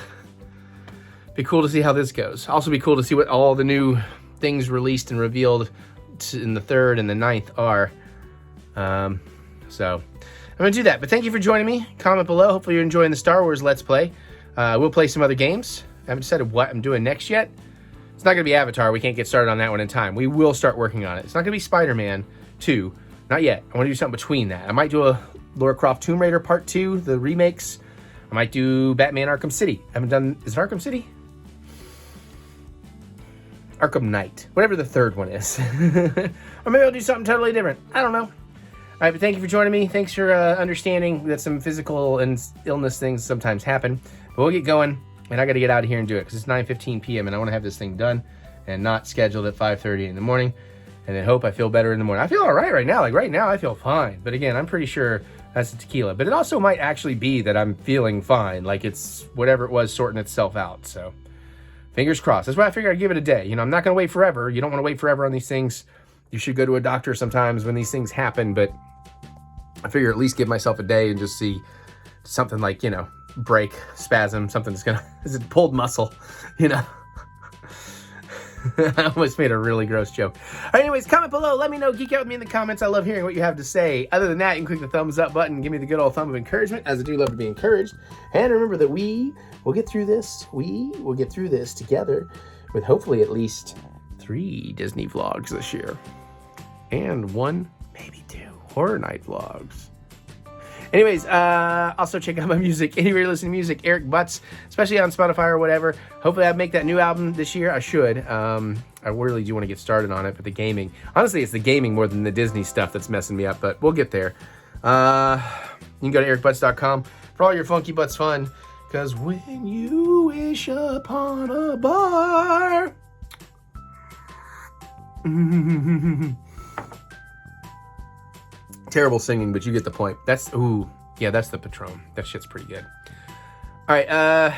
be cool to see how this goes. Also be cool to see what all the new things released and revealed in the 3rd and the 9th are. So I'm gonna do that. But thank you for joining me. Comment below. Hopefully you're enjoying the Star Wars Let's Play. We'll play some other games. I haven't decided what I'm doing next yet. It's not gonna be Avatar. We can't get started on that one in time. We will start working on it. It's not gonna be Spider-Man 2. Not yet. I wanna do something between that. I might do a Lara Croft Tomb Raider Part 2, the remakes. I might do Batman Arkham City. I haven't done, is it Arkham City? Arkham Knight. Whatever the 3rd one is. Or maybe I'll do something totally different. I don't know. All right, but thank you for joining me. Thanks for understanding that some physical and illness things sometimes happen. But we'll get going, and I got to get out of here and do it because it's 9:15 p.m. and I want to have this thing done and not scheduled at 5:30 in the morning. And then hope I feel better in the morning. I feel all right now. Like right now, I feel fine. But again, I'm pretty sure that's the tequila. But it also might actually be that I'm feeling fine. Like it's whatever it was sorting itself out. So fingers crossed. That's why I figured I'd give it a day. You know, I'm not going to wait forever. You don't want to wait forever on these things. You should go to a doctor sometimes when these things happen. But I figure at least give myself a day and just see something like, you know, break, spasm, something that's going to, is it pulled muscle, you know? I almost made a really gross joke. All right, anyways, comment below. Let me know. Geek out with me in the comments. I love hearing what you have to say. Other than that, you can click the thumbs up button and give me the good old thumb of encouragement, as I do love to be encouraged. And remember that we will get through this. We will get through this together with hopefully at least 3 Disney vlogs this year. And 1, maybe 2 horror night vlogs. Anyways, also check out my music. Anywhere you're listening to music, EricButts, especially on Spotify or whatever. Hopefully I'll make that new album this year. I should. I really do want to get started on it, but the gaming. Honestly, it's the gaming more than the Disney stuff that's messing me up, but we'll get there. You can go to ericbutts.com for all your funky butts fun. Because when you wish upon a bar... Terrible singing, but you get the point. That's, ooh, yeah, that's the Patron. That shit's pretty good. All right,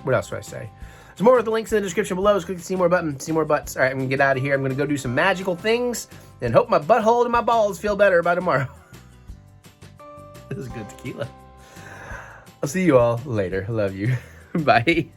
what else do I say? There's more with the links in the description below. Just click the see more button, see more butts. All right, I'm gonna get out of here. I'm gonna go do some magical things and hope my butthole and my balls feel better by tomorrow. This is good tequila. I'll see you all later. I love you. Bye.